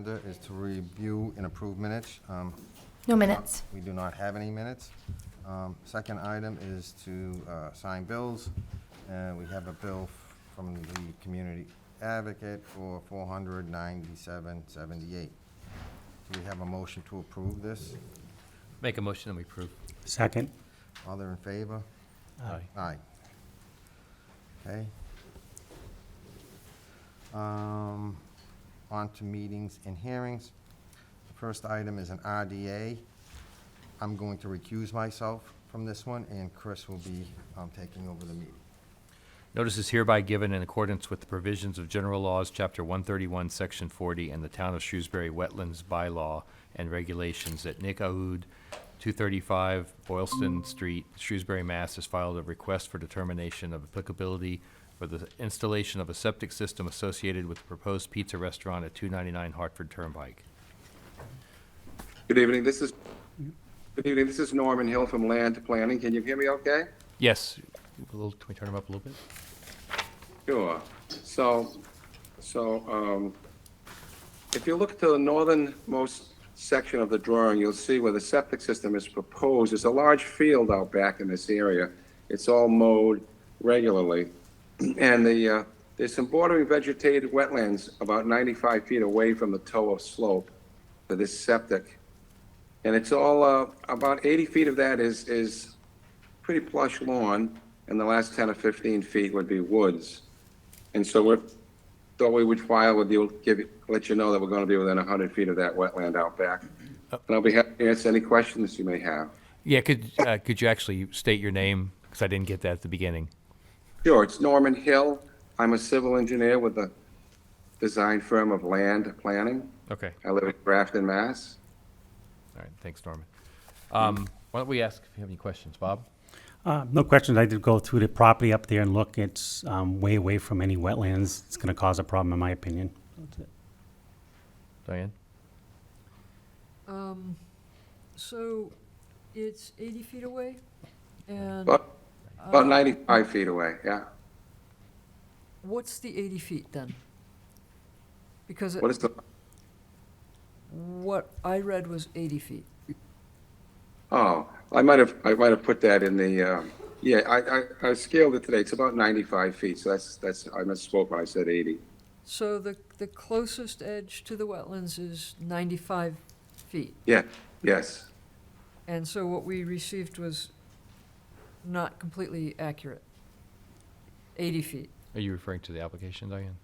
Is to review and approve minutes. No minutes. We do not have any minutes. Second item is to sign bills. We have a bill from the community advocate for $497.78. Do we have a motion to approve this? Make a motion and we approve. Second. All there in favor? Aye. Aye. Okay. On to meetings and hearings. The first item is an RDA. I'm going to recuse myself from this one, and Chris will be taking over the meeting. Notice is hereby given in accordance with the provisions of General Laws, Chapter 131, Section 40, and the Town of Shrewsbury Wetlands Bylaw and Regulations that Nick Aoud, 235 Boylston Street, Shrewsbury, Mass. Has filed a request for determination of applicability for the installation of a septic system associated with the proposed pizza restaurant at 299 Hartford Turnpike. Good evening, this is Norman Hill from Land Planning. Can you hear me okay? Yes. Can we turn him up a little bit? Sure. If you look to the northernmost section of the drawing, you'll see where the septic system is proposed. There's a large field out back in this area. It's all mowed regularly. And there's some bordering vegetated wetlands about 95 feet away from the toe of slope for this septic. And it's all, about 80 feet of that is pretty plush lawn, and the last 10 or 15 feet would be woods. And so thought we would file with you, let you know that we're gonna be within 100 feet of that wetland out back. And I'll be happy to answer any questions you may have. Yeah, could you actually state your name? Because I didn't get that at the beginning. Sure, it's Norman Hill. I'm a civil engineer with the design firm of Land Planning. Okay. I live in Grafton, Mass. All right, thanks, Norman. Why don't we ask if you have any questions, Bob? No questions. I did go through the property up there and look. It's way away from any wetlands. It's going to cause a problem, in my opinion. That's it. Diane? So it's 80 feet away, and About 95 feet away, yeah. what's the 80 feet then? Because What is the, what I read was 80 feet. oh, I might have put that in the, yeah, I scaled it today. It's about 95 feet, so that's, I misspoke when I said 80. So the closest edge to the wetlands is 95 feet. Yeah, yes. And so what we received was not completely accurate. 80 feet. Are you referring to the application, Diane?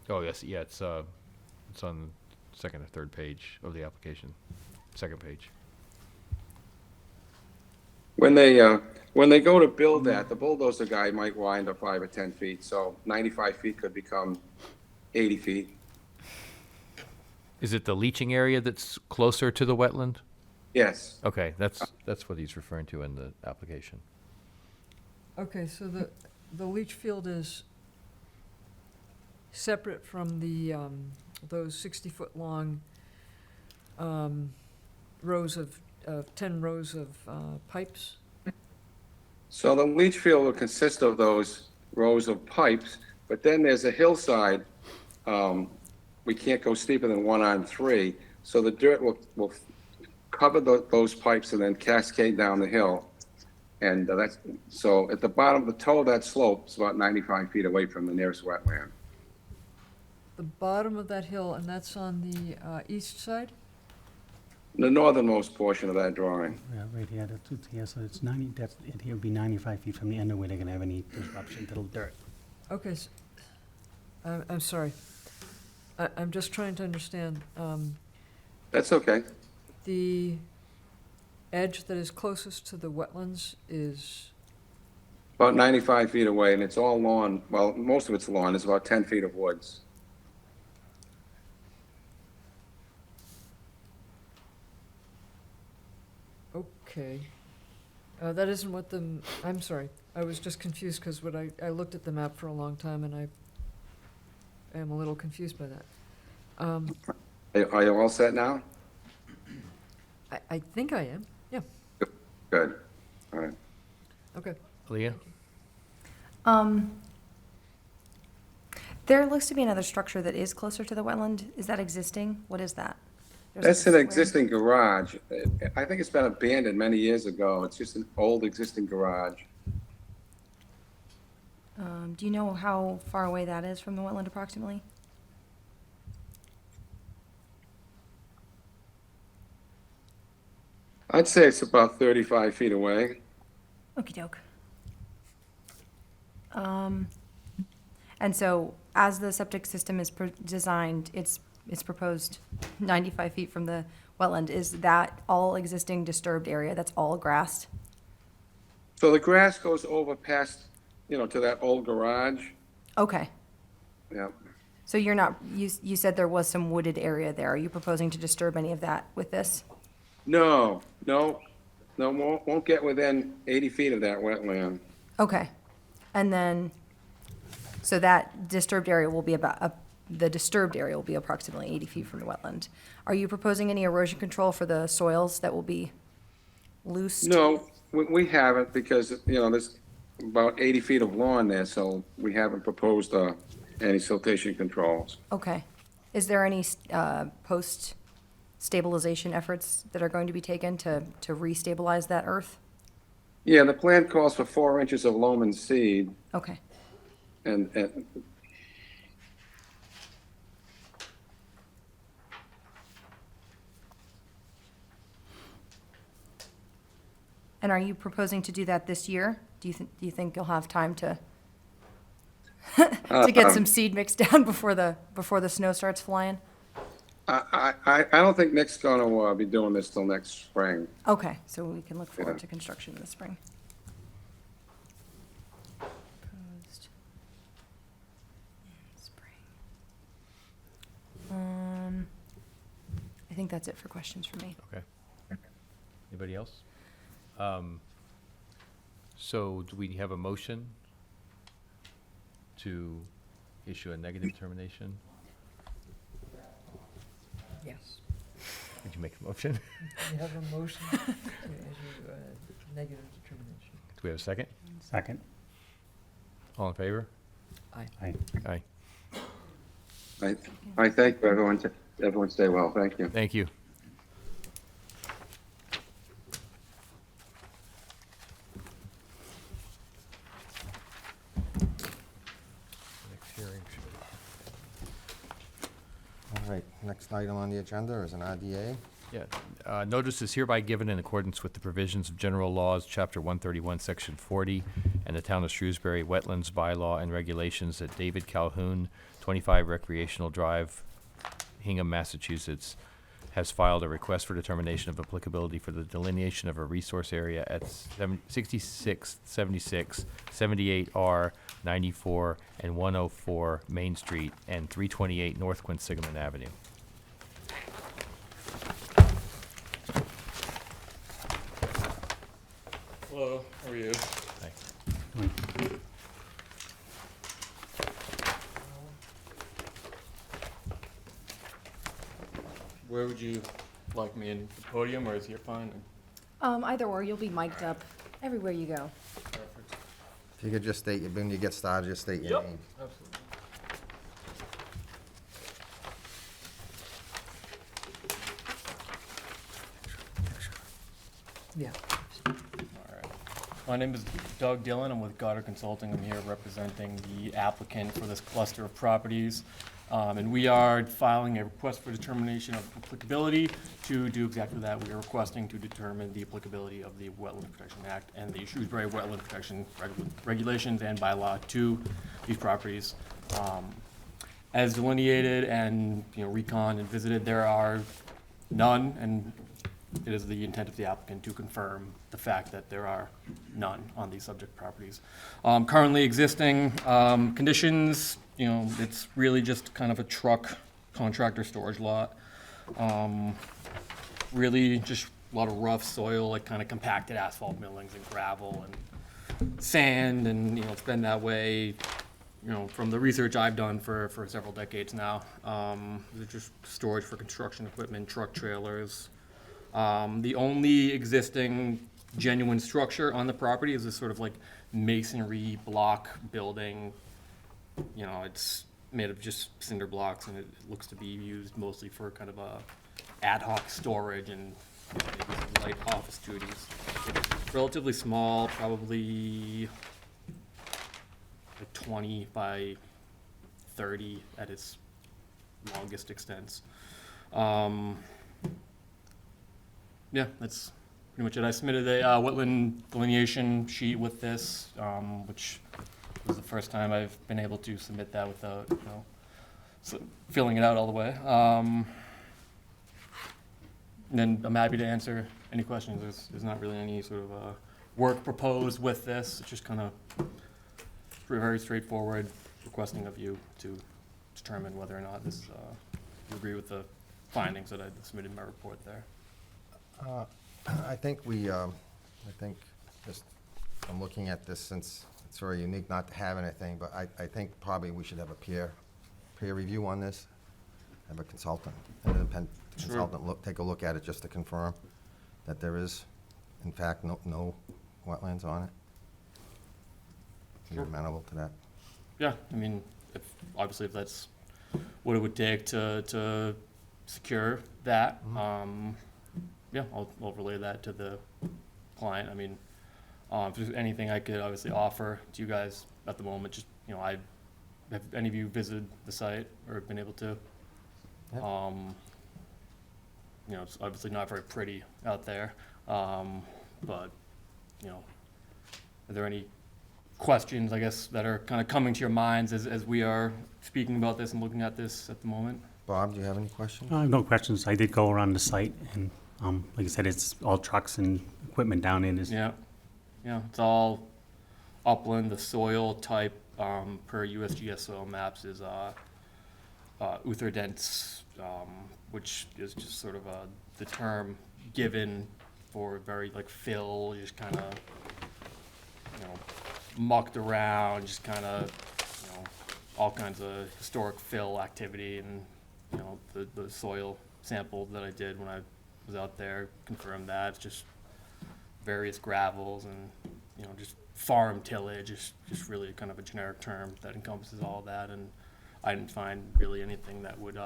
Oh, yes, yeah, it's on the second or third page of the application. Second page. When they go to build that, the bulldozer guy might wind up 5 or 10 feet, so 95 feet could become 80 feet. Is it the leaching area that's closer to the wetland? Yes, Okay, that's what he's referring to in the application. Okay, so the leach field is separate from the, those 60-foot-long rows of, 10 rows of pipes? so the leach field will consist of those rows of pipes, but then there's a hillside. We can't go steeper than 1 on 3, so the dirt will cover those pipes and then cascade down the hill. And so at the bottom, the toe of that slope is about 95 feet away from the nearest wetland. The bottom of that hill, and that's on the east side? The northernmost portion of that drawing. Yeah, right here. That's it here. So it's 90. That's it. Here would be 95 feet from the end of where they're going to have any disruption to the dirt. Okay, I'm sorry. I'm just trying to understand. That's okay. The edge that is closest to the wetlands is, About 95 feet away, and it's all lawn. Well, most of it's lawn. It's about 10 feet of woods. okay. That isn't what I'm sorry. I was just confused because I looked at the map for a long time and I am a little confused by that. Are you all set now? I think I am, yeah, Good. All right. okay. Leah? There looks to be another structure that is closer to the wetland. Is that existing? What is that? There's like That's a an square- existing garage. I think it's been abandoned many years ago. It's just an old existing garage. Do you know how far away that is from the wetland approximately? I'd say it's about 35 feet away. Okey doke. And so as the septic system is designed, it's proposed 95 feet from the wetland. Is that all existing disturbed area? That's all grassed? So the grass goes over past, to that old garage. Okay. Yeah. So you're not, you said there was some wooded area there. Are you proposing to disturb any of that with this? No, won't get within 80 feet of that wetland. Okay. And then, so that disturbed area will be the disturbed area will be approximately 80 feet from the wetland. Are you proposing any erosion control for the soils that will be loosed? No, we haven't because, there's about 80 feet of lawn there, so we haven't proposed any siltation controls. Okay. Is there any post-stabilization efforts that are going to be taken to restabilize that earth? Yeah, the plan calls for 4 inches of loam and seed, Okay. and And are you proposing to do that this year? Do you think you'll have time to to get some seed mixed down before the snow starts flying? I don't think Nick's gonna be doing this till next spring. Okay, so we can look forward Yeah. to construction in the spring. Proposed in spring. I think that's it for questions for me. Okay. Anybody else? So do we have a motion to issue a negative determination? Yes. Did you make a motion? You have a motion to issue a negative determination. Do we have a second? Second. All in favor? Aye. Aye. Aye. I thank you, everyone. Everyone stay well. Thank you. Thank you. Next hearing should- All right, next item on the agenda is an RDA. Yeah, notice is hereby given in accordance with the provisions of General Laws, Chapter 131, Section 40, and the Town of Shrewsbury Wetlands Bylaw and Regulations that David Calhoun, 25 Recreational Drive, Hingham, Massachusetts, has filed a request for determination of applicability for the delineation of a resource area at 6676, 78R, 94, and 104 Main Street, and 328 North Quinsigamon Avenue. Hello, how are you? Hi. Where would you like me, in the podium or is here fine? Either or, you'll be mic'd up everywhere you go. Perfect. If you could just state, when you get started, just state your name. Absolutely. Yeah. All right. My name is Doug Dillon. I'm with Goddard Consulting. I'm here representing the applicant for this cluster of properties. And we are filing a request for determination of applicability. To do exactly that, we are requesting to determine the applicability of the Wetland Protection Act and the Shrewsbury Wetland Protection Regulations and bylaw to these properties. As delineated and, recon and visited, there are none, and it is the intent of the applicant to confirm the fact that there are none on these subject properties. Currently existing conditions, it's really just kind of a truck contractor storage lot. Really just a lot of rough soil, like kind of compacted asphalt millings and gravel and sand, and, it's been that way, from the research I've done for several decades now. There's just storage for construction equipment, truck trailers. The only existing genuine structure on the property is this sort of like masonry block building. It's made of just cinder blocks, and it looks to be used mostly for kind of a ad hoc storage and maybe some light office duties. It's relatively small, probably like 20 by 30 at its longest extents. Yeah, that's pretty much it. I submitted a wetland delineation sheet with this, which was the first time I've been able to submit that without, filling it out all the way. And then I'm happy to answer any questions. There's not really any sort of work proposed with this. It's just kind of very straightforward, requesting of you to determine whether or not this, you agree with the findings that I submitted in my report there. I think just, I'm looking at this since it's very unique not to have anything, but I think probably we should have a peer review on this. Have a consultant, an independent Sure. consultant take a look at it just to confirm that there is, in fact, no wetlands on it. You're Sure. amenable to that? Yeah, I mean, obviously if that's what it would take to secure that, yeah, I'll relay that to the client. I mean, if there's anything I could obviously offer to you guys at the moment, just, have any of you visited the site or been able to? Yeah. It's obviously not very pretty out there, but, are there any questions, I guess, that are kind of coming to your minds as we are speaking about this and looking at this at the moment? Bob, do you have any questions? I have no questions. I did go around the site, and like I said, it's all trucks and equipment down in. Yeah, it's all upland. The soil type, per USGS soil maps is, Uther dense, which is just sort of, the term given for very like fill, just kind of, mucked around, just kind of, all kinds of historic fill activity, and, the soil sample that I did when I was out there confirmed that. It's just various gravels and, just farm tillage, just really kind of a generic term that encompasses all that, and I didn't find really anything that would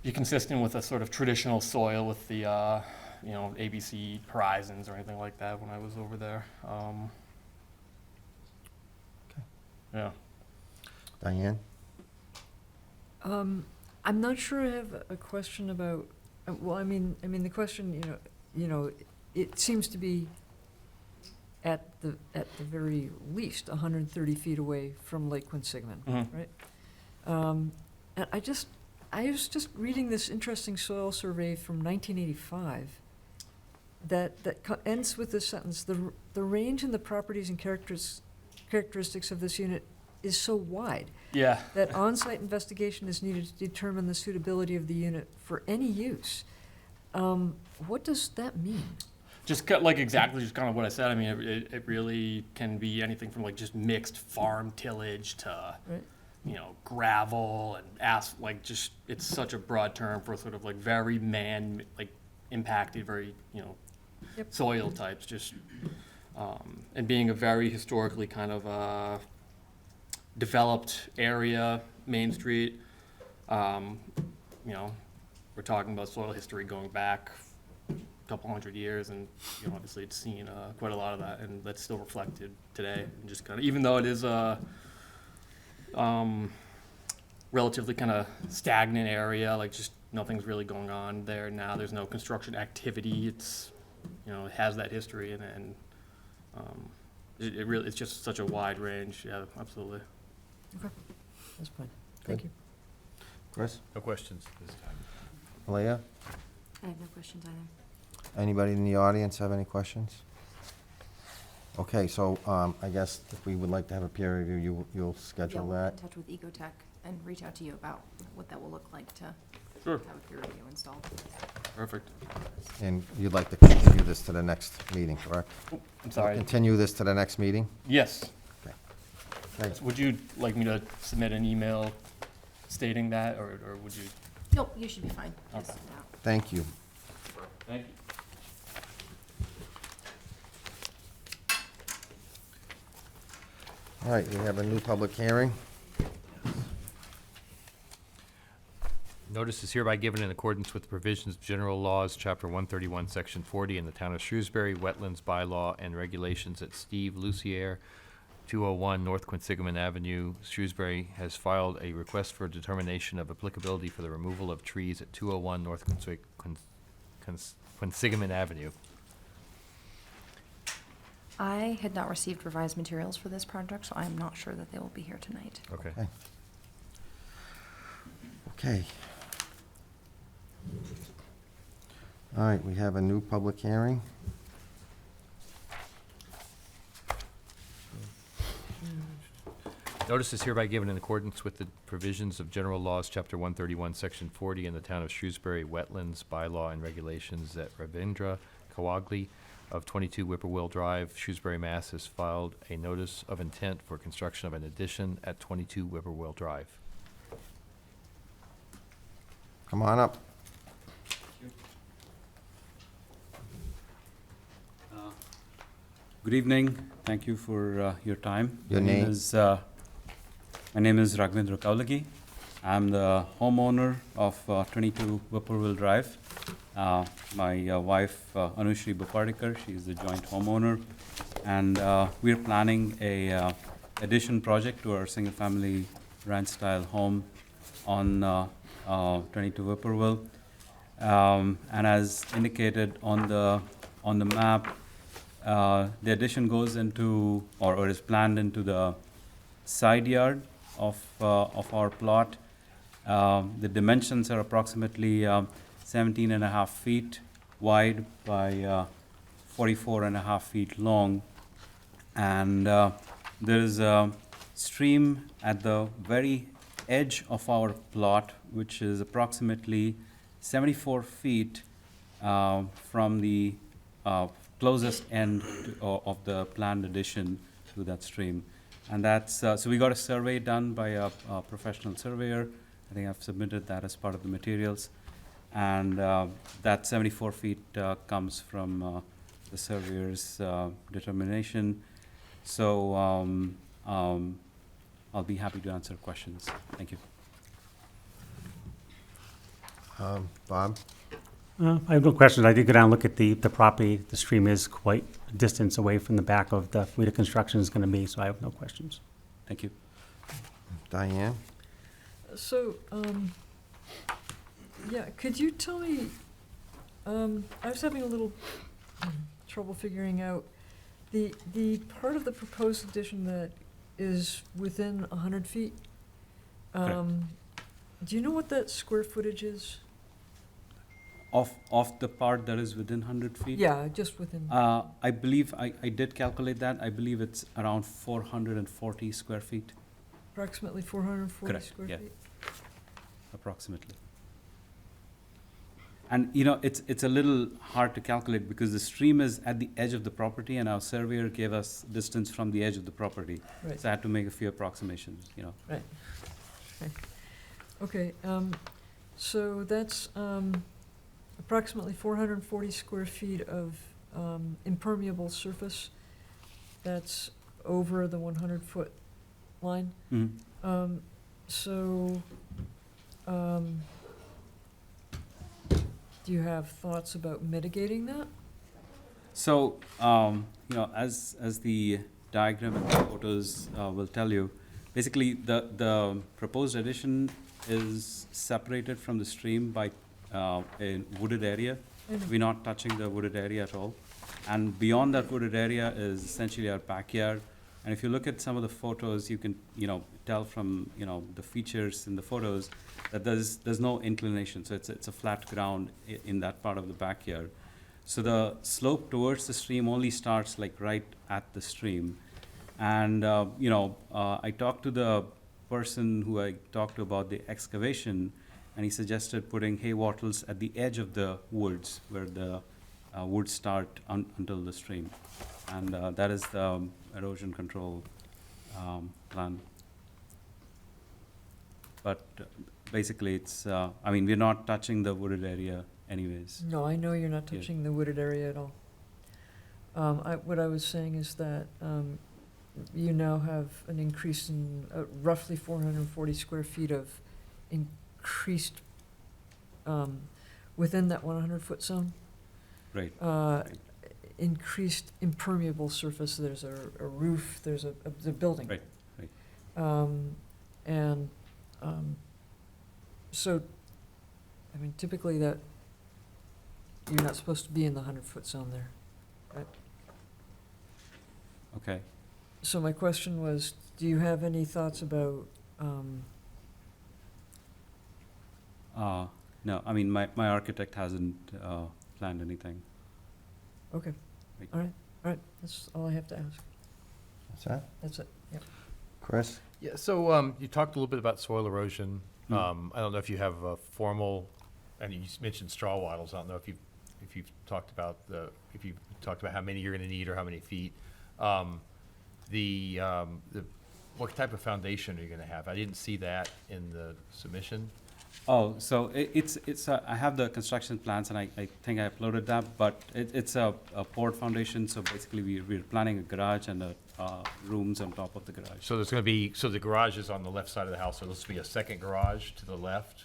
be consistent with a sort of traditional soil with the, ABC horizons or anything like that when I was over there. Yeah. Diane? I'm not sure I have a question about, well, I mean, the question, it seems to be at the very least 130 feet away from Lake Quinsigamon, Mhm. right? And I was just reading this interesting soil survey from 1985 that ends with this sentence: the range in the properties and characteristics of this unit is so wide Yeah. that on-site investigation is needed to determine the suitability of the unit for any use. What does that mean? Just exactly just kind of what I said. I mean, it really can be anything from like just mixed farm tillage to, Right. Gravel and just, it's such a broad term for sort of like very impacted, very, Yep. soil types, just, and being a very historically kind of, developed area, Main Street, we're talking about soil history going back a couple hundred years, and, obviously it's seen, quite a lot of that, and that's still reflected today, and just kind of, even though it is a, relatively kind of stagnant area, like just nothing's really going on there now. There's no construction activity. It's, it has that history in it, and it really, it's just such a wide range. Yeah, absolutely. That's fine. Thank you. Chris? No questions this time. Leah? I have no questions either. Anybody in the audience have any questions? Okay, so I guess if we would like to have a peer review, you'll schedule Yeah, we'll that? get in touch with Ecotech and reach out to you about what that will look like to Sure. have a peer review installed. Perfect. And you'd like to continue this to the next meeting, correct? I'm sorry. Continue this to the next meeting? Yes. Great. Would you like me to submit an email stating that, or would you? Nope, you should be fine. Just, Okay. Thank you. Thank you. All right, we have a new public hearing. Notice is hereby given in accordance with the provisions of general laws, Chapter 131, Section 40, in the Town of Shrewsbury, Wetlands Bylaw and Regulations at Steve Lucier, 201 North Quinsigamon Avenue. Shrewsbury has filed a request for determination of applicability for the removal of trees at 201 North Quinsigamon Avenue. I had not received revised materials for this project, so I'm not sure that they will be here tonight. Okay. Okay. Okay. All right, we have a new public hearing. Notice is hereby given in accordance with the provisions of general laws, Chapter 131, Section 40, in the Town of Shrewsbury, Wetlands Bylaw and Regulations that Ravindra Kawagli of 22 Whippoorwill Drive, Shrewsbury, Mass. Has filed a notice of intent for construction of an addition at 22 Whippoorwill Drive. Come on up. Good evening. Thank you for your time. Your My name? My name is Raghavendra Kaulagi. I'm the homeowner of 22 Whippoorwill Drive. My wife, Anushri Bapardikar, she is the joint homeowner. And we're planning a addition project to our single-family ranch-style home on 22 Whippoorwill. And as indicated on the map, the addition goes into, or is planned into the side yard of our plot. The dimensions are approximately 17 and a half feet wide by 44 and a half feet long. And there is a stream at the very edge of our plot, which is approximately 74 feet from the closest end of the planned addition to that stream. And that's, so we got a survey done by a professional surveyor. I think I've submitted that as part of the materials. And that 74 feet comes from the surveyor's determination. So I'll be happy to answer questions. Thank you. Bob? I have no questions. I did go down and look at the property. The stream is quite a distance away from the back of where the construction is going to be, so I have no questions. Thank you. Diane? So, yeah, could you tell me, I was having a little trouble figuring out the part of the proposed addition that is within 100 feet. Do you know what that square footage is? Of the part that is within 100 feet? Yeah, just within. I believe, I did calculate that. I believe it's around 440 square feet, Approximately 440 Correct, square yeah. feet? approximately. And, you know, it's a little hard to calculate because the stream is at the edge of the property and our surveyor gave us distance from the edge of the property. Right, So I had to make a few approximations, you know. right. Okay, so that's approximately 440 square feet of impermeable surface that's over the 100-foot line. Mhm. So, do you have thoughts about mitigating that? So, you know, as the diagram and the photos will tell you, basically the proposed addition is separated from the stream by a wooded area. I know. We're not touching the wooded area at all. And beyond that wooded area is essentially our backyard. And if you look at some of the photos, you can, you know, tell from, you know, the features in the photos that there's no inclination. So it's a flat ground in that part of the backyard. So the slope towards the stream only starts like right at the stream. And, you know, I talked to the person who I talked to about the excavation, and he suggested putting hay wattles at the edge of the woods where the woods start until the stream. And that is the erosion control plan. But basically, it's, I mean, we're not touching the wooded area anyways. No, I know you're not Yeah. touching the wooded area at all. What I was saying is that you now have an increase in roughly 440 square feet of increased within that 100-foot zone, Right. increased impermeable surface, there's a roof, there's the building. Right, And so, I mean, typically that, you're not supposed to be in the 100-foot zone there. Okay. So my question was, do you have any thoughts about, No, I mean, my architect hasn't planned anything. okay, Right. all right, that's all I have to ask. What's that? That's it, yep. Chris? Yeah, so you talked a little bit about soil erosion. Mm. I don't know if you have a formal, and you mentioned straw wattles. I don't know if you've talked about how many you're going to need or how many feet. What type of foundation are you going to have? I didn't see that in the submission. Oh, so I have the construction plans, and I think I uploaded that, but it's a poured foundation, so basically we're planning a garage and rooms on top of the garage. So the garage is on the left side of the house, so this will be a second garage to the left?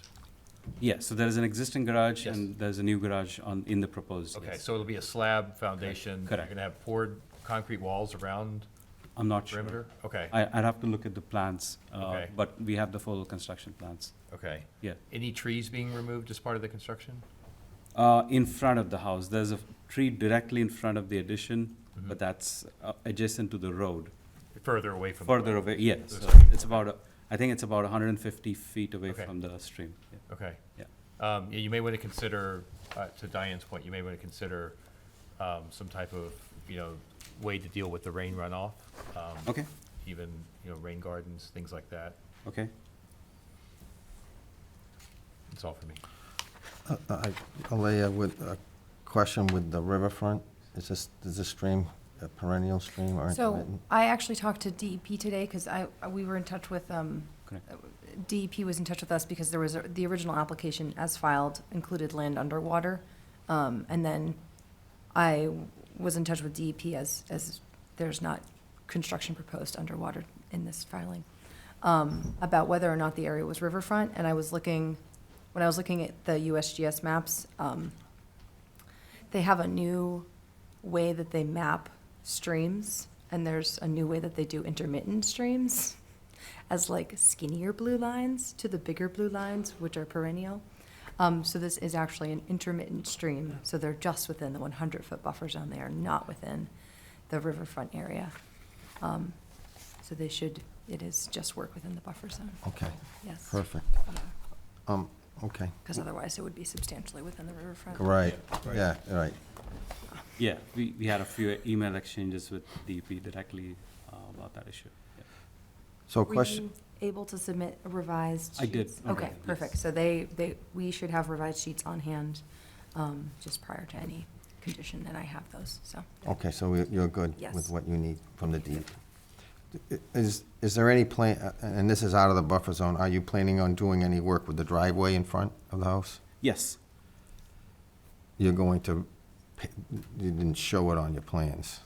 Yeah, so there is an existing garage, Yes. and there's a new garage in the proposed. Okay, yes. so it'll be a slab foundation. Correct. You're going to have poured concrete walls around I'm not sure. perimeter? Okay, I'd have to look at the plans, Okay. but we have the full construction plans. okay. Yeah. Any trees being removed as part of the construction? In front of the house, there's a tree directly in front of the addition, Mhm. but that's adjacent to the road. Further away from the Further road? away, yeah, So so it's- it's about, I think it's about 150 feet away Okay. from the stream. Yeah. Okay. Yeah. Yeah, you may want to consider, to Diane's point, you may want to consider some type of, way to deal with the rain runoff. Okay, Even, rain gardens, things like that. okay. That's all for me. Alea, with a question with the riverfront, is this stream a perennial stream or So intermittent? I actually talked to DEP today because we were in touch with, Correct. DEP was in touch with us because there was, the original application as filed included land underwater. And then I was in touch with DEP as there's not construction proposed underwater in this filing, about whether or not the area was riverfront. And when I was looking at the USGS maps, they have a new way that they map streams, and there's a new way that they do intermittent streams as like skinnier blue lines to the bigger blue lines, which are perennial. So this is actually an intermittent stream, so they're just within the 100-foot buffer zone. They are not within the riverfront area. So it is just work within the buffer zone, Okay, yes. perfect. Okay, Because otherwise it would be substantially within the riverfront. right, yeah, right. Yeah, we had a few email exchanges with DEP directly about that issue. Yeah. So Were question, you able to submit a revised I did sheets? already, Okay, yes. perfect. So we should have revised sheets on hand, just prior to any condition, and I have those, so. okay, so you're good Yes. with what you need from the DEP. Is there any plan, and this is out of the buffer zone, are you planning on doing any work with the driveway in front of the house? Yes, You're going to, you didn't show it on your plans.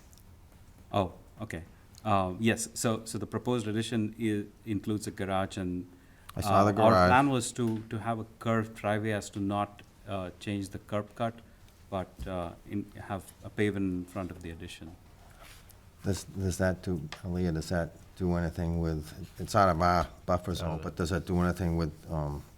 oh, okay. Yes, so the proposed addition includes a garage, and I saw the our garage. plan was to have a curved driveway as to not change the curb cut, but have a pavement in front of the addition. Does that do, Aaliyah, does that do anything with, it's out of our buffer It's out zone, of but it. does that do anything with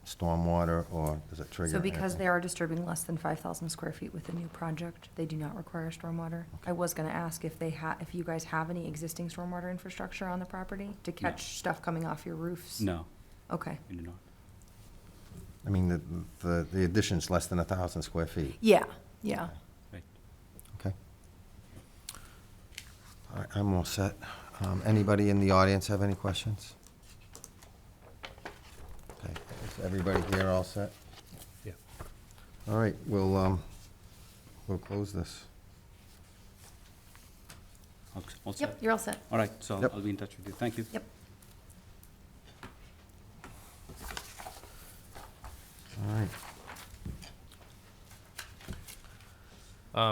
stormwater, or does it trigger So because anything? they are disturbing less than 5,000 square feet with the new project, they do not require stormwater. I was gonna ask if if you guys have any existing stormwater infrastructure on the property to catch stuff coming off your roofs? No, Okay. we do not. I mean, the addition's less than 1,000 square feet. Yeah, yeah. Okay. All right, I'm all set. Anybody in the audience have any questions? Okay, is everybody here all set? Yeah. All right, we'll close this. All set? Yep, you're all set. All right, so Yep. I'll be in touch with you. Thank you. Yep. All right.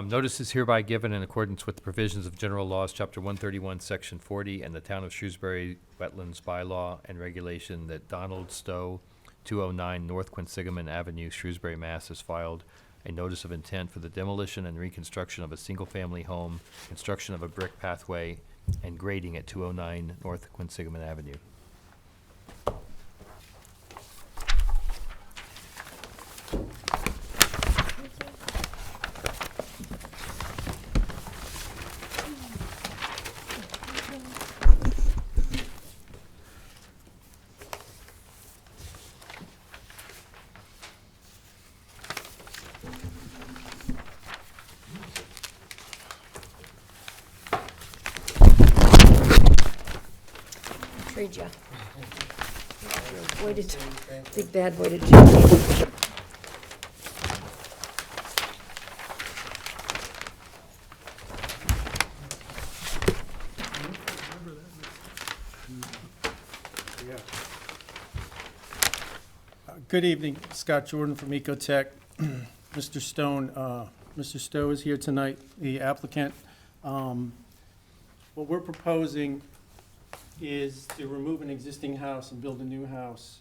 Notice is hereby given in accordance with the provisions of General Laws, Chapter 131, Section 40, and the Town of Shrewsbury Wetlands Bylaw and Regulation that Donald Stowe, 209 North Quinsigamon Avenue, Shrewsbury, Mass. Has filed a notice of intent for the demolition and reconstruction of a single-family home, construction of a brick pathway, and grading at 209 North Quinsigamon Avenue. Trade ya. Avoided, big bad avoided you. Good evening, Scott Jordan from Ecotech. Mr. Stone, Mr. Stowe is here tonight, the applicant. What we're proposing is to remove an existing house and build a new house.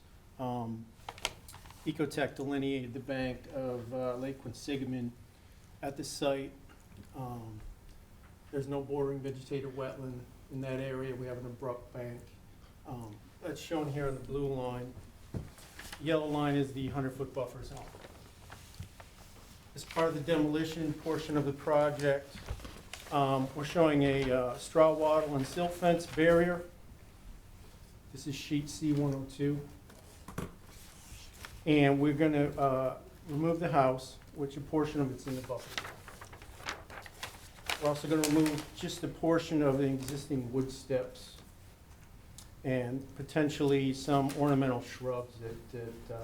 Ecotech delineated the bank of Lake Quinsigamon at the site. There's no bordering vegetated wetland in that area. We have an abrupt bank. That's shown here on the blue line. Yellow line is the 100-foot buffer zone. As part of the demolition portion of the project, we're showing a straw wattle and silt fence barrier. This is sheet C102. And we're going to remove the house, which a portion of it's in the buffer zone. We're also going to remove just a portion of the existing wood steps and potentially some ornamental shrubs that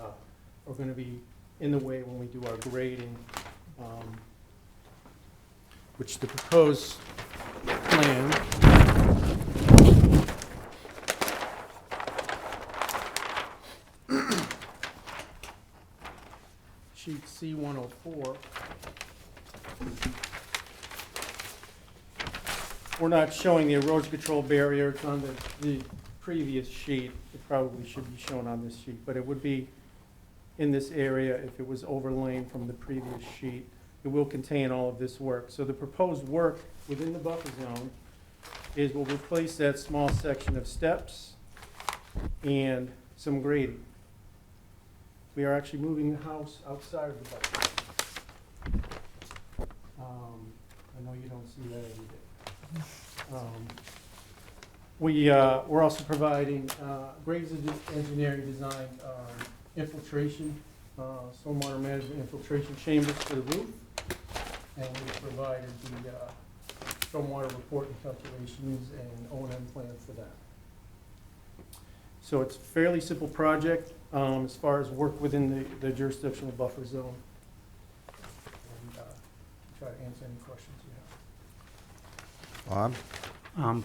are going to be in the way when we do our grading, which the proposed plan sheet C104. We're not showing the erosion control barrier. It's on the previous sheet. It probably should be shown on this sheet, but it would be in this area if it was overlain from the previous sheet. It will contain all of this work. So the proposed work within the buffer zone is we'll replace that small section of steps and some grading. We are actually moving the house outside of the buffer zone. I know you don't see that every day. We're also providing Graves Engineering designed infiltration, stormwater management infiltration chambers for the roof, and we provided the stormwater report and calculations and O&M plan for that. So it's a fairly simple project as far as work within the jurisdictional buffer zone. And try to answer any questions you have. Bob?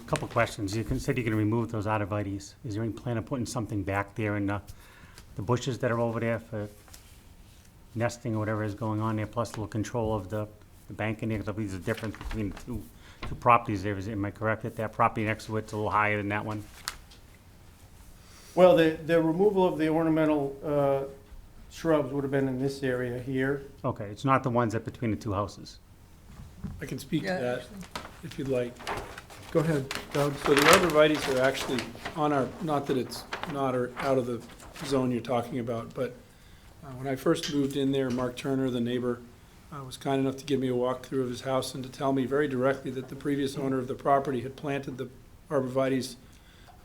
Couple questions. Said you're gonna remove those arborvitaes. Is there any plan of putting something back there in the bushes that are over there for nesting or whatever is going on there, plus a little control of the bank in there? Because I believe there's a difference between the two properties there. Am I correct that that property next to it's a little higher than that one? Well, the removal of the ornamental shrubs would have been in this area here. Okay, it's not the ones that between the two houses. I can speak to Yeah, that actually. if you'd like. Go ahead, Doug. So the arborvitaes are actually on our, not that it's not or out of the zone you're talking about, but when I first moved in there, Mark Turner, the neighbor, was kind enough to give me a walkthrough of his house and to tell me very directly that the previous owner of the property had planted the arborvitaes,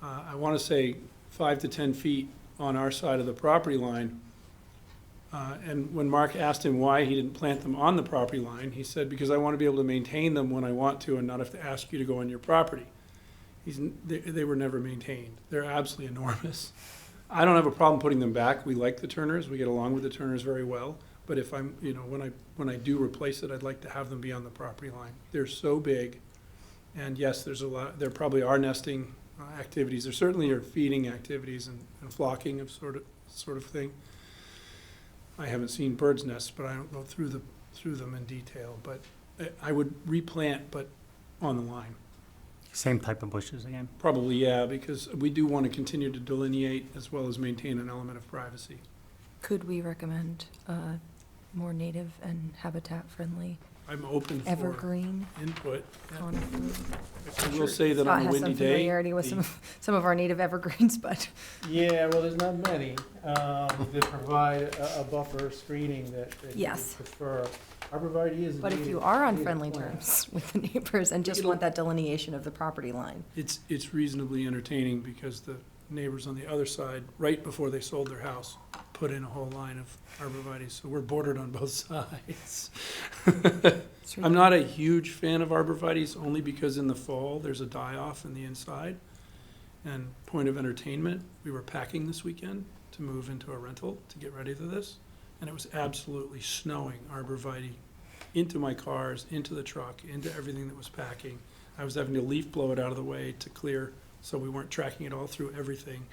I want to say 5 to 10 feet on our side of the property line. And when Mark asked him why he didn't plant them on the property line, he said, because I want to be able to maintain them when I want to and not have to ask you to go on your property. They were never maintained. They're absolutely enormous. I don't have a problem putting them back. We like the Turners. We get along with the Turners very well. But if I'm, when I do replace it, I'd like to have them be on the property line. They're so big. And yes, there probably are nesting activities. There certainly are feeding activities and flocking of sort of thing. I haven't seen birds' nests, but I don't go through them in detail. But I would replant, but on the line. Same type of bushes again? Probably, yeah, because we do want to continue to delineate as well as maintain an element of privacy. Could we recommend more native and habitat-friendly I'm open for evergreen input. conifer? I will say that Scott on a has some windy day. familiarity with the- some of our native evergreens, but Yeah, well, there's not many that provide a buffer screening that you would Yes. prefer. Arborvitae is a but if you native- are on native friendly plant. terms with the neighbors and just It'll- want that delineation of the property line. It's reasonably entertaining because the neighbors on the other side, right before they sold their house, put in a whole line of arborvitae, so we're bordered on both sides. I'm not a huge fan of arborvitae's, only because in the fall, there's a die-off in the inside. And point of entertainment, we were packing this weekend to move into a rental to get ready for this, and it was absolutely snowing arborvitae into my cars, into the truck, into everything that was packing. I was having to leaf blow it out of the way to clear, so we weren't tracking it all through everything.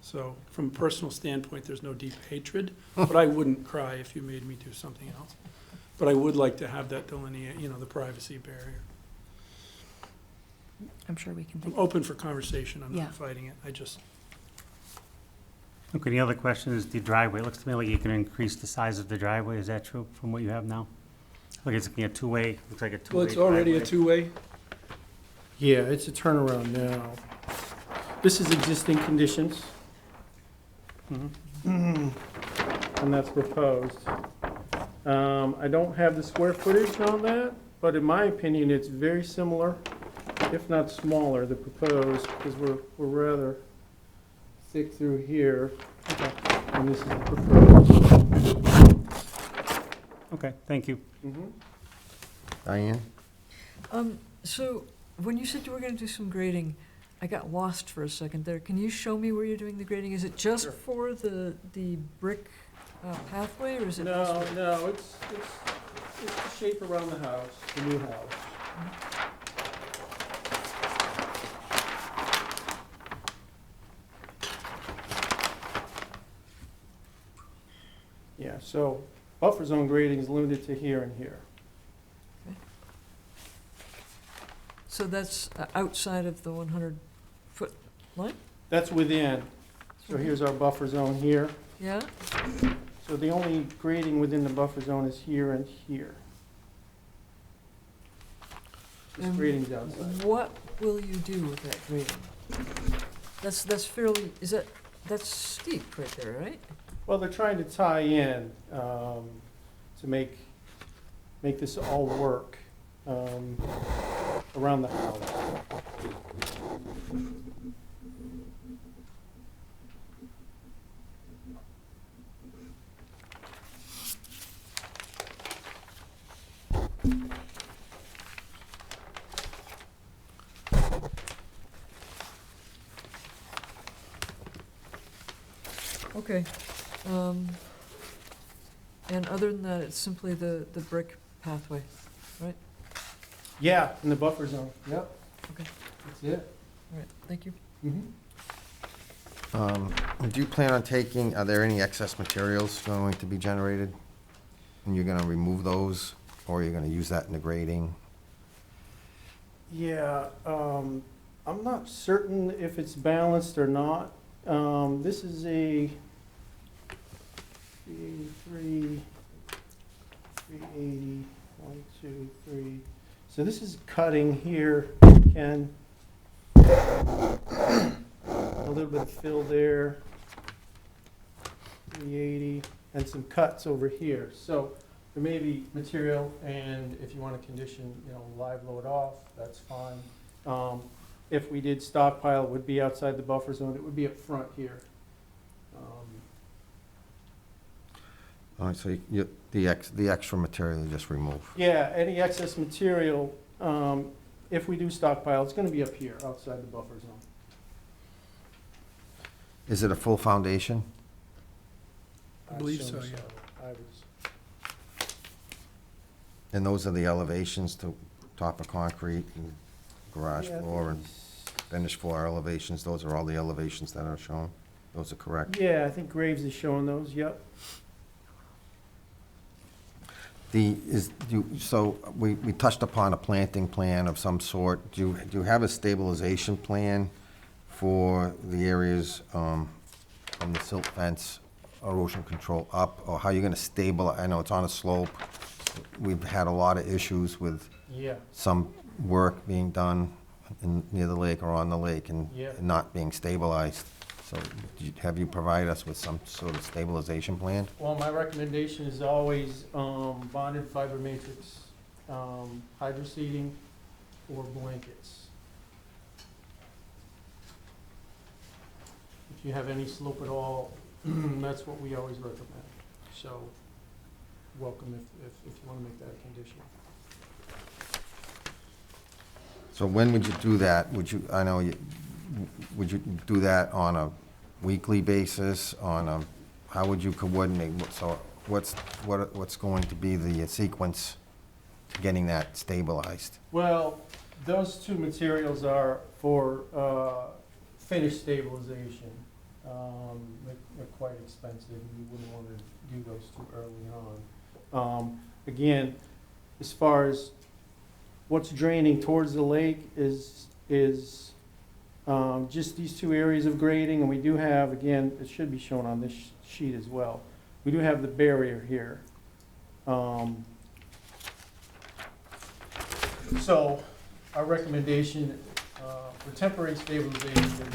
So from a personal standpoint, there's no deep hatred, but I wouldn't cry if you made me do something else. But I would like to have that delineate, the privacy barrier. I'm sure we can I'm think. open for conversation, I'm Yeah. not fighting it, I just, Okay, the other question is the driveway. It looks to me like you can increase the size of the driveway. Is that true from what you have now? Look, it's a two-way, looks like a two-way well, it's already a driveway. two-way. Yeah, it's a turnaround now. This is existing conditions, Mhm. and that's proposed. I don't have the square footage on that, but in my opinion, it's very similar, if not smaller, the proposed, because we're rather thick through here. And this is the proposed. Okay, thank you. Mhm. Diane? So, when you said you were gonna do some grading, I got lost for a second there. Can you show me where you're doing the grading? Is it just Sure. for the brick pathway, or is it? No, also- no, it's the shape around the house, the new house. Yeah, so buffer zone grading is limited to here and here. So that's outside of the 100-foot line? That's within. So here's our buffer zone here. Yeah? So the only grading within the buffer zone is here and here. This And grading's outside. What will you do with that grading? That's fairly, that's steep right there, right? Well, they're trying to tie in to make this all work around the house. Okay. And other than that, it's simply the brick pathway. Yeah, in the buffer zone, yep. Okay. That's it. All right, thank you. Do you plan on taking, are there any excess materials going to be generated? And you're gonna remove those, or you're gonna use that in the grading? Yeah, I'm not certain if it's balanced or not. This is a 383, 380, 1, 2, 3. So this is cutting here, Ken. A little bit of fill there. 380, and some cuts over here. So there may be material, and if you want to condition, live load off, that's fine. If we did stockpile, it would be outside the buffer zone, it would be up front here. All right, so the extra material you just remove. Yeah, any excess material, if we do stockpile, it's gonna be up here, outside the buffer zone. Is it a full foundation? I believe assume so, yeah. I was, And those are the elevations to top of concrete and garage yeah, I floor and think finished floor elevations? Those are all the elevations that are shown? Those are correct? yeah, I think Graves is showing those, yep. So we touched upon a planting plan of some sort. Do you have a stabilization plan for the areas from the silt fence erosion control up, or how you're gonna stabilize, I know it's on a slope. We've had a lot of issues with Yeah, some work being done near the lake or on the lake and Yeah. not being stabilized. So have you provided us with some sort of stabilization plan? well, my recommendation is always, bonded fiber matrix, hydro seeding or blankets. If you have any slope at all, that's what we always recommend. So, welcome if you wanna make that a condition. So when would you do that? I know would you do that on a weekly basis, how would you coordinate? So what's going to be the sequence to getting that stabilized? Well, those two materials are for finish stabilization. They're quite expensive, and you wouldn't want to do those too early on. Again, as far as what's draining towards the lake is just these two areas of grading, and we do have, again, it should be shown on this sheet as well. We do have the barrier here. So our recommendation for temporary stabilization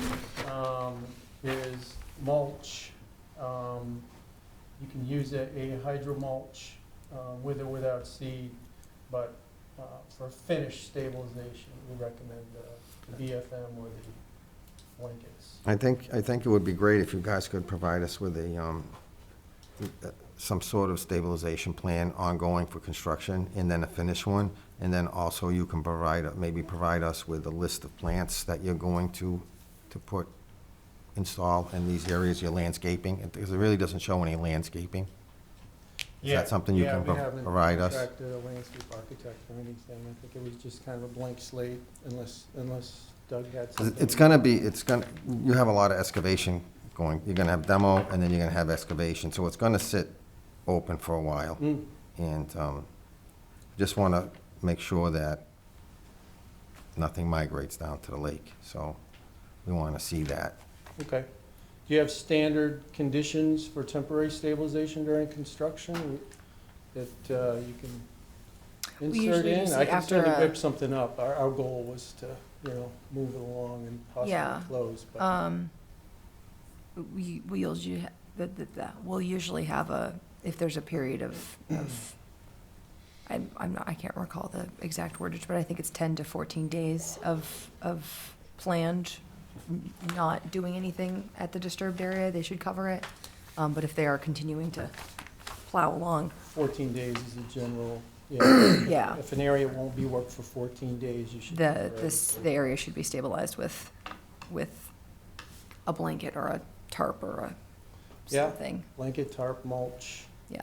is mulch. You can use a hydro mulch with or without seed, but for finished stabilization, we recommend the BFM or the blankets. I think it would be great if you guys could provide us with some sort of stabilization plan ongoing for construction, and then a finished one. And then also you can maybe provide us with a list of plants that you're going to install in these areas, your landscaping, because it really doesn't show any landscaping. Is that something you can provide us? Yeah, we haven't contracted a landscape architect or anything. I think it was just kind of a blank slate unless Doug had something. You have a lot of excavation going. You're gonna have demo, and then you're gonna have excavation, so it's gonna sit open for a while. And just wanna make sure that nothing migrates down to the lake, so we wanna see that. Okay. Do you have standard conditions for temporary stabilization during construction that you can We insert usually in? just I can after certainly a- whip something up. Our goal was to, move it along and Yeah. possibly close, but. We'll usually have if there's a period of I can't recall the exact wordage, but I think it's 10 to 14 days of planned not doing anything at the disturbed area, they should cover it. But if they are continuing to plow along, 14 days is the general, yeah, If an area won't be worked for 14 days, you should. cover the area should be stabilized with a blanket or a tarp or a Yeah. something, Blanket, tarp, mulch, yeah.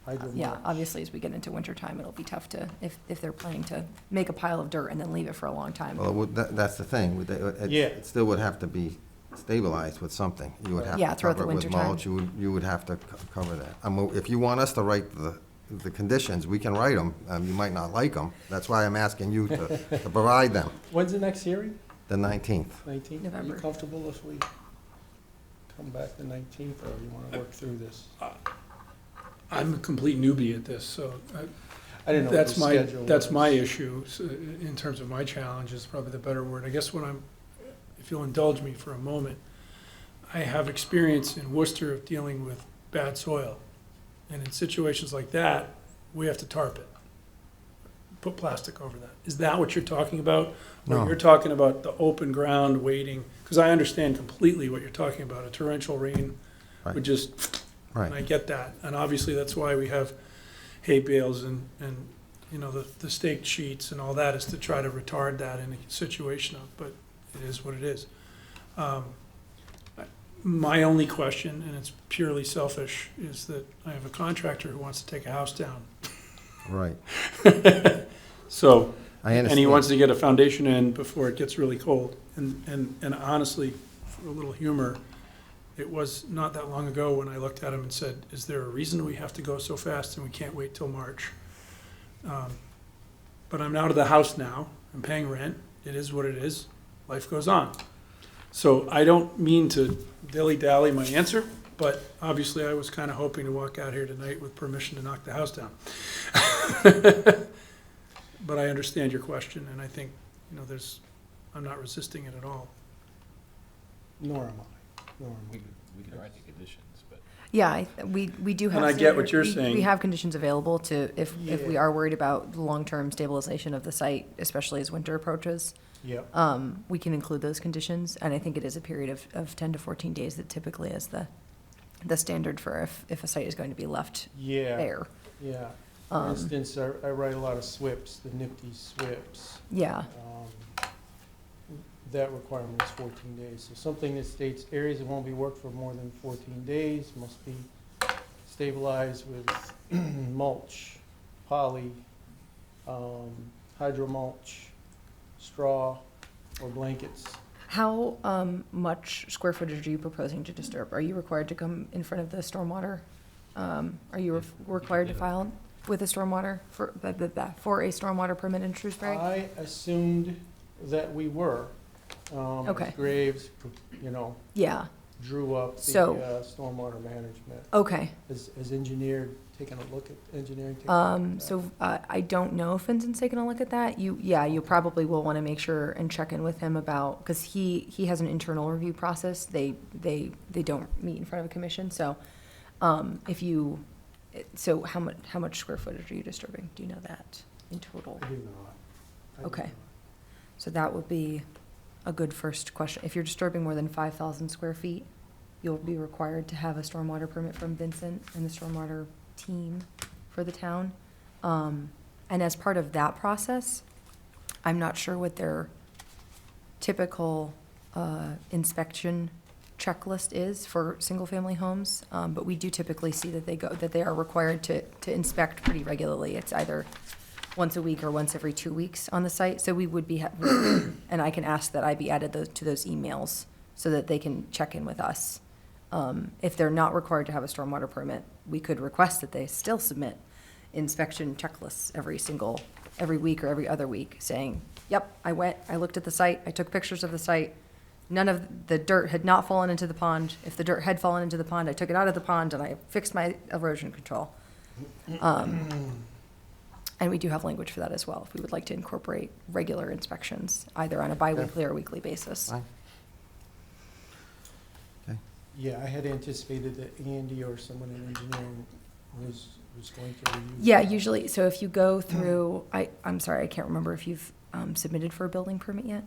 hydro Yeah, mulch. obviously, as we get into wintertime, it'll be tough to, if they're planning to make a pile of dirt and then leave it for a long time. Well, that's the thing. Yeah. It still would have to be stabilized with something. You would have Yeah, to throughout cover the it with wintertime. mulch. You would have to cover that. If you want us to write the conditions, we can write them. You might not like them. That's why I'm asking you to provide them. When's the next hearing? The 19th. 19th? Are November. you comfortable if we come back the 19th, or you want to work through this? I'm a complete newbie at this, so I didn't know what the schedule was. that's my issue, so in terms of my challenge is probably the better word. I guess if you'll indulge me for a moment, I have experience in Worcester of dealing with bad soil. And in situations like that, we have to tarp it, put plastic over that. Is that what you're talking about? No. Or you're talking about the open ground waiting? Because I understand completely what you're talking about. A torrential rain Right. would just, and I Right. get that. And obviously, that's why we have hay bales and the staked sheets and all that, is to try to retard that in a situation of, but it is what it is. My only question, and it's purely selfish, is that I have a contractor who wants to take a house down. Right. So, I and he understand. wants to get a foundation in before it gets really cold. And honestly, for a little humor, it was not that long ago when I looked at him and said, is there a reason we have to go so fast and we can't wait till March? But I'm out of the house now. I'm paying rent. It is what it is. Life goes on. So I don't mean to dilly-dally my answer, but obviously I was kind of hoping to walk out here tonight with permission to knock the house down. But I understand your question, and I think, I'm not resisting it at all. Nor am I, nor am I. We can write the conditions, but. Yeah, we do have. And I get what standard- you're we- saying. We have conditions available to, if we Yeah. are worried about the long-term stabilization of the site, especially as winter approaches, Yep. we can include those conditions. And I think it is a period of 10 to 14 days that typically is the standard for if a site is going to be left Yeah, bare. yeah. For Um, instance, I write a lot of SWIPs, the nifty SWIPs. Yeah, That requirement is 14 days. So something that states areas that won't be worked for more than 14 days must be stabilized with mulch, poly, hydro mulch, straw, or blankets. how much square footage are you proposing to disturb? Are you required to come in front of the stormwater? Are you required to file with a stormwater for a stormwater permit in Shrewsbury? I assumed that we were. Okay. as Graves, Yeah, drew up the So- stormwater management. okay. Has engineered, taken a look at engineering? taken a look at that? So I don't know if Vincent's taken a look at that. You probably will want to make sure and check in with him about, because he has an internal review process. They don't meet in front of a commission, so so how much square footage are you disturbing? Do you know that in total? I do not. I do Okay. not. So that would be a good first question. If you're disturbing more than 5,000 square feet, you'll be required to have a stormwater permit from Vincent and the stormwater team for the town. And as part of that process, I'm not sure what their typical inspection checklist is for single-family homes, but we do typically see that they are required to inspect pretty regularly. It's either once a week or once every 2 weeks on the site, so we would be, and I can ask that I be added to those emails so that they can check in with us. If they're not required to have a stormwater permit, we could request that they still submit inspection checklists every week or every other week, saying, yep, I went, I looked at the site, I took pictures of the site, none of the dirt had not fallen into the pond. If the dirt had fallen into the pond, I took it out of the pond and I fixed my erosion control. And we do have language for that as well, if we would like to incorporate regular inspections, either on a bi-weekly or weekly basis. Fine. Okay. Yeah, I had anticipated that Andy or someone in engineering was going to review. Yeah, usually, so if you go through, I'm sorry, I can't remember if you've submitted for a building permit yet?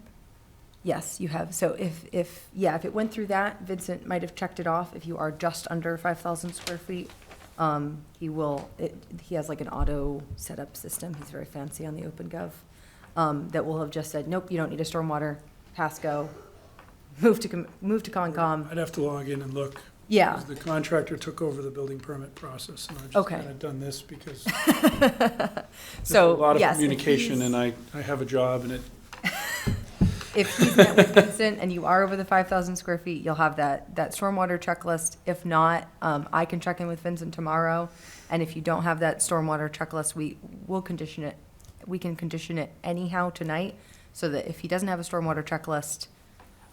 Yes, you have. So if it went through that, Vincent might have checked it off. If you are just under 5,000 square feet, he has like an auto setup system. He's very fancy on the OpenGov. That will have just said, nope, you don't need a stormwater, pass go, move to Concom. I'd have to log in and look. Yeah, Because the contractor took over the building permit process, and I've just Okay. kind of done this because so, there's a lot of yes, if communication, he's- and I have a job, and it, If he's met with Vincent and you are over the 5,000 square feet, you'll have that stormwater checklist. If not, I can check in with Vincent tomorrow. And if you don't have that stormwater checklist, we'll condition it. We can condition it anyhow tonight, so that if he doesn't have a stormwater checklist,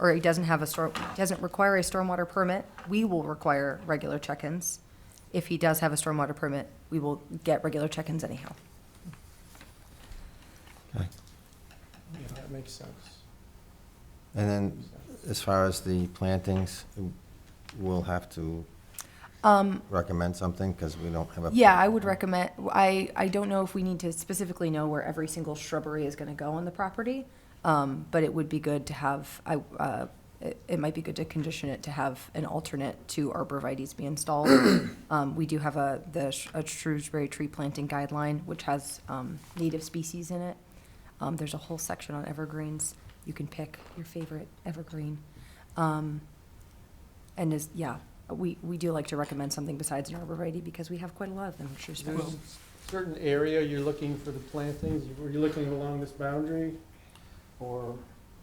or he doesn't require a stormwater permit, we will require regular check-ins. If he does have a stormwater permit, we will get regular check-ins anyhow. Yeah, that makes sense. And then, as far as the plantings, we'll have to recommend something, because we don't have a. Yeah, I would recommend, I don't know if we need to specifically know where every single shrubbery is gonna go on the property, but it would be good to have, it might be good to condition it to have an alternate to arborvitae's be installed. We do have a Shrewsbury tree planting guideline, which has native species in it. There's a whole section on evergreens. You can pick your favorite evergreen. And we do like to recommend something besides an arborvitae, because we have quite a lot of them in Shrewsbury. There's a certain area you're looking for the plantings, were you looking along this boundary? Or,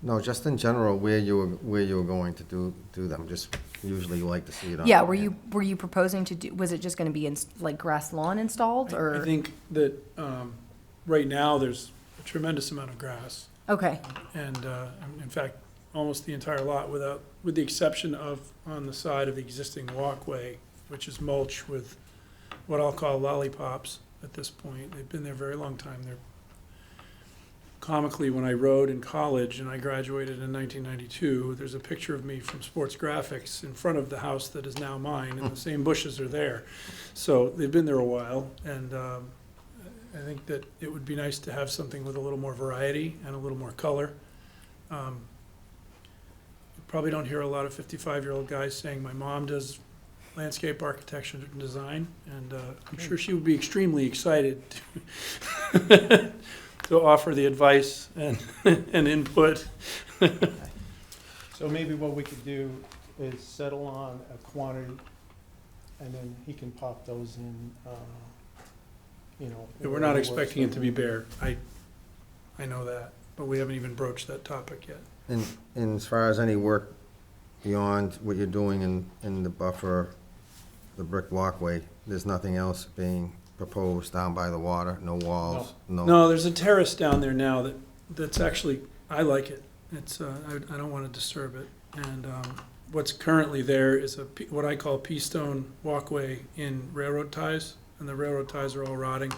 No, just in general, where you were going to do them, just usually you like to see it on. Yeah, were you proposing to do, was it just gonna be like grass lawn installed, I or? think that right now, there's a tremendous amount of grass. Okay, And in fact, almost the entire lot with the exception of on the side of the existing walkway, which is mulch with what I'll call lollipops at this point. They've been there a very long time. They're comically, when I rode in college and I graduated in 1992, there's a picture of me from Sports Graphics in front of the house that is now mine, and the same bushes are there. So they've been there a while, and I think that it would be nice to have something with a little more variety and a little more color. You probably don't hear a lot of 55-year-old guys saying, my mom does landscape architecture and design, and I'm sure she would be extremely excited to offer the advice and, and input. So maybe what we could do is settle on a quantity, and then he can pop those in, you know. We're not expecting it to be bare. I know that, but we haven't even broached that topic yet. And as far as any work beyond what you're doing in the buffer, the brick walkway, there's nothing else being proposed down by the water? No walls? No, there's a terrace down there now that's actually, I like it. It's, I don't want to disturb it. And what's currently there is what I call pea-stone walkway in railroad ties, and the railroad ties are all rotting,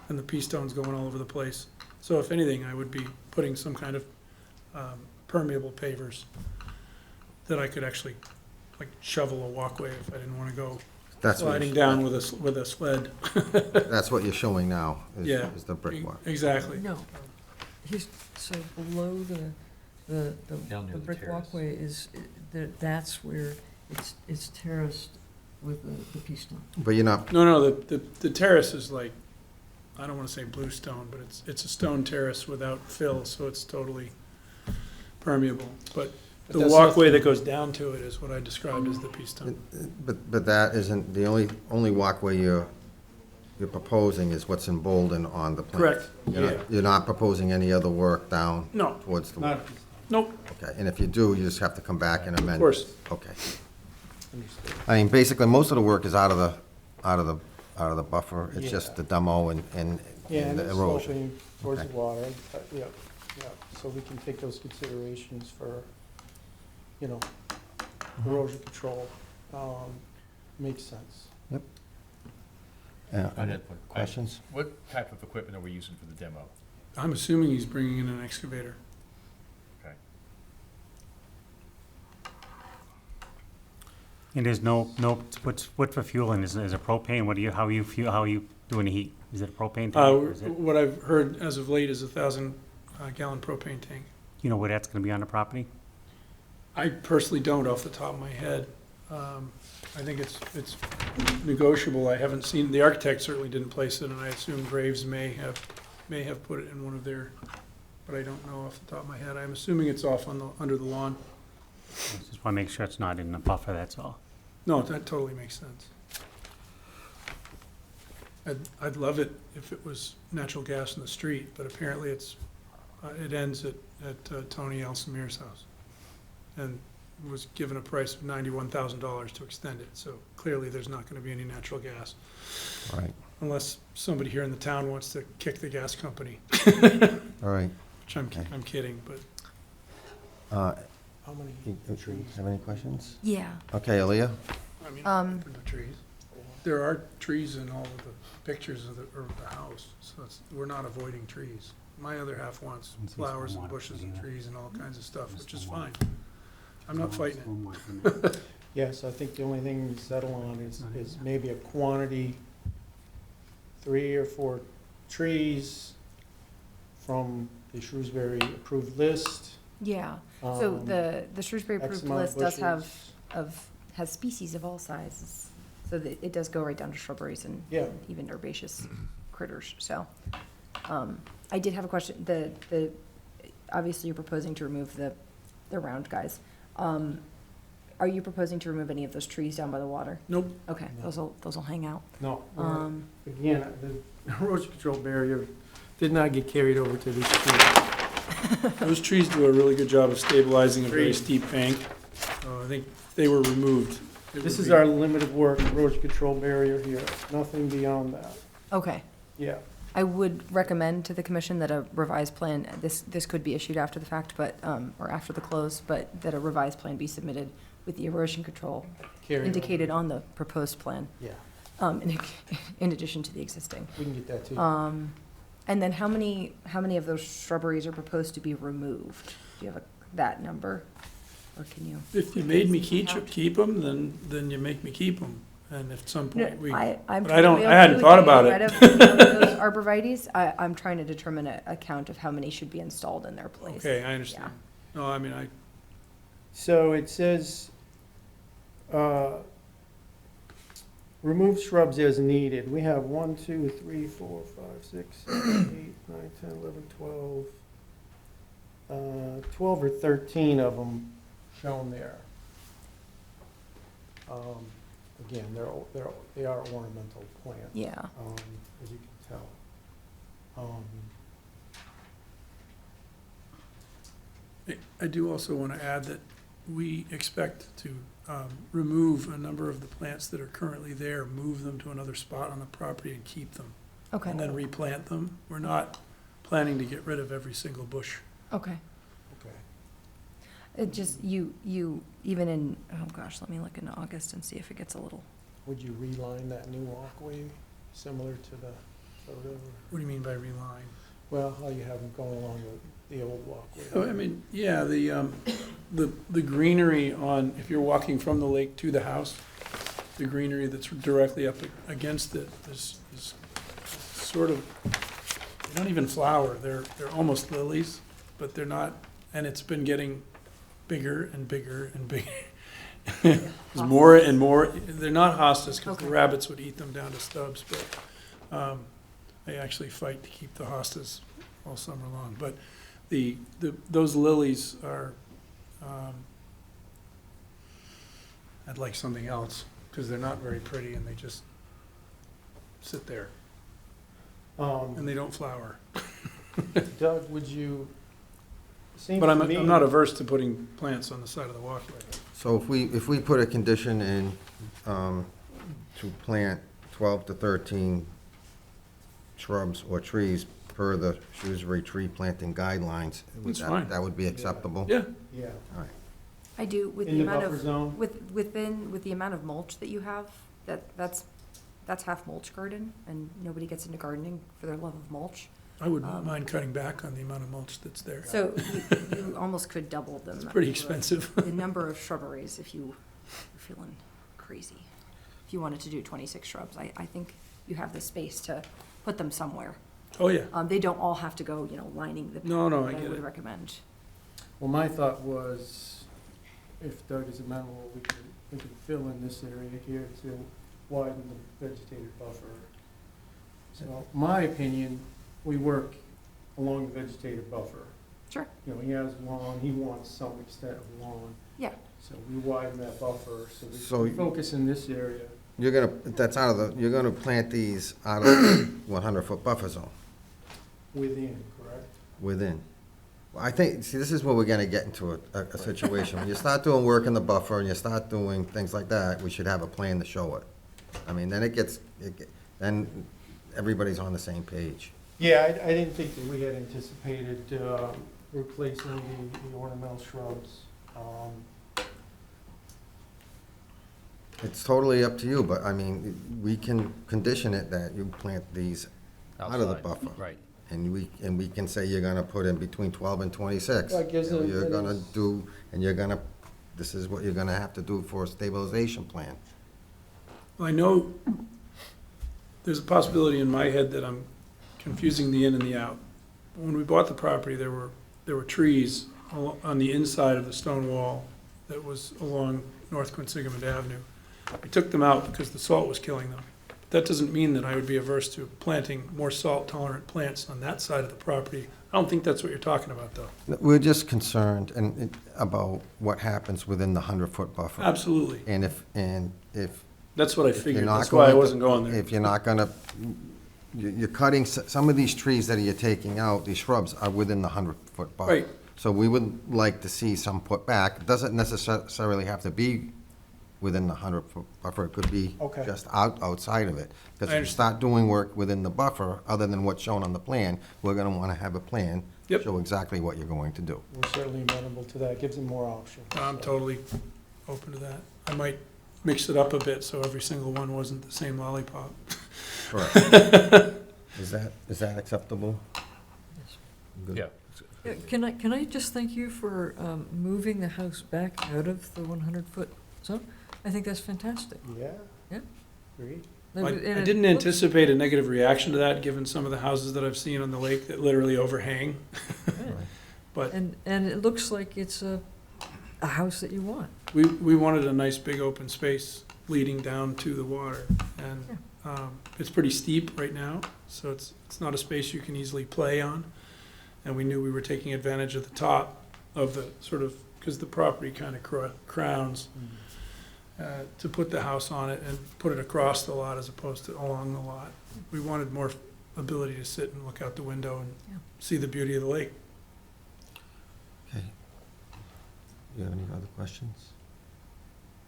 and the pea-stone's going all over the place. So if anything, I would be putting some kind of permeable pavers that I could actually, like, shovel a walkway if I didn't want to go sliding down with a sled. That's what you're showing now, Yeah. is the brick walk. Exactly. No. So below the Down near the brick terrace. walkway that's where it's terraced with the pea stone. But you're not, No, the terrace is like, I don't want to say bluestone, but it's a stone terrace without fill, so it's totally permeable. But the that's walkway not- that goes down to it is what I described as the pea stone. but that isn't, the only walkway you're proposing is what's emboldened on the plan. Correct, You're not proposing any other work down No, towards the, Not, nope, okay, and if you do, you just have to come back and amend. of course. Okay. understood. I mean, basically, most of the work is out of the buffer, it's Yeah. just the demo and Yeah, and the it's erosion. sloping towards Okay. the water, yeah, so we can take those considerations for, you know, erosion control, makes sense. Yeah. I had one Questions? What type of equipment are we using for the demo? I'm assuming he's bringing in an excavator. Okay. And there's what's for fueling, is it propane, how are you doing the heat? Is it a propane tank, or is it, What I've heard as of late is 1,000 gallon propane tank. you know where that's gonna be on the property? I personally don't off the top of my head. I think it's negotiable. I haven't seen, the architect certainly didn't place it, and I assume Graves may have put it in one of their, but I don't know off the top of my head. I'm assuming it's off under the lawn. Just wanna make sure it's not in the buffer, that's all. No, that totally makes sense. I'd love it if it was natural gas in the street, but apparently it ends at Tony Elsamir's house. And was given a price of $91,000 to extend it, so clearly there's not gonna be any natural gas, Right, unless somebody here in the town wants to kick the gas company, all right. which I'm kidding, but Uh, How many you trees? Have any questions? Yeah. Okay, Aaliyah? I mean, Um, open to trees. There are trees in all of the pictures of the house, so we're not avoiding trees. My other half wants Let's see flowers and stormwater bushes and either. trees and all kinds of stuff, which is Stormwater. fine. I'm not fighting it. Yes, I think the only thing we settle on is Not maybe a quantity, 3 or 4 trees from the Shrewsbury approved list. Yeah, so um, the Shrewsbury X approved amount of list does have, bushes. has species of all sizes. So that it does go right down to shrubberies and Yeah. even herbaceous critters, so. I did have a question, obviously you're proposing to remove the round guys. Are you proposing to remove any of those trees down by the water? Nope, Okay, No. those will hang out. No, Um, again, the erosion control barrier did not get carried over to these trees. those trees do a really good job of stabilizing a very Agreed. steep bank. I think if they were removed. it This would is be- our limited work, erosion control barrier here, nothing beyond that, Okay, yeah. I would recommend to the commission that a revised plan, this could be issued after the fact, but, or after the close, but that a revised plan be submitted with the erosion control Carry over. indicated on the proposed plan, Yeah, in addition to the existing. we can get that too. And then how many of those shrubberies are proposed to be removed? Do you have that number? Or can you? If you made me keep them, then you make me keep them. And if at some No, point we, I'm but I don't- totally I hadn't okay with thought getting about rid it. of any of those arborvitae's. I'm trying to determine a count of how many should be installed in their place. okay, I understand. No, I mean, So it says, remove shrubs as needed. We have 1, 2, 3, 4, 5, 6, 7, 8, 9, 10, 11, 12. 12 or 13 of them shown there. Again, they are ornamental plants. Yeah. As you can tell. I do also want to add that we expect to remove a number of the plants that are currently there, move them to another spot on the property and keep them, Okay, and then replant them. We're not planning to get rid of every single bush. okay. Okay. It just, you, even in, oh gosh, let me look in August and see if it gets a little, Would you reline that new walkway similar to the photo? What do you mean by reline? Well, how you have them going along the old walkway? Oh, I mean, yeah, the greenery on, if you're walking from the lake to the house, the greenery that's directly up against it is sort of, they don't even flower, they're almost lilies, but they're not, and it's been getting bigger and bigger and bigger. There's more and more, they're not hostas, because the Okay. rabbits would eat them down to stubs, but they actually fight to keep the hostas all summer long. But those lilies are, I'd like something else, because they're not very pretty, and they just sit there, and they don't flower. Doug, would you, seems But to I'm me. not averse to putting plants on the side of the walkway. So if we put a condition in, to plant 12 to 13 shrubs or trees per the Shrewsbury tree planting guidelines, would That's fine. that would be acceptable? Yeah, Yeah, I do, with in the the amount buffer of, zone? with the amount of mulch that you have, that's half mulch garden, and nobody gets into gardening for their love of mulch. I wouldn't mind cutting back on the amount of mulch that's there. So you almost could double them. It's pretty expensive. The number of shrubberies, if you're feeling crazy. If you wanted to do 26 shrubs, I think you have the space to put them somewhere. Oh, yeah. They don't all have to go, lining the. No, no, I but get would it. recommend. Well, my thought was, if Doug is amenable, we could fill in this area here to widen the vegetative buffer. So, my opinion, we work along the vegetative buffer. Sure. He has lawn, he wants some extent of lawn. Yeah. So we widen that buffer, so So we focus in this area. You're gonna plant these out of 100-foot buffer zone Within, correct? within. Well, I think, see, this is where we're gonna get into a situation. When you start doing work in the buffer and you start doing things like that, we should have a plan to show it. I mean, then then everybody's on the same page. Yeah, I didn't think that we had anticipated replacing the ornamental shrubs. It's totally up to you, but I mean, we can condition it that you plant these out of the Outside, buffer. right. And we can say you're gonna put in between 12 and 26. Well, I guess And it- You're it gonna is- do, and this is what you're gonna have to do for a stabilization plan. Well, I know there's a possibility in my head that I'm confusing the in and the out. When we bought the property, there were trees on the inside of the stone wall that was along North Quinsigamond Avenue. We took them out because the salt was killing them. That doesn't mean that I would be averse to planting more salt-tolerant plants on that side of the property. I don't think that's what you're talking about, though. We're just concerned about what happens within the 100-foot buffer. Absolutely. And if That's what I if you're figured. not That's why I going to- wasn't going there. If you're not gonna, you're cutting, some of these trees that you're taking out, these shrubs, are within the 100-foot buffer. Right. So we would like to see some put back. It doesn't necessarily have to be within the 100-foot buffer. It could be Okay. just outside of it. Because I if you start doing work within the buffer, other than what's shown on the plan, we're gonna wanna have a plan to Yep. show exactly what you're going to do. We're certainly amenable to that, gives them more options. I'm totally open to that. I might mix it up a bit so every single one wasn't the same lollipop. Correct. Is that acceptable? Good. Yeah. Yeah, can I just thank you for moving the house back out of the 100-foot zone? I think that's fantastic. Yeah? Yeah. Great. I And it didn't looks- anticipate a negative reaction to that, given some of the houses that I've seen on the lake that literally overhang. But And it looks like it's a house that you want. we wanted a nice big open space leading down to the water. And it's pretty steep right now, so it's not a space you can easily play on. And we knew we were taking advantage of the top of the sort of, because the property kind of crowns, to put the house on it and put it across the lot as opposed to along the lot. We wanted more ability to sit and look out the window and Yeah. see the beauty of the lake. Okay. You have any other questions?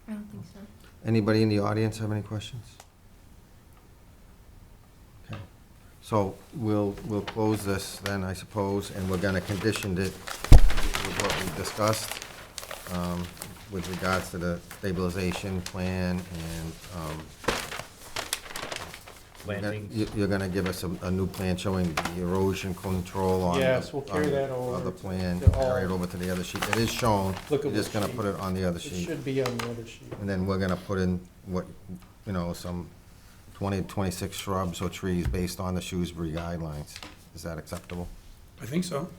I don't think so. Anybody in the audience have any questions? Okay. So we'll close this then, I suppose, and we're gonna condition it with what we discussed, with regards to the stabilization plan and, you're gonna give us a new plan showing the erosion control on the. Yes, we'll carry on the that over other to plan, the- carry it over to the other sheet. It is shown, we're Lookable just gonna sheet. put it on the other It sheet. should be on the other sheet. And then we're gonna put in what, some 20 to 26 shrubs or trees based on the Shrewsbury guidelines. Is that acceptable? I think so.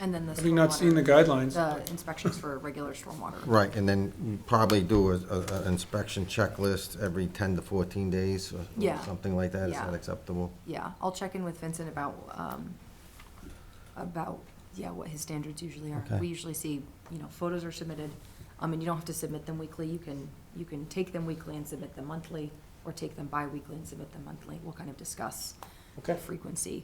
And then the Having not seen the stormwater, guidelines. the inspections for regular stormwater. Right, and then you probably do a inspection checklist every 10 to 14 days or Yeah. something like that. Is Yeah. that acceptable? Yeah, I'll check in with Vincent about, what his standards usually are. Okay. We usually see, photos are submitted, and you don't have to submit them weekly. You can take them weekly and submit them monthly, or take them bi-weekly and submit them monthly. We'll kind of discuss the Okay. frequency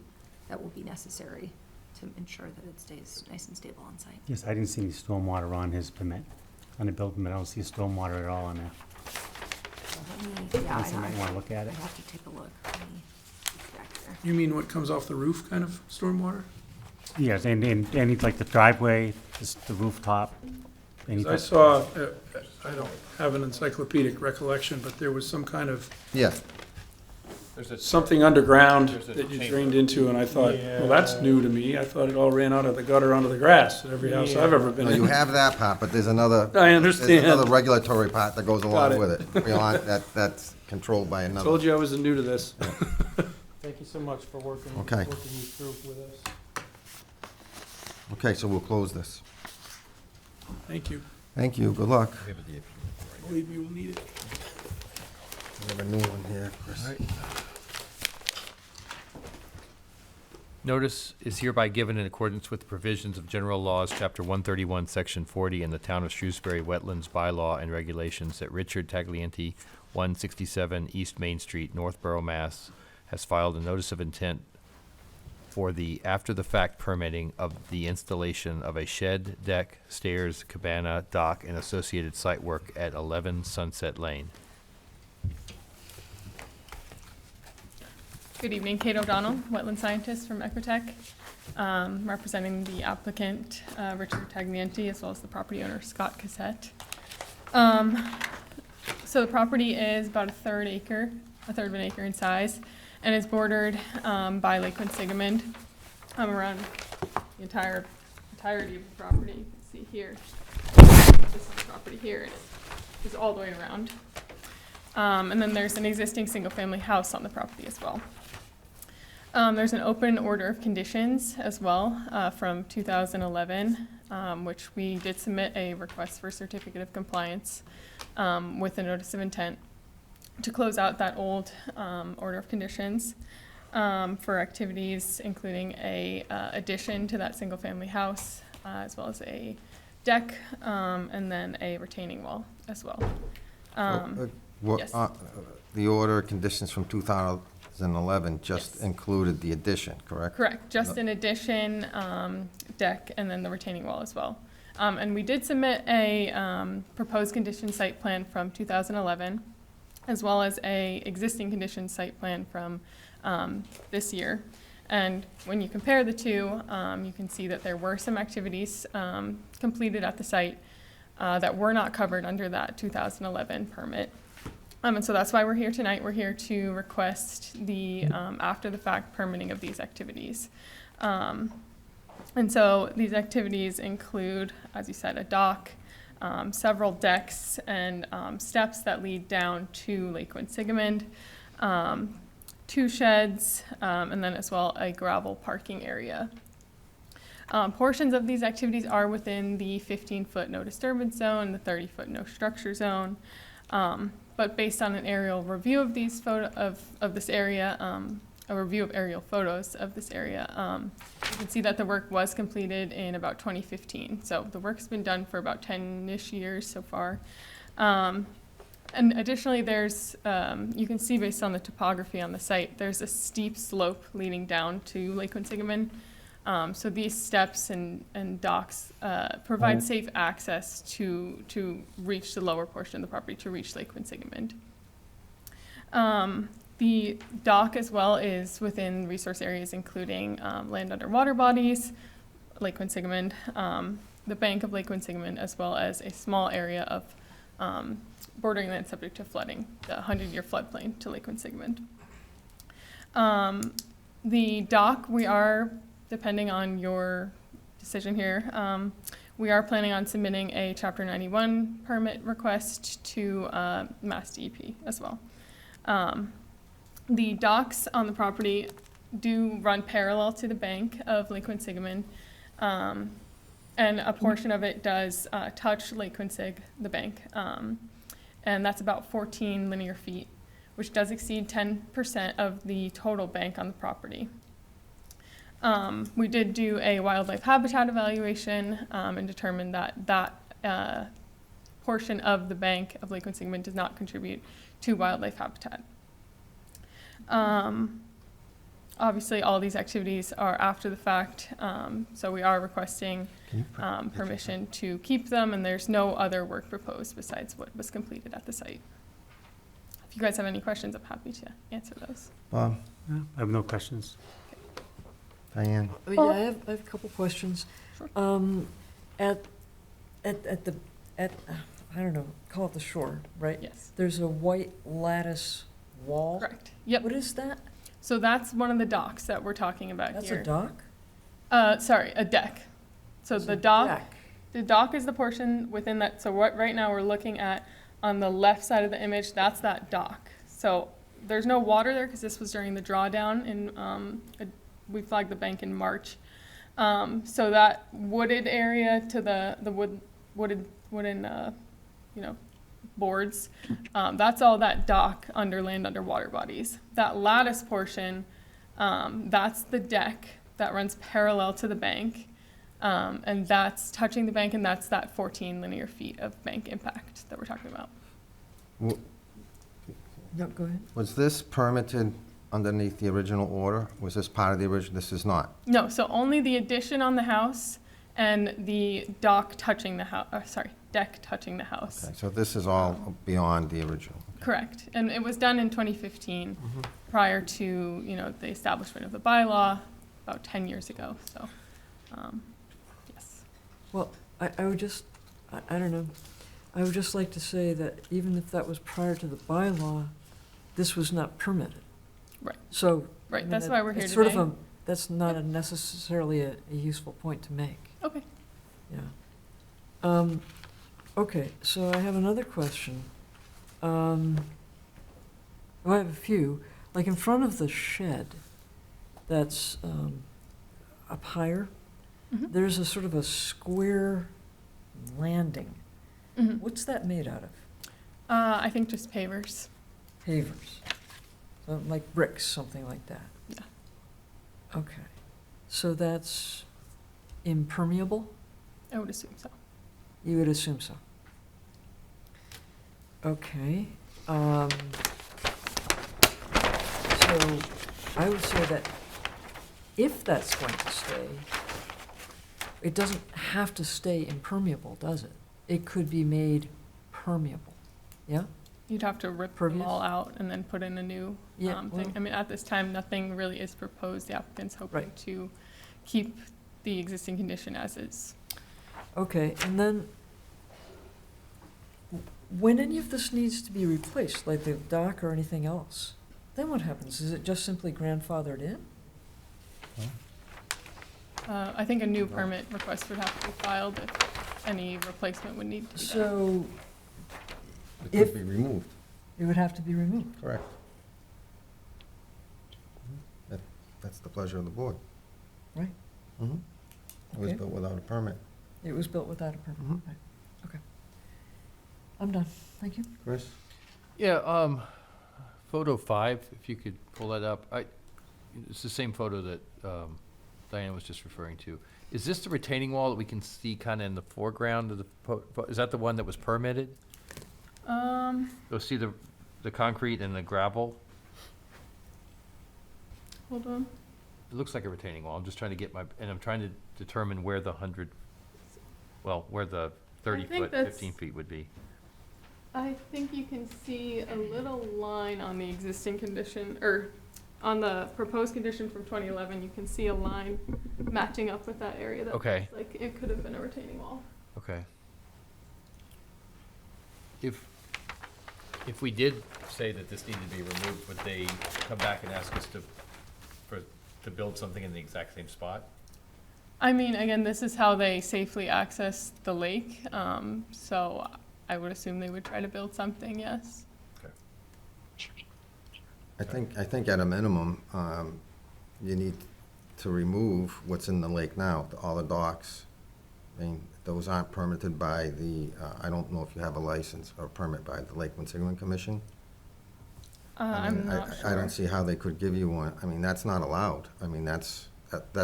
that will be necessary to ensure that it stays nice and stable on site. Yes, I didn't see any stormwater on his permit, on the building permit. I don't see stormwater at all on there. So let me, Unless you might wanna look at I it. have to take a look. Let me get back there. You mean what comes off the roof, kind of stormwater? Yes, and any, like the driveway, just the rooftop. any 'Cause I saw, I don't have an encyclopedic recollection, but there was some kind of, Yeah, something underground There's a that you chamber. drained into, and I thought, well, that's Yeah. new to me. I thought it all ran out of the gutter onto the grass at every house I've ever been no, you in. have that part, but there's another, I there's another understand. regulatory part that goes Got along it. with it. That's controlled by another. Told you I was new to this. Thank you so much for working Okay. me through with us. Okay, so we'll close this. Thank you. Thank you, good luck. Believe me, we'll need it. We have a new one here, Chris. Notice is hereby given in accordance with the provisions of General Laws, Chapter 131, Section 40, and the Town of Shrewsbury Wetlands Bylaw and Regulations that Richard Taglienti, 167 East Main Street, Northborough, Mass., has filed a notice of intent for the after-the-fact permitting of the installation of a shed, deck, stairs, cabana, dock, and associated site work at 11 Sunset Lane. Good evening, Kate O'Donnell, wetland scientist from Ecotech, representing the applicant, Richard Taglienti, as well as the property owner, Scott Cassette. So the property is about a third of an acre in size, and is bordered by Lake Quinsigamond around the entirety of the property. You can see here, this is the property here, and it is all the way around. And then there's an existing single-family house on the property as well. There's an open order of conditions as well from 2011, which we did submit a request for certificate of compliance with a notice of intent to close out that old order of conditions for activities including a addition to that single-family house, as well as a deck, and then a retaining wall as well. Yes. The order of conditions from 2011 just Yes. included the addition, correct? Correct, just an addition, deck, and then the retaining wall as well. And we did submit a proposed condition site plan from 2011, as well as a existing condition site plan from this year. And when you compare the two, you can see that there were some activities completed at the site that were not covered under that 2011 permit. And so that's why we're here tonight. We're here to request the after-the-fact permitting of these activities. And so these activities include, as you said, a dock, several decks and steps that lead down to Lake Quinsigamond, 2 sheds, and then as well a gravel parking area. Portions of these activities are within the 15-foot no disturbance zone, the 30-foot no structure zone. But based on an aerial review of these of this area, a review of aerial photos of this area, you can see that the work was completed in about 2015. So the work's been done for about 10-ish years so far. And additionally, there's, you can see based on the topography on the site, there's a steep slope leading down to Lake Quinsigamond. So these steps and docks provide safe access to reach the lower portion of the property, to reach Lake Quinsigamond. The dock as well is within resource areas including land under water bodies, Lake Quinsigamond, the bank of Lake Quinsigamond, as well as a small area of bordering land subject to flooding, the 100-year floodplain to Lake Quinsigamond. The dock, we are, depending on your decision here, we are planning on submitting a Chapter 91 permit request to Mass DEP as well. The docks on the property do run parallel to the bank of Lake Quinsigamond, and a portion of it does touch Lake Quinsig, the bank, and that's about 14 linear feet, which does exceed 10% of the total bank on the property. We did do a wildlife habitat evaluation and determined that portion of the bank of Lake Quinsigamond does not contribute to wildlife habitat. Obviously, all these activities are after the fact, so we are requesting permission to keep them, and there's no other work proposed besides what was completed at the site. If you guys have any questions, I'm happy to answer those. Bob, I have no questions. Diane? I mean, I have a couple questions. Sure. At the, I don't know, call it the shore, right? Yes, There's a white lattice wall. correct. Yep. What is that? So that's one of the docks that we're talking about That's here. a dock? Sorry, a deck. So It's the a dock, deck. the dock is the portion within that. So what right now we're looking at on the left side of the image, that's that dock. So there's no water there because this was during the drawdown in, we flagged the bank in March. So that wooded area to the wooden, you know, boards, that's all that dock under land under water bodies. That lattice portion, that's the deck that runs parallel to the bank, and that's touching the bank, and that's that 14 linear feet of bank impact that we're talking about. No, go ahead. Was this permitted underneath the original order? Was this part of the original? This is not. No, so only the addition on the house and the dock touching the house, deck touching the house. Okay, so this is all beyond the original. Correct, and it was done in 2015, prior to, you know, the establishment of the bylaw, about 10 years ago, so, yes. Well, I would just, I don't know, I would just like to say that even if that was prior to the bylaw, this was not permitted. Right. So. I Right, mean, that's why we're here it's sort of today. that's not necessarily a useful point to make. Okay. Yeah. Okay, so I have another question. Well, I have a few. Like in front of the shed that's up higher, Mhm. there's a sort of a square landing. Mhm. What's that made out of? I think just pavers. Pavers. So like bricks, something like that? Yeah. Okay. So that's impermeable? I would assume so. You would assume so. Okay. So I would say that if that's going to stay, it doesn't have to stay impermeable, does it? It could be made permeable, yeah? You'd have to rip them Pervious? all out and then put in a new Yeah, thing. well- I mean, at this time, nothing really is proposed. The applicant's hoping Right. to keep the existing condition as is. Okay, and then when any of this needs to be replaced, like the dock or anything else, then what happens? Is it just simply grandfathered in? I think a new permit request would have to be filed if any replacement would need to be done. So It If- could be removed, it would have to be removed. correct. That's the pleasure of the board. Right. Mhm. It was Okay. built without a permit. It was built without a permit, Mhm. right? Okay. I'm done, thank you. Chris? Yeah, photo 5, if you could pull that up. It's the same photo that Diana was just referring to. Is this the retaining wall that we can see kind of in the foreground of the, is that the one that was permitted? You'll see the concrete and the gravel? Hold on. It looks like a retaining wall. I'm just trying to get and I'm trying to determine where the where the 30 think foot, that's- 15 feet would be. I think you can see a little line on the existing condition, or on the proposed condition from 2011, you can see a line matching up with that area that Okay. looks like it could have been a retaining wall. Okay. If we did say that this needed to be removed, would they come back and ask us to build something in the exact same spot? I mean, again, this is how they safely access the lake, so I would assume they would try to build something, yes. I think at a minimum, you need to remove what's in the lake now, all the docks. I mean, those aren't permitted by the, I don't know if you have a license or permit by the Lake Winsigman Commission. I mean, I'm not sure. I don't see how they could give you one. I mean, that's not allowed. I mean, that's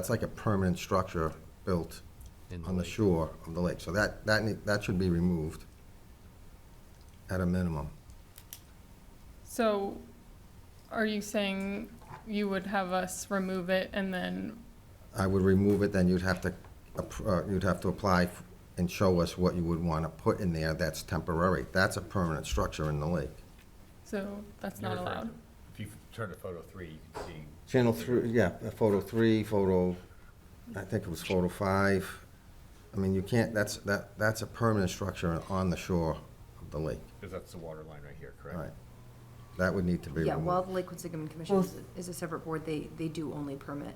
like a permanent structure built In on the lake? shore of the lake. So that should be removed at a minimum. So, are you saying you would have us remove it and then, I would remove it, then you'd have to apply and show us what you would want to put in there that's temporary. That's a permanent structure in the lake. so that's You're not referring allowed? to- If you turn to photo 3, you can see. Channel 3, yeah, photo 3, I think it was photo 5. I mean, you can't, that's a permanent structure on the shore of the lake. Because that's the water line right here, correct? Right. That would need to be Yeah, removed. while the Lake Winsigman Commission Well- is a separate board, they do only permit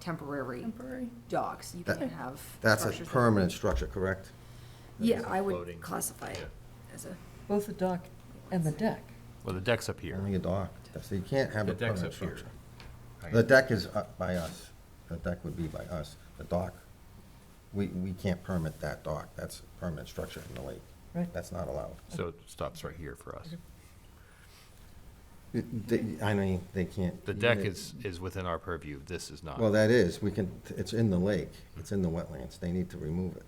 temporary Temporary? docks. You That- can't have That's a structures that- permanent structure, correct? Yeah, It's I would floating. classify it Yeah. as a, Both the dock and the deck. Well, the deck's up here. Only a dock. So you can't have The a deck's permanent up here. structure. The deck is up by us. The deck would be by us. The dock, we can't permit that dock. That's a permanent structure in the lake. Right. That's not allowed. So it stops right here for us. I mean, they can't. The deck is within our purview. This is not. Well, that is, it's in the lake. It's in the wetlands. They need to remove it.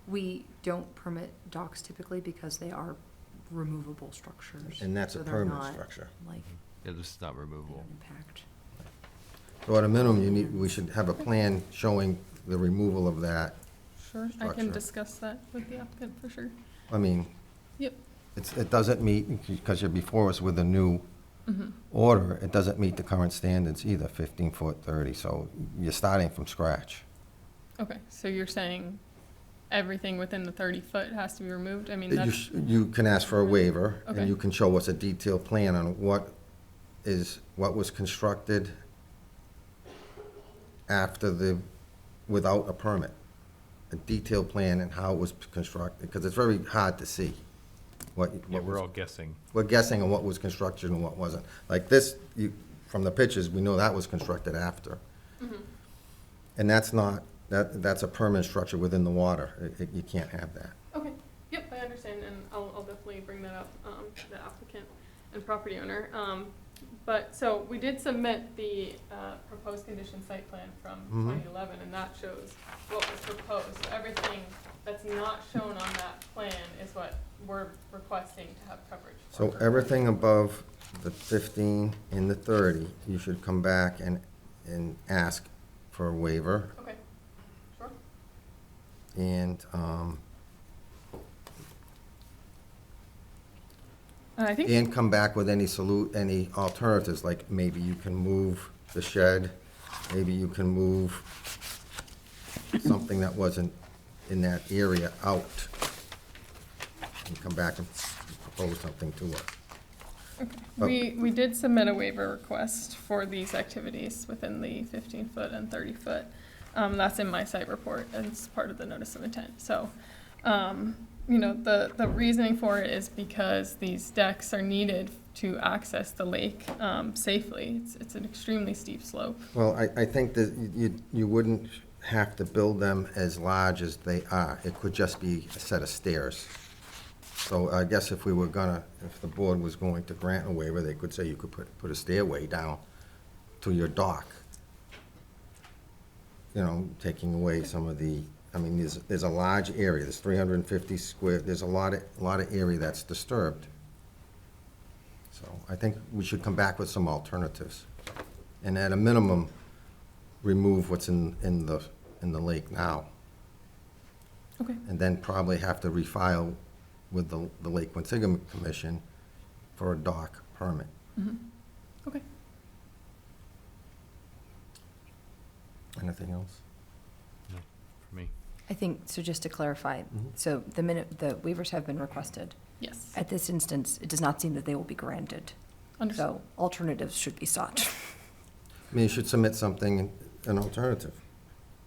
we don't permit docks typically because they are removable structures. And that's a so they're permanent not, structure. Like, Yeah, this is not they removable. don't impact. So at a minimum, we should have a plan showing the removal of that. Sure, I Structure. can discuss that with the applicant for sure. I mean, Yep. it doesn't meet, because you're before us with a new order, it doesn't meet the current standards either, 15-foot, 30, so you're starting from scratch. Okay, so you're saying everything within the 30-foot has to be removed? I mean, You that's, you can ask for a waiver, and Okay. you can show us a detailed plan on what was constructed without a permit. A detailed plan and how it was constructed, because it's very hard to see what Yeah, we're was. all guessing. We're guessing on what was constructed and what wasn't. Like this, from the pictures, we know that was constructed after. And that's not, that's a permanent structure within the water. You can't have that. okay, yep, I understand, and I'll definitely bring that up to the applicant and property owner. But, so, we did submit the proposed condition site plan from 2011, and that shows what was proposed. So everything that's not shown on that plan is what we're requesting to have coverage for. So everything above the 15 and the 30, you should come back and ask for a waiver. Okay, sure. And, I think and come back with any alternatives, like maybe you can move the shed, maybe you can move something that wasn't in that area out, and come back and propose something to us. we did submit a waiver request for these activities within the 15-foot and 30-foot. That's in my site report, and it's part of the notice of intent. So, you know, the reasoning for it is because these decks are needed to access the lake safely. It's an extremely steep slope. Well, I think that you wouldn't have to build them as large as they are. It could just be a set of stairs. So I guess if the board was going to grant a waiver, they could say you could put a stairway down to your dock. You know, taking away some of the, I mean, there's a large area, there's 350 square, there's a lot of area that's disturbed. So I think we should come back with some alternatives. And at a minimum, remove what's in the lake now. Okay. And then probably have to refile with the Lake Quinsigamond Commission for a dock permit. Okay. Anything else? For me. I think, so just to clarify, so the waivers have been requested. Yes. At this instance, it does not seem that they will be granted. Understood. So alternatives should be sought. I mean, you should submit something, an alternative.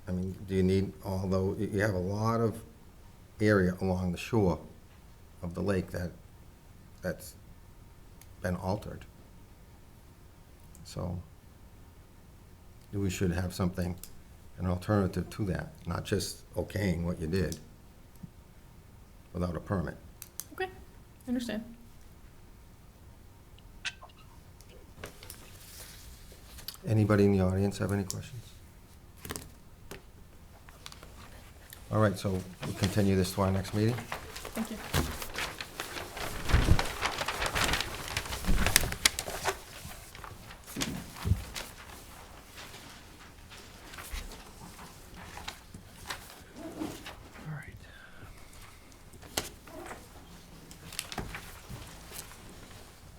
I mean, do you need, although you have a lot of area along the shore of the lake that's been altered. So we should have something, an alternative to that, not just okaying what you did without a permit. Okay. I understand. Anybody in the audience have any questions? All right, so we'll continue this to our next meeting. Thank you. All right.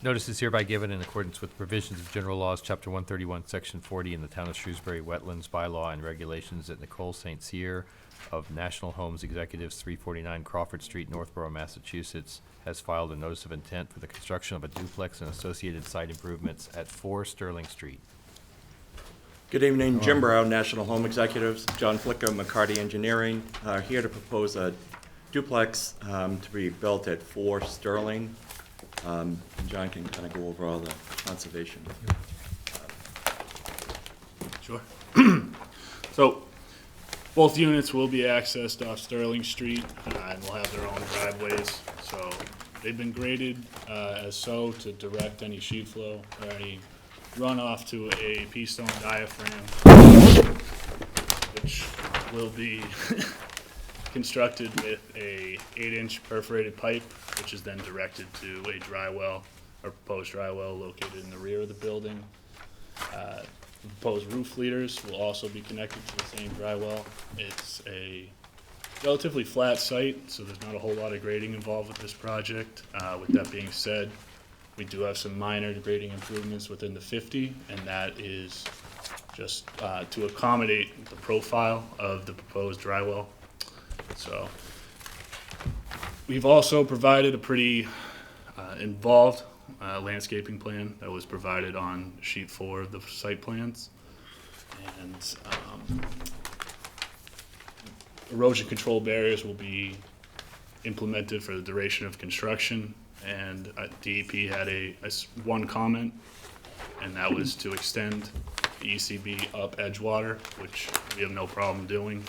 Notice is hereby given in accordance with provisions of General Laws, Chapter 131, Section 40, in the Town of Shrewsbury Wetlands Bylaw and Regulations that Nicole St. Cyr of National Homes Executives, 349 Crawford Street, Northborough, Massachusetts, has filed a notice of intent for the construction of a duplex and associated site improvements at 4 Sterling Street. Good evening, Jim Brown, National Home Executives, John Flicker, McCarty Engineering, here to propose a duplex to be built at 4 Sterling. John can kind of go over all the conservation. Sure. So, both units will be accessed off Sterling Street, and will have their own driveways. So, they've been graded as so to direct any sheet flow or any runoff to a pea-stone diaphragm, which will be constructed with a 8-inch perforated pipe, which is then directed to a dry well, or proposed dry well located in the rear of the building. The proposed roof leaders will also be connected to the same dry well. It's a relatively flat site, so there's not a whole lot of grading involved with this project. With that being said, we do have some minor grading improvements within the 50, and that is just to accommodate the profile of the proposed dry well. So we've also provided a pretty involved landscaping plan that was provided on sheet 4 of the site plans. And erosion control barriers will be implemented for the duration of construction. And DEP had one comment, and that was to extend the ECB up Edgewater, which we have no problem doing.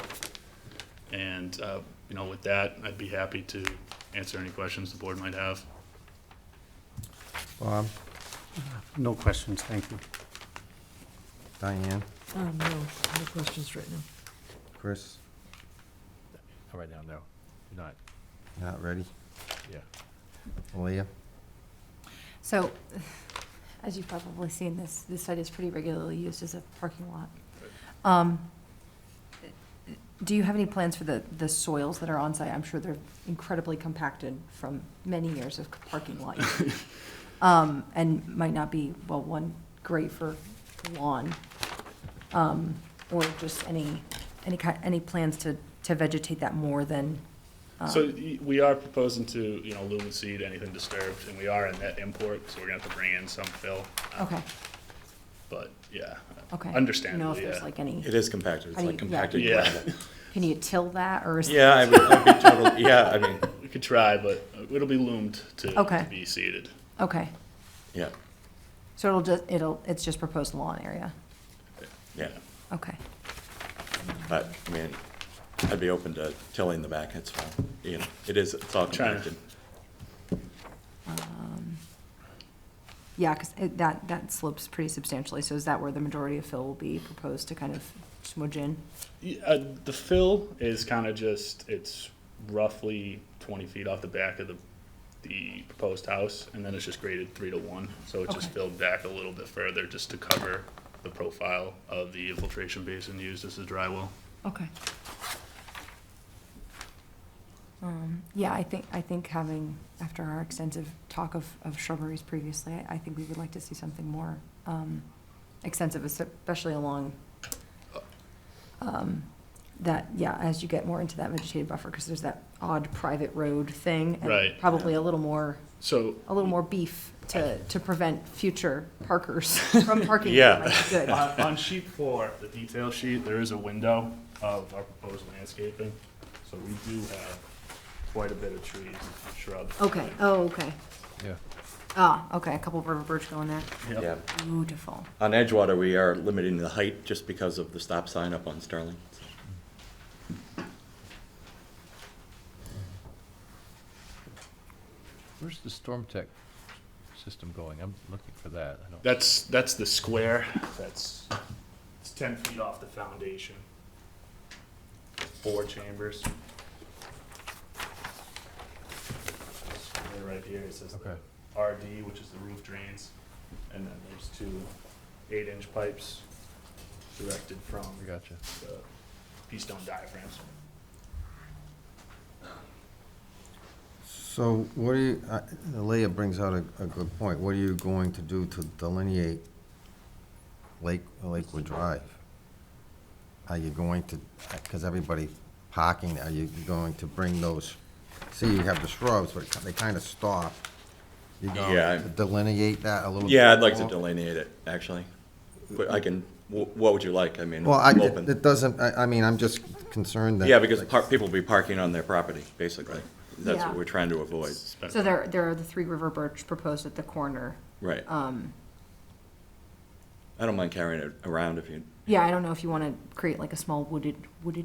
And, you know, with that, I'd be happy to answer any questions the board might have. Bob, No questions, thank you. Diane, No questions right now. Chris, Oh, right now, no, you're not. not ready? Yeah. Leah? So, as you've probably seen, this site is pretty regularly used as a parking lot. Do you have any plans for the soils that are on site? I'm sure they're incredibly compacted from many years of parking lot use. And might not be, well, one, great for lawn, or just any plans to vegetate that more than, So we are proposing to, lumen seed anything disturbed, and we are a net import, so we're gonna have to bring in some fill. okay, But, yeah. okay. Understandably, You know if yeah. there's like any, It is compacted, it's How do like you- yeah. compacted Yeah. gravel. can you till that, or is? Yeah, I'd be totally, yeah, I mean, We could try, but it'll be loomed Okay. to be seeded. Okay, yeah, so it's just proposed lawn area, yeah. okay. But, I mean, I'd be open to tilling the back, it's fine. It's all Trying. compacted. Yeah, because that slopes pretty substantially, so is that where the majority of fill will be proposed to kind of smudge in? The fill is kind of it's roughly 20 feet off the back of the proposed house, and then it's just graded 3 to 1. So it's just Okay. filled back a little bit further just to cover the profile of the infiltration basin used as a dry well. Okay. Yeah, I think having, after our extensive talk of shrubberies previously, I think we would like to see something more extensive, especially along that, yeah, as you get more into that vegetated buffer, because there's that odd private road thing. and Right. Probably a little more So beef to prevent future parkers from parking. Yeah. Might be good. on sheet 4, the detail sheet, there is a window of our proposed landscaping. So we do have quite a bit of trees and shrubs. Okay, oh, okay. Yeah. Ah, okay, a couple of river birch going there. Yep. Yeah. Beautiful. On Edgewater, we are limiting the height just because of the stop sign up on Sterling. Where's the storm tech system going? I'm looking for that. I don't. That's the square. It's 10 feet off the foundation. 4 chambers. Right here, it says Okay. RD, which is the roof drains, and then there's 2 8-inch pipes directed from I gotcha. the P-stone diaphragms. So what do you, Leah brings out a good point. What are you going to do to delineate Lakewood Drive? Are you going to, because everybody parking, are you going to bring those, see, you have the shrubs, but they kind of stop. You Yeah. going to delineate that a little bit? Yeah, I'd like to more? delineate it, actually. But I can, what would you like? I mean, Well, I'm open. it doesn't, I mean, I'm just concerned that. Yeah, because people will be parking on their property, basically. That's Yeah. what we're trying to avoid. So there are the 3 river birch proposed at the corner. Right. I don't mind carrying it around if you, Yeah, I don't know if you want to create like a small wooded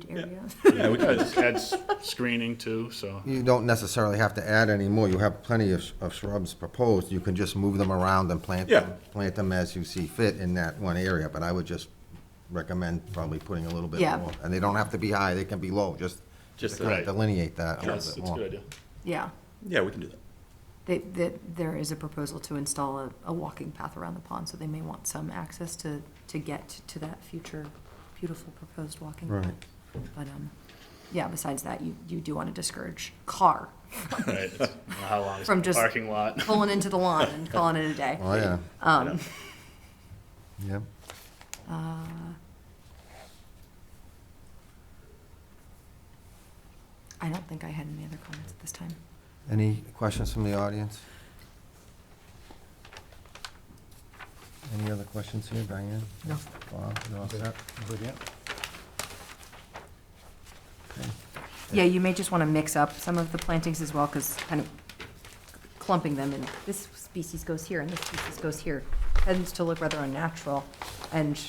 area. yeah, we can Adds, adds screening too, so. You don't necessarily have to add any more. You have plenty of shrubs proposed. You can just move them around and plant them as you see fit in that one area. But I would just recommend probably putting a little bit Yeah. more. And they don't have to be high, they can be low, just Just to kind right. of delineate that a That's, little bit that's a more. good idea. Yeah. yeah, we can do that. There is a proposal to install a walking path around the pond, so they may want some access to get to that future beautiful proposed walking path. Right. But, yeah, besides that, you do want to discourage car Right, it's, I don't know how long is From the just parking lot? pulling into the lawn and calling it a day. Oh, yeah, Um, yeah. I don't think I had any other comments at this time. Any questions from the audience? Any other questions here, Diane? No. Bob, you all set? Good, yeah. Okay. Yeah, you may just want to mix up some of the plantings as well, because kind of clumping them, and this species goes here, and this species goes here, tends to look rather unnatural. And,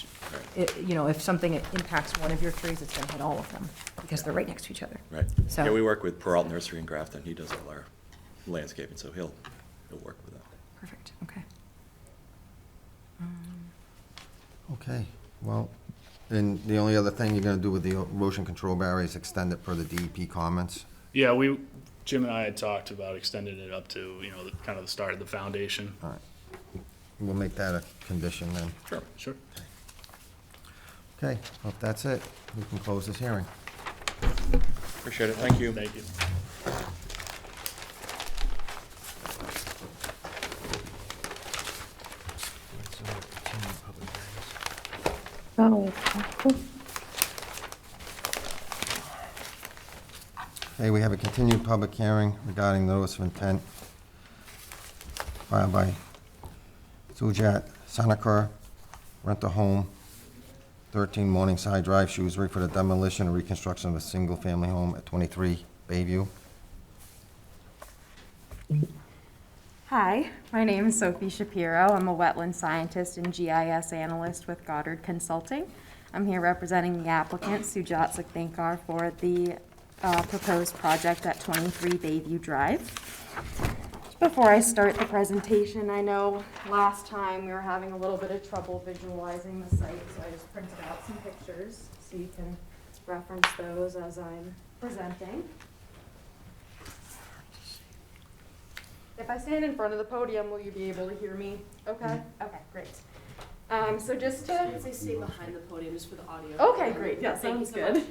if something impacts one of your trees, it's going to hit all of them, because they're right next to each other. Right. So- Yeah, we work with Peralt Nursery in Grafton. He does all our landscaping, so he'll work with that. Perfect, okay. Okay, well, and the only other thing you're gonna do with the erosion control barrier is extend it per the DEP comments? Yeah, Jim and I had talked about extending it up to, kind of the start of the foundation. All right. We'll make that a condition then. Sure. Sure. Okay, well, if that's it, we can close this hearing. Appreciate it, thank you. Thank you. Okay, we have a continued public hearing regarding notice of intent filed by Sujat Sanakar, rent a home, 13 Morningside Drive, Shrewsbury, for the demolition and reconstruction of a single-family home at 23 Bayview. Hi, my name is Sophie Shapiro. I'm a wetland scientist and GIS analyst with Goddard Consulting. I'm here representing the applicant, Sujat Sakthankar, for the proposed project at 23 Bayview Drive. Before I start the presentation, I know last time we were having a little bit of trouble visualizing the site, so I just printed out some pictures so you can reference those as I'm presenting. If I stand in front of the podium, will you be able to hear me? Okay? Okay, great. So just to... Stay behind the podium just for the audio. Okay, great. Yeah, Thank you sounds so good. much.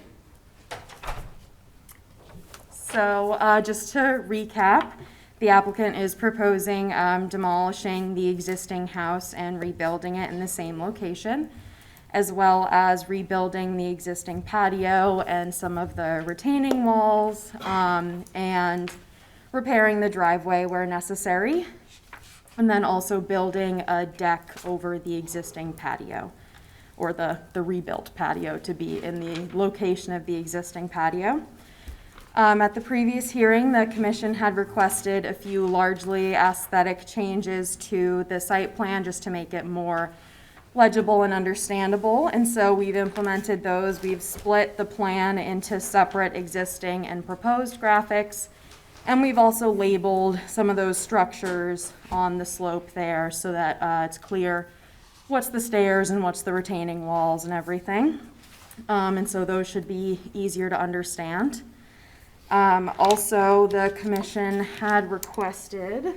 So just to recap, the applicant is proposing demolishing the existing house and rebuilding it in the same location, as well as rebuilding the existing patio and some of the retaining walls, and repairing the driveway where necessary, and then also building a deck over the existing patio, or the rebuilt patio to be in the location of the existing patio. At the previous hearing, the commission had requested a few largely aesthetic changes to the site plan just to make it more legible and understandable, and so we've implemented those. We've split the plan into separate existing and proposed graphics, and we've also labeled some of those structures on the slope there so that it's clear what's the stairs and what's the retaining walls and everything. And so those should be easier to understand. Also, the commission had requested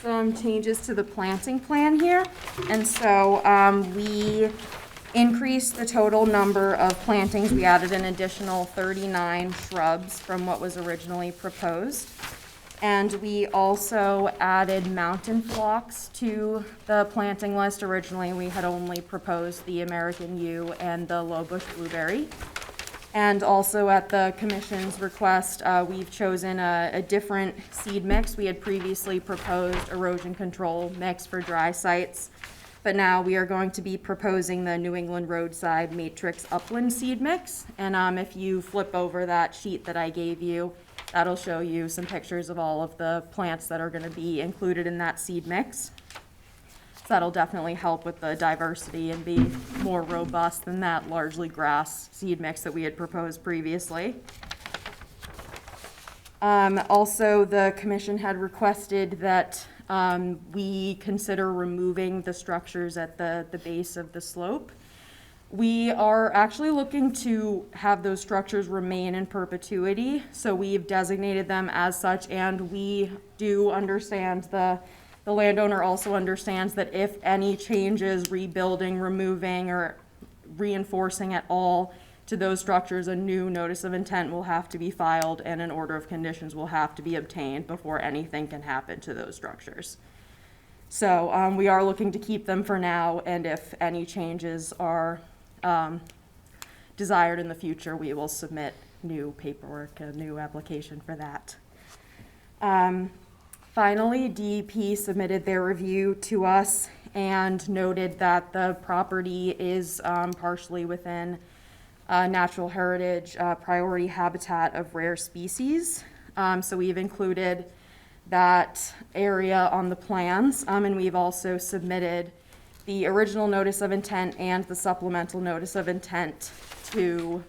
some changes to the planting plan here. And so we increased the total number of plantings. We added an additional 39 shrubs from what was originally proposed. And we also added mountain phlox to the planting list. Originally, we had only proposed the American yew and the low bush blueberry. And also at the commission's request, we've chosen a different seed mix. We had previously proposed erosion control mix for dry sites, but now we are going to be proposing the New England Roadside Matrix Upland seed mix. And if you flip over that sheet that I gave you, that'll show you some pictures of all of the plants that are gonna be included in that seed mix. So that'll definitely help with the diversity and be more robust than that largely grass seed mix that we had proposed previously. Also, the commission had requested that we consider removing the structures at the base of the slope. We are actually looking to have those structures remain in perpetuity, so we've designated them as such, and we do understand the landowner also understands that if any changes, rebuilding, removing, or reinforcing at all to those structures, a new notice of intent will have to be filed and an order of conditions will have to be obtained before anything can happen to those structures. So we are looking to keep them for now, and if any changes are desired in the future, we will submit new paperwork, a new application for that. Finally, DEP submitted their review to us and noted that the property is partially within natural heritage priority habitat of rare species. So we've included that area on the plans, and we've also submitted the original notice of intent and the supplemental notice of intent to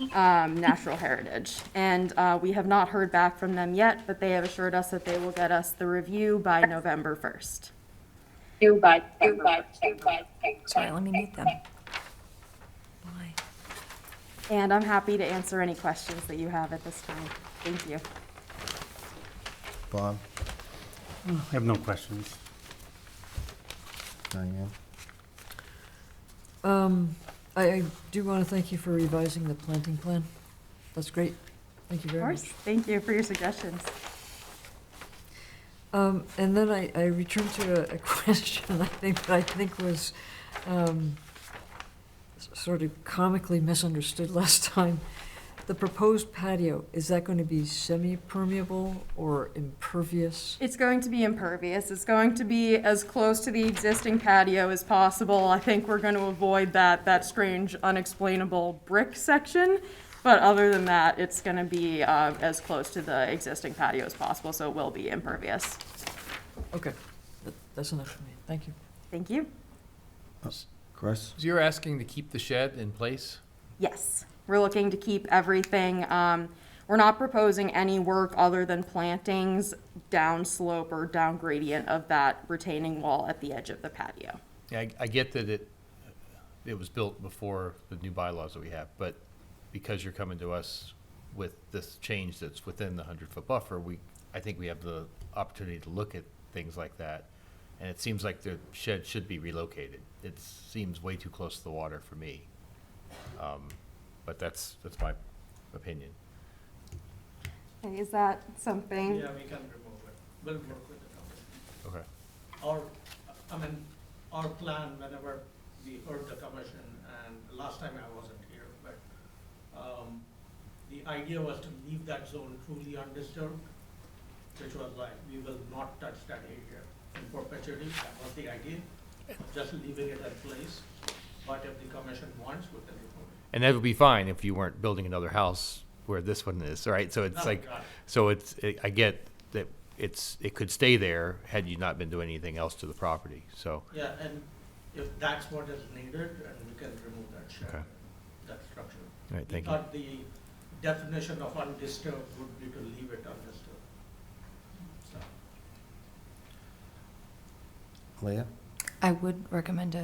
natural heritage. And we have not heard back from them yet, but they have assured us that they will get us the review by November 1st. Sorry, let me mute them. Why? And I'm happy to answer any questions that you have at this time. Thank you. Bob? I have no questions. Diane? I do want to thank you for revising the planting plan. That's great. Thank you Of very course, much. thank you for your suggestions. And then I returned to a question that I think was sort of comically misunderstood last time. The proposed patio, is that going to be semi-permeable or impervious? It's going to be impervious. It's going to be as close to the existing patio as possible. I think we're going to avoid that strange, unexplainable brick section. But other than that, it's going to be as close to the existing patio as possible, so it will be impervious. Okay, that's enough for me. Thank you. Thank you. Chris? So you're asking to keep the shed in place? Yes, we're looking to keep everything. We're not proposing any work other than plantings down slope or down gradient of that retaining wall at the edge of the patio. Yeah, I get that it was built before the new bylaws that we have, but because you're coming to us with this change that's within the 100-foot buffer, I think we have the opportunity to look at things like that. And it seems like the shed should be relocated. It seems way too close to the water for me. But that's my opinion. Okay, is that something? Yeah, we can remove it. We'll work with the commission. Okay. Our plan, whenever we heard the commission, and last time I wasn't here, but the idea was to leave that zone truly undisturbed, which was like, we will not touch that area in perpetuity. That was the idea, just leaving it in place. But if the commission wants, we can remove it. And that would be fine if you weren't building another house where this one is, right? So it's No, like, got it. so I get that it could stay there had you not been doing anything else to the property, so. Yeah, and if that's what is needed, and we can remove that shed, Okay. that structure. All right, thank you. We thought the definition of undisturbed would be to leave it undisturbed. So, Leah? I would recommend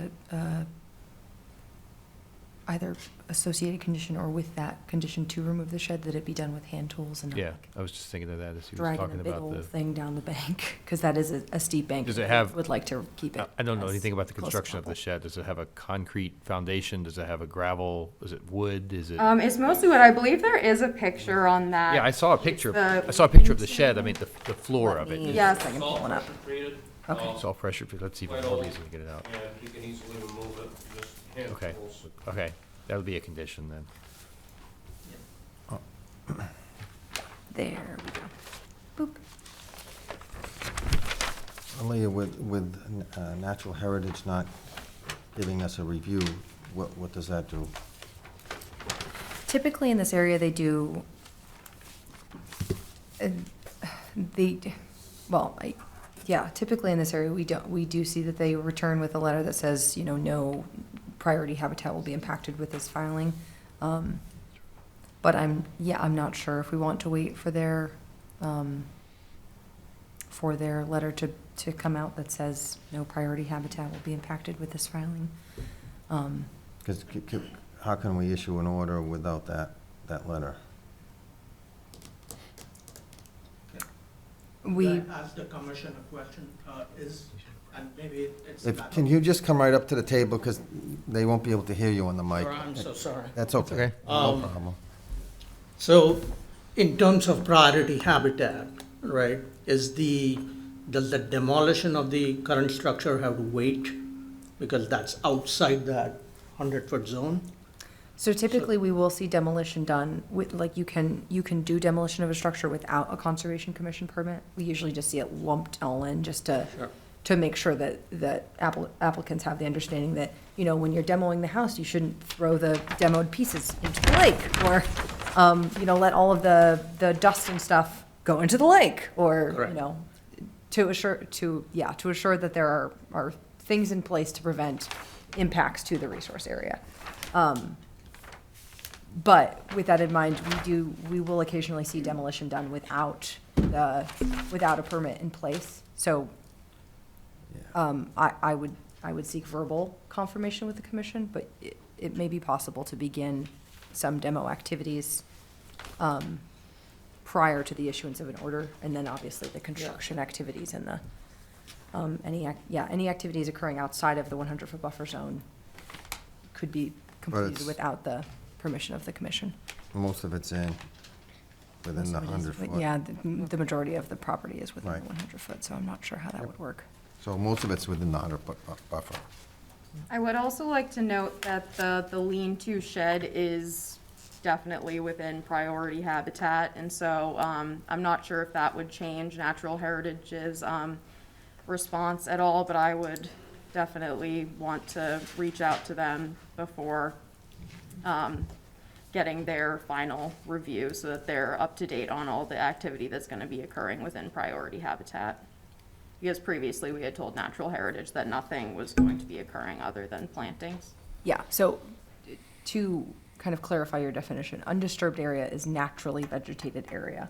either associated condition or with that condition to remove the shed, that it be done with hand tools and not Yeah, like I was just thinking of that as he was dragging a talking big about old the. thing down the bank, because that is a steep bank. Does it have- Would like to keep it. I don't know as anything about the close as construction of the possible. shed. Does it have a concrete foundation? Does it have a gravel? Is it wood? Is it? It's mostly what I believe there is a picture on that. Yeah, I saw a picture, the- I saw a picture of the shed, I mean, the floor of it. Let me- Yes. I can pull one up. treated, Okay. It's all pressure, let's see if Quite it's all old. easy to get it out. and you can easily remove it, just hand Okay, tools. okay, that'll be a condition then. There we go. Boop. Leah, with Natural Heritage not giving us a review, what does that do? Typically in this area, they do, typically in this area, we do see that they return with a letter that says, no priority habitat will be impacted with this filing. But I'm not sure if we want to wait for their letter to come out that says no priority habitat will be impacted with this filing. Because how can we issue an order without that letter? We, Can I ask the commission a question, and maybe it's. Can you just come right up to the table, because they won't be able to hear you on the mic. I'm so sorry. That's okay. Okay. No problem. So, in terms of priority habitat, right, does the demolition of the current structure have to wait? Because that's outside that 100-foot zone? so typically, we will see demolition done with, like, you can do demolition of a structure without a Conservation Commission permit. We usually just see it lumped all in, just to make sure that applicants have the understanding that, when you're demoing the house, you shouldn't throw the demoed pieces into the lake, or, let all of the dust and stuff go into the lake, or, Correct. to assure that there are things in place to prevent impacts to the resource area. But with that in mind, we will occasionally see demolition done without a permit in place. So, I would seek verbal confirmation with the commission, but it may be possible to begin some demo activities prior to the issuance of an order, and then obviously the construction activities and the, any activities occurring outside of the 100-foot buffer zone could be completed it's- without the permission of the commission. Most of it's within the Most of it is- 100-foot. Yeah, the majority of the property is within the Right. 100-foot, so I'm not sure how that would work. So most of it's within the 100-foot buffer. I would also like to note that the lean-to shed is definitely within priority habitat, and so, I'm not sure if that would change Natural Heritage's, response at all, but I would definitely want to reach out to them before, getting their final review, so that they're up to date on all the activity that's gonna be occurring within priority habitat. Because previously, we had told Natural Heritage that nothing was going to be occurring other than plantings. Yeah, so to kind of clarify your definition, undisturbed area is naturally vegetated area.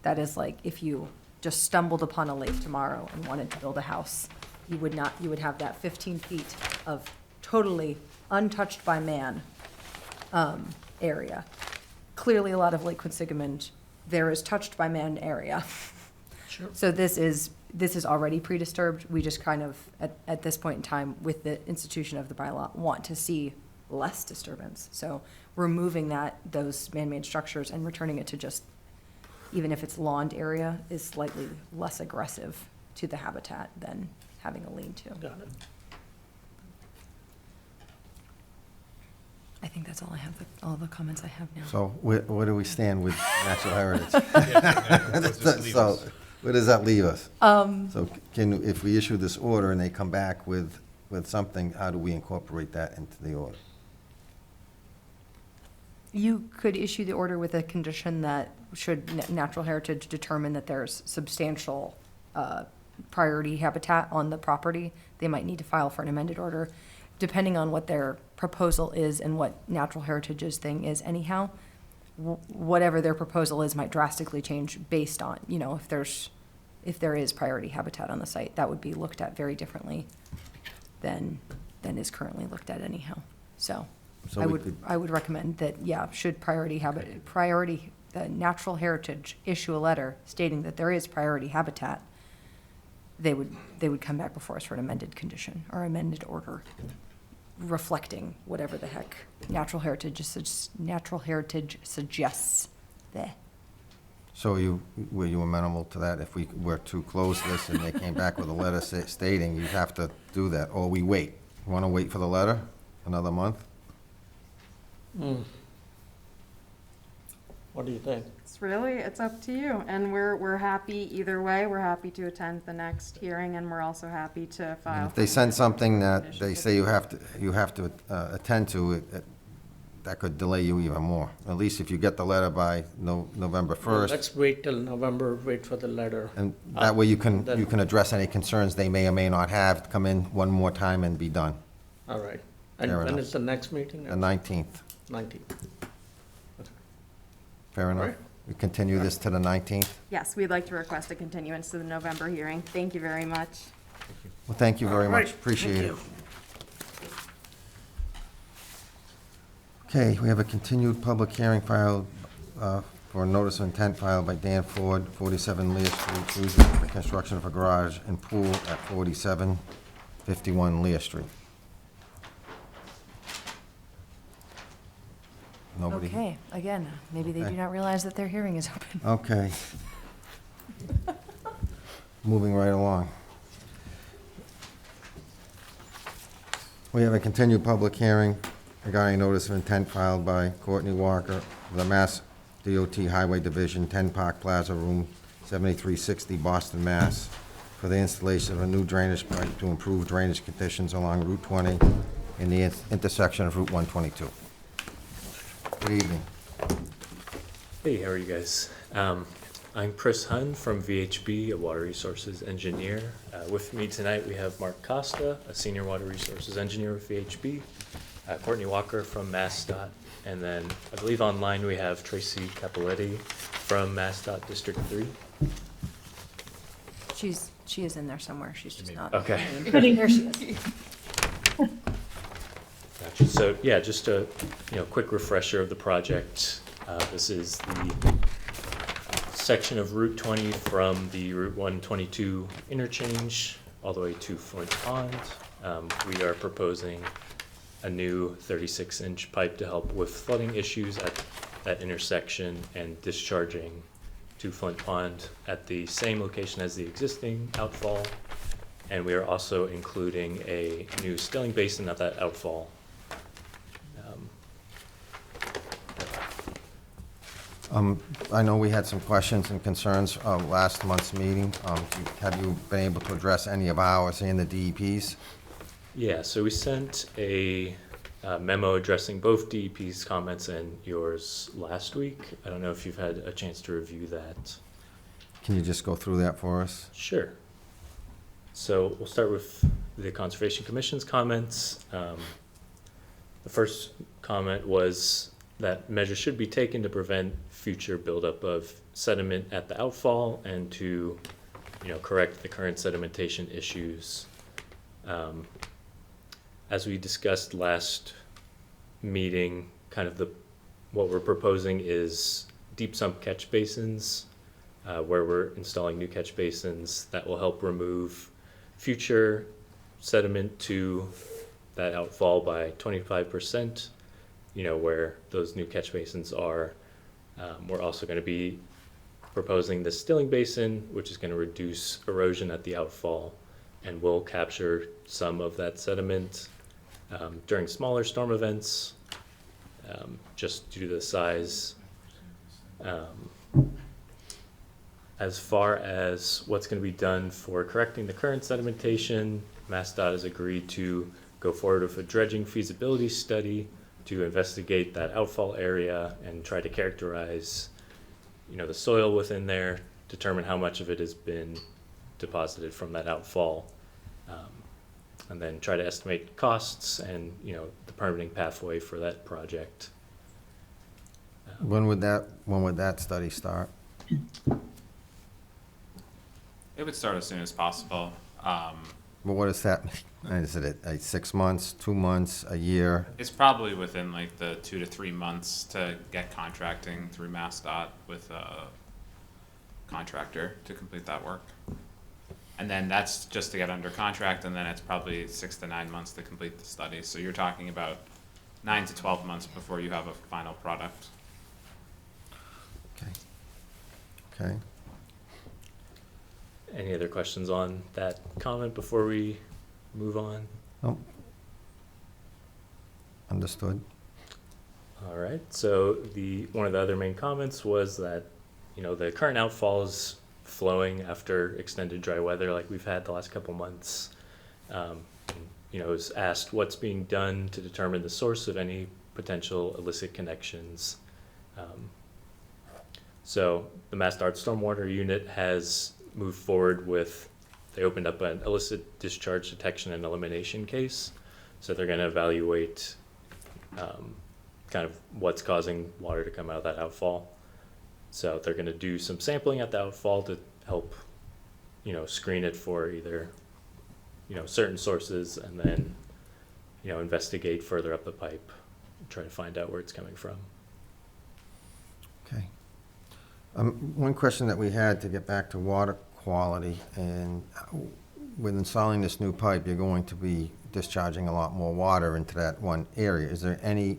That is like if you just stumbled upon a lake tomorrow and wanted to build a house, you would have that 15 feet of totally untouched by man area. Clearly, a lot of Lake Quinsigamond, there is touched by man area. Sure. So this is already pre-disturbed. We just kind of, at this point in time, with the institution of the bylaw, want to see less disturbance. So removing those man-made structures and returning it to just, even if it's lawned area, is slightly less aggressive to the habitat than having a lean-to. Got it. I think that's all I have, all the comments I have now. So where do we stand with Natural Heritage? So where does that leave us? So if we issue this order and they come back with something, how do we incorporate that into the order? You could issue the order with a condition that should Natural Heritage determine that there's substantial priority habitat on the property, they might need to file for an amended order. Depending on what their proposal is and what Natural Heritage's thing is anyhow, whatever their proposal is might drastically change based on, if there is priority habitat on the site, that would be looked at very differently than is currently looked at anyhow. So So I we would, could- I would recommend that, should the Natural Heritage issue a letter stating that there is priority habitat, they would come back before us for an amended condition or amended order reflecting whatever the heck Natural Heritage suggests there. So were you amenable to that? If we were to close this and they came back with a letter stating you have to do that, or we wait? You want to wait for the letter another month? What do you think? It's up to you, and we're happy either way. We're happy to attend the next hearing, and we're also happy to file. If they send something that they say you have to attend to, that could delay you even more. At least if you get the letter by November 1st. Let's wait till November, wait for the letter. And that way you can Then- address any concerns they may or may not have, come in one more time and be done. All right. And Fair when enough. is the next meeting? The 19th, 19th. fair enough? Right. We continue this to the 19th? Yes, we'd like to request a continuance to the November hearing. Thank you very much. Well, thank you very All much, right. appreciate Thank it. you. Okay, we have a continued public hearing filed for a notice of intent filed by Dan Ford, 47 Leah Street, choosing the construction of a garage and pool at 4751 Leah Street. Nobody? Okay, again, maybe they do Okay. not realize that their hearing is open. Okay. Moving right along. We have a continued public hearing regarding notice of intent filed by Courtney Walker of the Mass DOT Highway Division, 10 Park Plaza, Room 7360, Boston, Mass, for the installation of a new drainage pipe to improve drainage conditions along Route 20 in the intersection of Route 122. Good evening. Hey, how are you guys? I'm Chris Hunn from VHB, a water resources engineer. With me tonight, we have Mark Costa, a senior water resources engineer with VHB, Courtney Walker from MassDOT, and then I believe online we have Tracy Capoletti from MassDOT District 3. She is in there somewhere, she's just not. Okay. There she is. So, yeah, just a, quick refresher of the project. This is the section of Route 20 from the Route 122 interchange all the way to Flint Pond. We are proposing a new 36-inch pipe to help with flooding issues at that intersection and discharging to Flint Pond at the same location as the existing outfall. And we are also including a new stilling basin at that outfall. I know we had some questions and concerns last month's meeting. Have you been able to address any of ours and the DEP's? Yeah, so we sent a memo addressing both DEP's comments and yours last week. I don't know if you've had a chance to review that. Can you just go through that for us? Sure. So we'll start with the Conservation Commission's comments. The first comment was that measures should be taken to prevent future buildup of sediment at the outfall and to, correct the current sedimentation issues. As we discussed last meeting, what we're proposing is deep sump catch basins, where we're installing new catch basins that will help remove future sediment to that outfall by 25%, where those new catch basins are. We're also going to be proposing the stilling basin, which is going to reduce erosion at the outfall and will capture some of that sediment during smaller storm events, just due to the size. As far as what's going to be done for correcting the current sedimentation, MassDOT has agreed to go forward with a dredging feasibility study to investigate that outfall area and try to characterize, the soil within there, determine how much of it has been deposited from that outfall, and then try to estimate costs and, the permitting pathway for that project. When would that study start? It would start as soon as possible. Well, what does that mean? Is it 6 months, 2 months, a year? It's probably within like the 2 to 3 months to get contracting through MassDOT with a contractor to complete that work. And then that's just to get under contract, and then it's probably 6 to 9 months to complete the study. So you're talking about 9 to 12 months before you have a final product. Okay. Any other questions on that comment before we move on? Nope. Understood. All right, so one of the other main comments was that, the current outfall is flowing after extended dry weather like we've had the last couple months. It was asked what's being done to determine the source of any potential illicit connections. So the MassDOT Stormwater Unit has moved forward they opened up an illicit discharge detection and elimination case. So they're going to evaluate kind of what's causing water to come out of that outfall. So they're going to do some sampling at the outfall to help, screen it for either, certain sources, and then, investigate further up the pipe, and try to find out where it's coming from. Okay. One question that we had, to get back to water quality, and with installing this new pipe, you're going to be discharging a lot more water into that one area. Is there any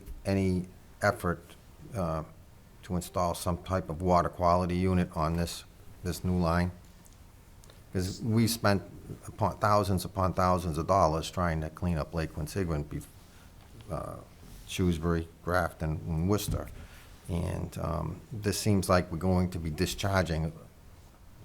effort to install some type of water quality unit on this new line? Because we spent thousands upon thousands of dollars trying to clean up Lake Quinsigamond, Shrewsbury, Grafton, and Worcester. And this seems like we're going to be discharging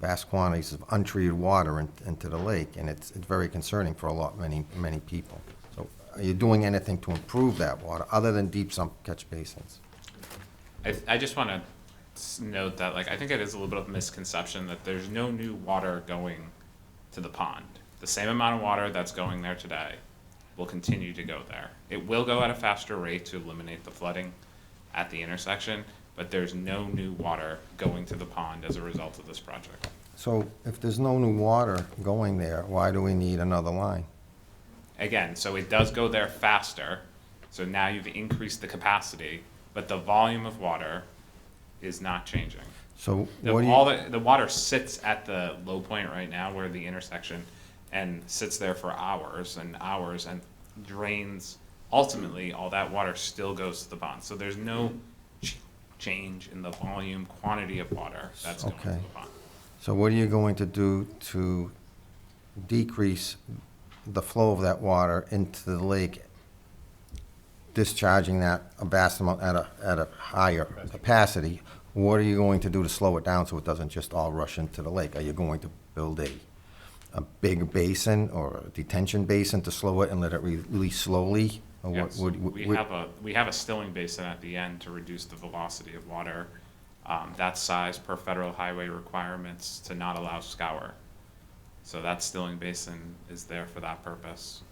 vast quantities of untreated water into the lake, and it's very concerning for many people. So are you doing anything to improve that water, other than deep sump catch basins? I just want to note that, I think it is a little bit of a misconception that there's no new water going to the pond. The same amount of water that's going there today will continue to go there. It will go at a faster rate to eliminate the flooding at the intersection, but there's no new water going to the pond as a result of this project. So if there's no new water going there, why do we need another line? Again, so it does go there faster, So now you've increased the capacity, but the volume of water is not changing. So The, what do all you, the water sits at the low point right now where the intersection and sits there for hours and hours and drains. Ultimately, all that water still goes to the pond. So there's no change in the volume, quantity of water that's going to Okay. the pond. so what are you going to do to decrease the flow of that water into the lake, discharging that a vast amount at a higher capacity? What are you going to do to slow it down so it doesn't just all rush into the lake? Are you going to build a big basin or a detention basin to slow it and let it release slowly? Or what Yes, would- we have a stilling basin at the end to reduce the velocity of water. That size per federal highway requirements to not allow scour. So that stilling basin is there for that purpose.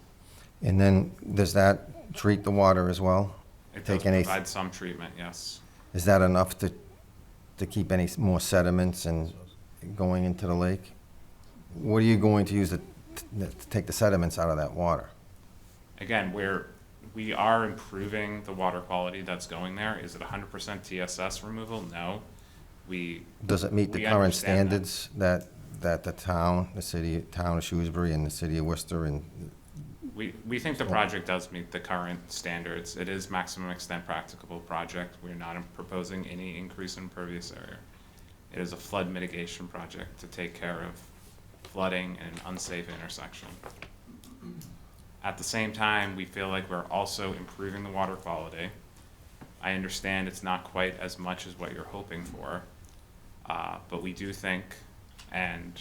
And then, does that treat the water as well? It does Take any- provide some treatment, yes. Is that enough to keep any more sediments and going into the lake? What are you going to use to take the sediments out of that water? Again, we are improving the water quality that's going there. Is it 100% TSS removal? No. Does it meet the we current understand that. standards that the town of Shrewsbury and the city of Worcester and, We think the project does meet the current standards. It is maximum extent practicable project. We're not proposing any increase in impervious area. It is a flood mitigation project to take care of flooding in an unsafe intersection. At the same time, we feel like we're also improving the water quality. I understand it's not quite as much as what you're hoping for, but we do think, and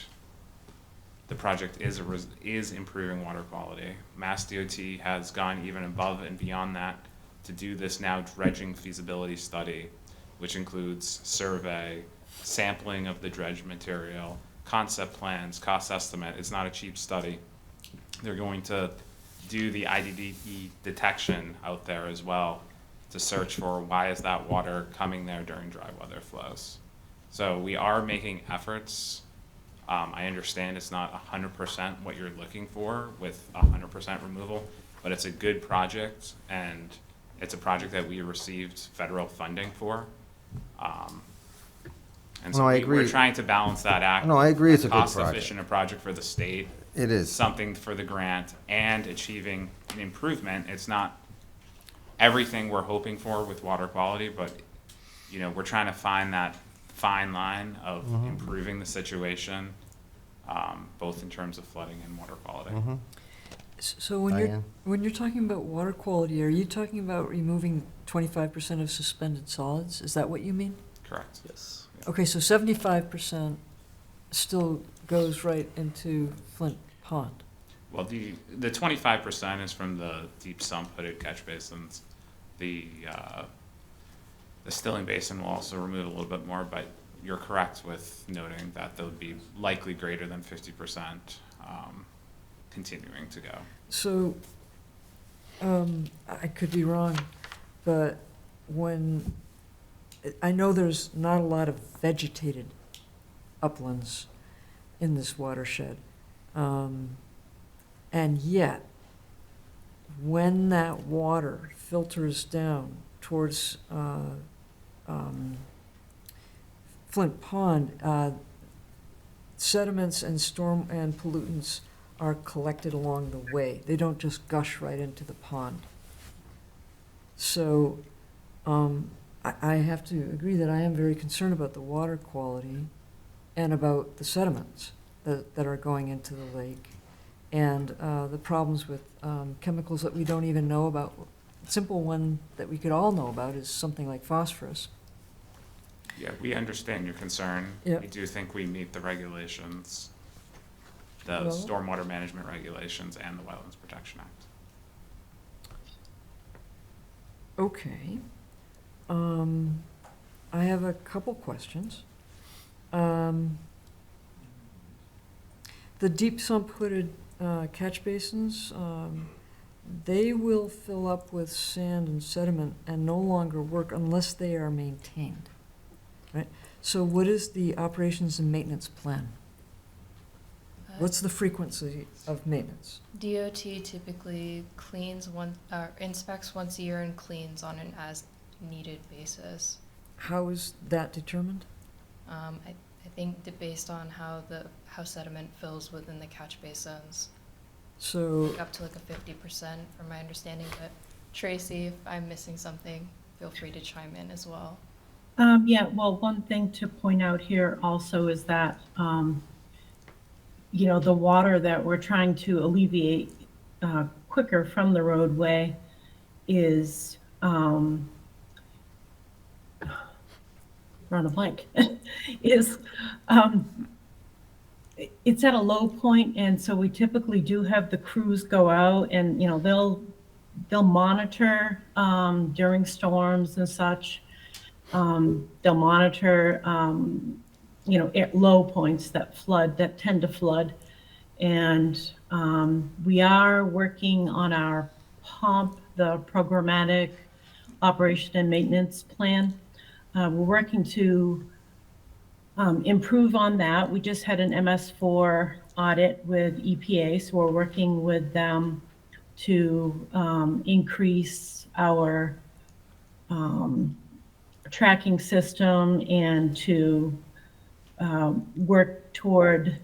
the project is improving water quality. Mass DOT has gone even above and beyond that to do this now dredging feasibility study, which includes survey, sampling of the dredge material, concept plans, cost estimate. It's not a cheap study. They're going to do the IDDE detection out there as well to search for why is that water coming there during dry weather flows. So we are making efforts. I understand it's not 100% what you're looking for with 100% removal, but it's a good project, and it's a project that we received federal funding for. And so No, I we're agree. trying to balance that act. No, I agree it's a good Cost project. efficient a project for the state, it is. something for the grant, and achieving an improvement. It's not everything we're hoping for with water quality, but, you know, we're trying to find that fine line of improving the situation, both in terms of flooding and water quality. So Diane? when you're talking about water quality, are you talking about removing 25% of suspended solids? Is that what you mean? Correct. Yes. Okay, so 75% still goes right into Flint Pond. Well, the 25% is from the deep sump hooded catch basins. The stilling basin will also remove a little bit more, but you're correct with noting that there would be likely greater than 50% continuing to go. So, I could be wrong, but I know there's not a lot of vegetated uplands in this watershed. And yet, when that water filters down towards Flint Pond, sediments and storm and pollutants are collected along the way. They don't just gush right into the pond. So, I have to agree that I am very concerned about the water quality and about the sediments that are going into the lake, and the problems with chemicals that we don't even know about. A simple one that we could all know about is something like phosphorus. Yeah, we understand your concern. Yeah. We do think we meet the regulations, the Well- stormwater management regulations and the Wetlands Protection Act. Okay. I have a couple questions. The deep sump hooded catch basins, they will fill up with sand and sediment and no longer work unless they are maintained, right? So what is the operations and maintenance plan? What's the frequency of maintenance? DOT typically cleans inspects once a year and cleans on an as-needed basis. How is that determined? I think based on how sediment fills within the catch basins. So, Up to like a 50% from my understanding, but Tracy, if I'm missing something, feel free to chime in as well. Yeah, well, one thing to point out here also is that, you know, the water that we're trying to alleviate quicker from the roadway is, drawing a blank, is, it's at a low point, and so we typically do have the crews go out and, you know, they'll monitor during storms and such. They'll monitor, you know, at low points that tend to flood. And we are working on our pump, the programmatic operation and maintenance plan. We're working to improve on that. We just had an MS4 audit with EPA, so we're working with them to increase our tracking system and to work toward,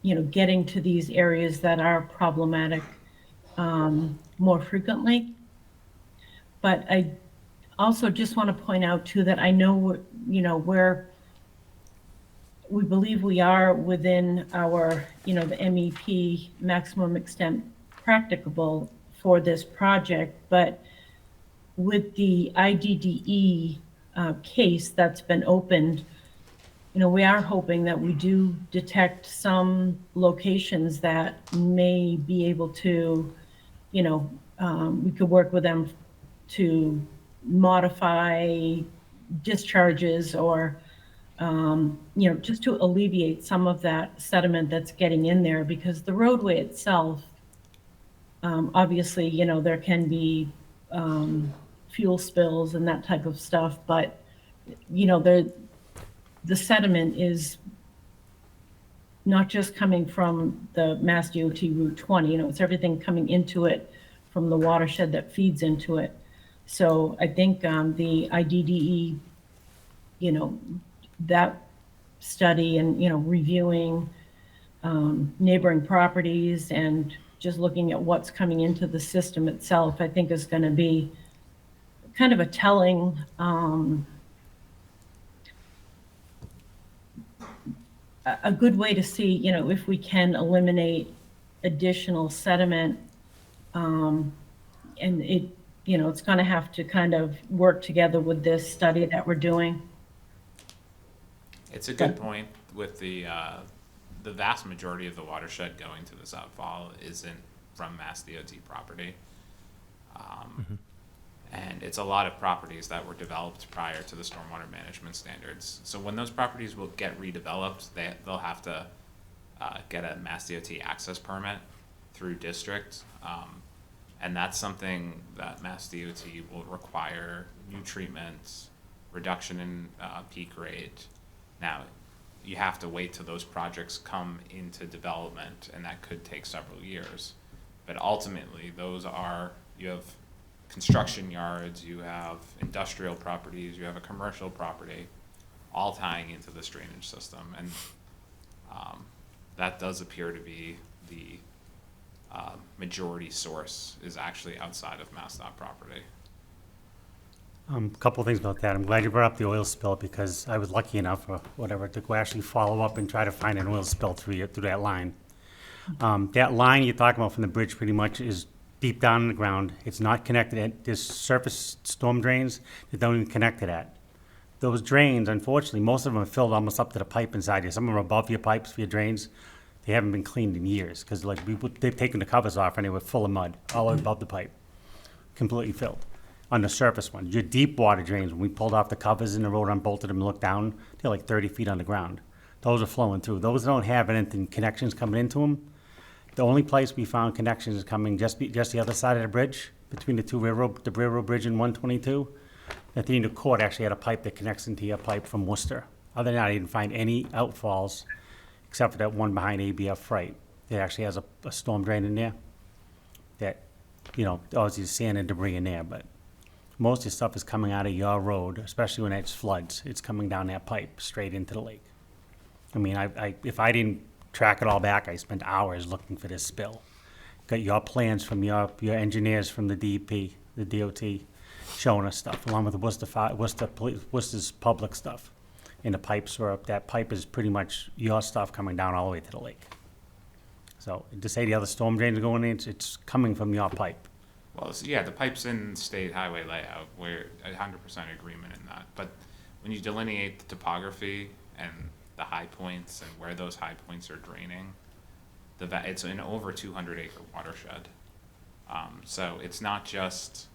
you know, getting to these areas that are problematic more frequently. But I also just want to point out too that I know, you know, we believe we are within our, you know, the MEP maximum extent practicable for this project, but with the IDDE case that's been opened, you know, we are hoping that we do detect some locations that may be able to, you know, we could work with them to modify discharges or, you know, just to alleviate some of that sediment that's getting in there, because the roadway itself, obviously, you know, there can be fuel spills and that type of stuff, but, you know, the sediment is not just coming from the Mass DOT Route 20, you know, it's everything coming into it from the watershed that feeds into it. So I think the IDDE, you know, that study and, you know, reviewing neighboring properties and just looking at what's coming into the system itself, I think is going to be kind of a telling a good way to see, you know, if we can eliminate additional sediment. And it, you know, it's going to have to kind of work together with this study that we're doing. It's a good point with the vast majority of the watershed going to this outfall isn't from Mass DOT property. And it's a lot of properties that were developed prior to the stormwater management standards. So when those properties will get redeveloped, they'll have to get a Mass DOT access permit through district. And that's something that Mass DOT will require new treatments, reduction in peak rate. Now, you have to wait till those projects come into development, and that could take several years. But ultimately, you have construction yards, you have industrial properties, you have a commercial property, all tying into this drainage system. And that does appear to be the majority source is actually outside of MassDOT property. A couple of things about that. I'm glad you brought up the oil spill, because I was lucky enough or whatever to go actually follow up and try to find an oil spill through that line. That line you're talking about from the bridge pretty much is deep down in the ground. It's not connected. There's surface storm drains that don't even connect to that. Those drains, unfortunately, most of them are filled almost up to the pipe inside you. Some of them are above your pipes for your drains. They haven't been cleaned in years, because like they've taken the covers off and they were full of mud all the way above the pipe, completely filled. On the surface ones, your deep water drains, when we pulled off the covers in the road, unbolted them and looked down, they're like 30 feet underground. Those are flowing through. Those don't have anything, connections coming into them. The only place we found connections is coming just the other side of the bridge, between the railroad bridge and 122. At the end of court actually had a pipe that connects into your pipe from Worcester. Other than that, I didn't find any outfalls except for that one behind ABF Freight. It actually has a storm drain in there that, you know, obviously sand and debris in there, but most of the stuff is coming out of your road, especially when it floods. It's coming down that pipe straight into the lake. I mean, if I didn't track it all back, I spent hours looking for this spill. Got your plans from your engineers from the DEP, the DOT, showing us stuff, along with the Worcester's public stuff. And the pipes were up, that pipe is pretty much your stuff coming down all the way to the lake. So to say the other storm drains are going in, it's coming from your pipe. Well, yeah, the pipe's in state highway layout, we're 100% agreement in that. But when you delineate the topography and the high points and where those high points are draining, it's an over 200-acre watershed. So it's not just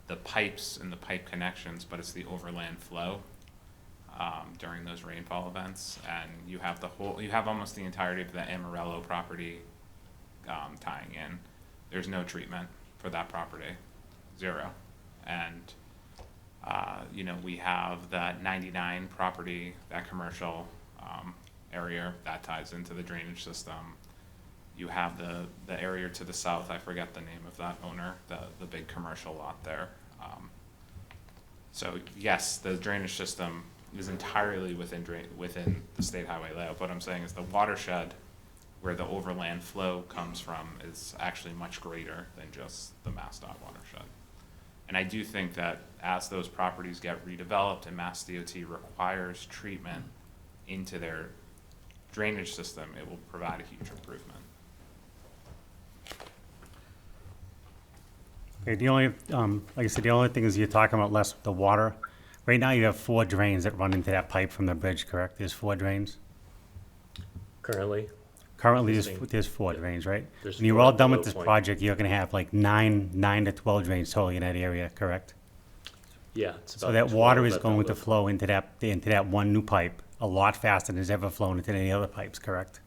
the pipes and the pipe connections, but it's the overland flow during those rainfall events. And you have almost the entirety of the Amarillo property tying in. There's no treatment for that property, 0. And, you know, we have that 99 property, that commercial area that ties into the drainage system. You have the area to the south, I forget the name of that owner, the big commercial lot there. So yes, the drainage system is entirely within the state highway layout. What I'm saying is the watershed where the overland flow comes from is actually much greater than just the MassDOT watershed. And I do think that as those properties get redeveloped and Mass DOT requires treatment into their drainage system, it will provide a huge improvement. Okay, the only, like I said, the only thing is you're talking about less the water. Right now you have 4 drains that run into that pipe from the bridge, correct? There's 4 drains? Currently? Currently, Existing. there's 4 drains, right? There's When you're 4 all at the done with low this point. project, you're gonna have like 9 to 12 drains totally in that area, correct? Yeah, it's So about that water 12 is at that going to low flow into that one new pipe a lot faster than it's ever flown into any other pipes, correct?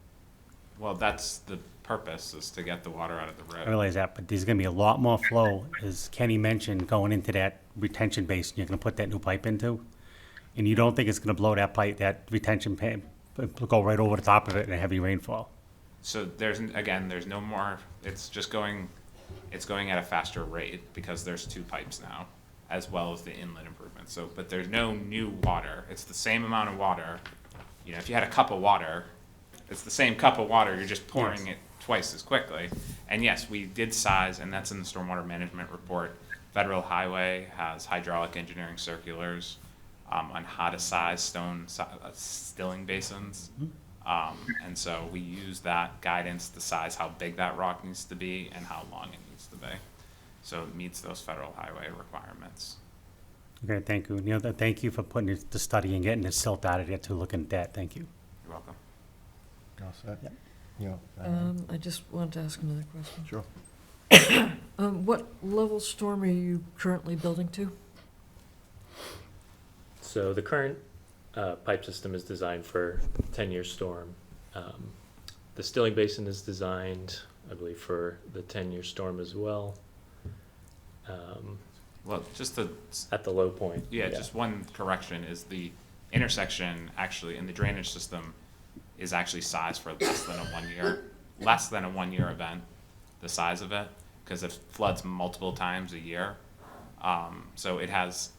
Well, that's the purpose, is to get the water out of the I road. realize that, but there's gonna be a lot more flow, as Kenny mentioned, going into that retention basin you're gonna put that new pipe into. And you don't think it's gonna blow that pipe, that retention pipe, go right over the top of it in a heavy rainfall? So there's no more, it's going at a faster rate because there's 2 pipes now, as well as the inlet improvements. So, but there's no new water. It's the same amount of water. You know, if you had a cup of water, it's the same cup of water, you're just pouring it twice as quickly. And yes, we did size, and that's in the stormwater management report. Federal Highway has hydraulic engineering circulars on how to size stilling basins. And so we use that guidance to size how big that rock needs to be and how long it needs to be. So it meets those federal highway requirements. Okay, thank you. Neil, thank you for putting the study and getting the silt out of there to looking at that, thank you. You're welcome. All set? Yeah. I just wanted to ask another question. Sure. What level storm are you currently building to? So the current pipe system is designed for 10-year storm. The stilling basin is designed, I believe, for the 10-year storm as well. Well, just at the low point. Yeah, just one correction is the intersection actually in the drainage system is actually sized for less than a 1 year event, the size of it, because it floods multiple times a year. So it has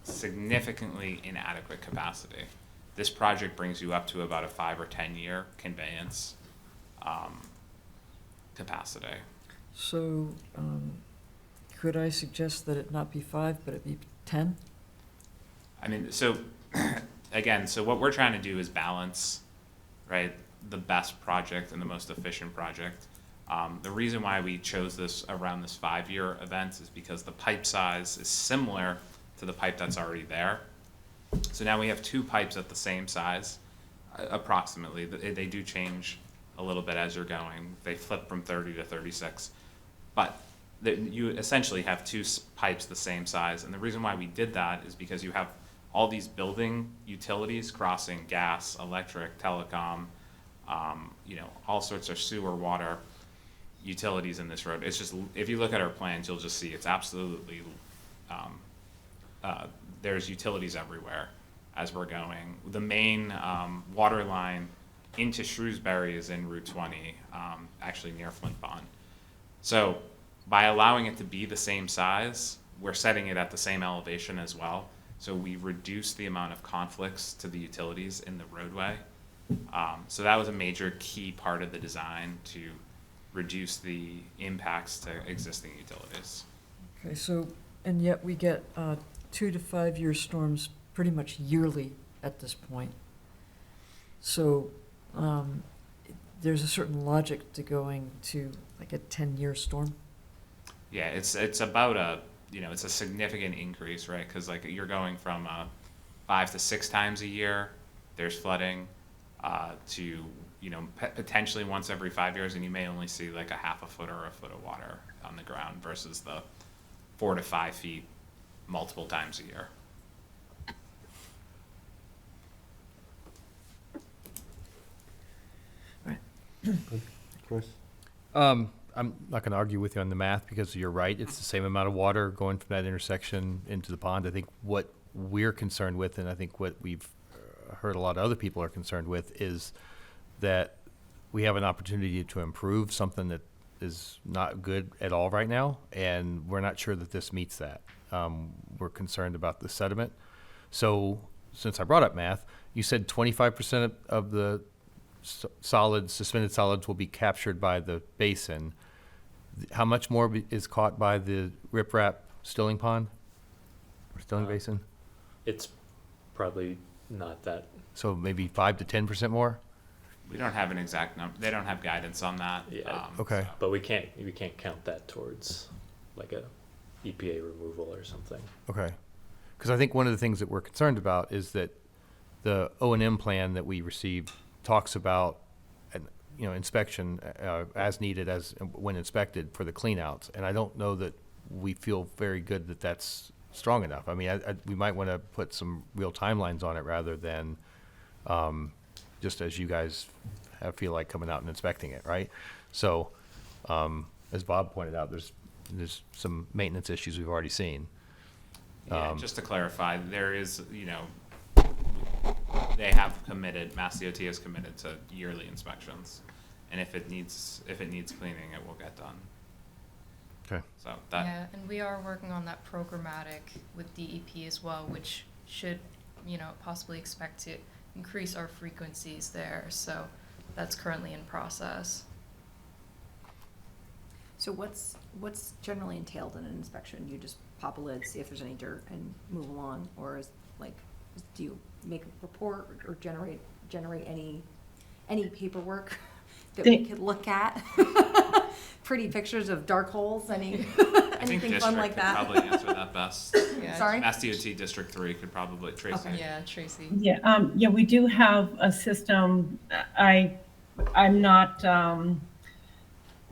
significantly inadequate capacity. This project brings you up to about a 5 or 10 year conveyance capacity. So, could I suggest that it not be 5, but it be 10? I mean, so again, so what we're trying to do is balance, right, the best project and the most efficient project. The reason why we chose this around this 5-year event is because the pipe size is similar to the pipe that's already there. So now we have 2 pipes at the same size, approximately. They do change a little bit as you're going. They flip from 30 to 36, but you essentially have 2 pipes the same size. And the reason why we did that is because you have all these building utilities crossing gas, electric, telecom, you know, all sorts of sewer, water utilities in this road. It's just, if you look at our plans, you'll just see it's absolutely, there's utilities everywhere as we're going. The main water line into Shrewsbury is in Route 20, actually near Flint Pond. So by allowing it to be the same size, we're setting it at the same elevation as well. So we reduce the amount of conflicts to the utilities in the roadway. So that was a major key part of the design, to reduce the impacts to existing utilities. Okay, so, and yet we get 2 to 5 year storms pretty much yearly at this point. So there's a certain logic to going to like a 10-year storm. Yeah, it's about a, it's a significant increase, right? Because like you're going from 5 to 6 times a year, there's flooding, to, potentially once every 5 years, and you may only see like a half a foot or a foot of water on the ground versus the 4 to 5 feet multiple times a year. Chris? I'm not going to argue with you on the math, because you're right. It's the same amount of water going from that intersection into the pond. I think what we're concerned with, and I think what we've heard a lot of other people are concerned with, is that we have an opportunity to improve something that is not good at all right now, and we're not sure that this meets that. We're concerned about the sediment. So since I brought up math, you said 25% of the suspended solids will be captured by the basin. How much more is caught by the riprap stilling pond or stilling basin? It's probably not that. So maybe 5 to 10% more? We don't have an exact number. They don't have guidance on that. Yeah. Okay. But we can't count that towards like a EPA removal or something. Okay. Because I think one of the things that we're concerned about is that the O&M plan that we received talks about, inspection as needed as when inspected for the cleanouts, and I don't know that we feel very good that that's strong enough. I mean, we might want to put some real timelines on it rather than just as you guys feel like coming out and inspecting it, right? So, as Bob pointed out, there's some maintenance issues we've already seen. Yeah, just to clarify, there is, they have committed, Mass DOT has committed to yearly inspections, and if it needs cleaning, it will get done. Okay. So that. Yeah, and we are working on that programmatic with DEP as well, which should, possibly expect to increase our frequencies there. So that's currently in process. So what's generally entailed in an inspection? You just pop a lid, see if there's any dirt, and move along, or do you make a report or generate any paperwork that we could look at? Pretty pictures of dark holes, anything fun like that? I think District could probably answer that best. Yeah. Sorry? Mass DOT District 3 could probably, Tracy. Okay. Yeah, Tracy. Yeah, we do have a system. I'm not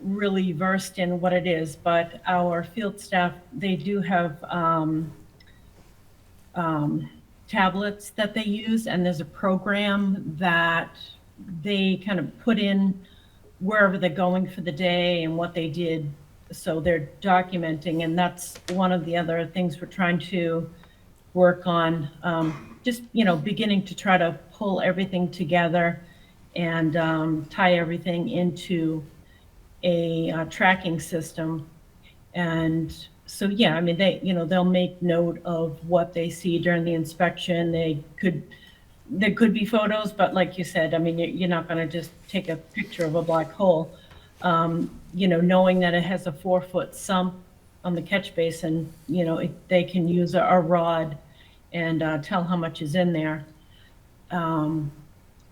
really versed in what it is, but our field staff, they do have tablets that they use, and there's a program that they kind of put in wherever they're going for the day and what they did. So they're documenting, and that's one of the other things we're trying to work on. Just, beginning to try to pull everything together and tie everything into a tracking system. And so, yeah, I mean, they'll make note of what they see during the inspection. There could be photos, but like you said, I mean, you're not going to just take a picture of a black hole. Knowing that it has a 4-foot sump on the catch basin, they can use a rod and tell how much is in there. And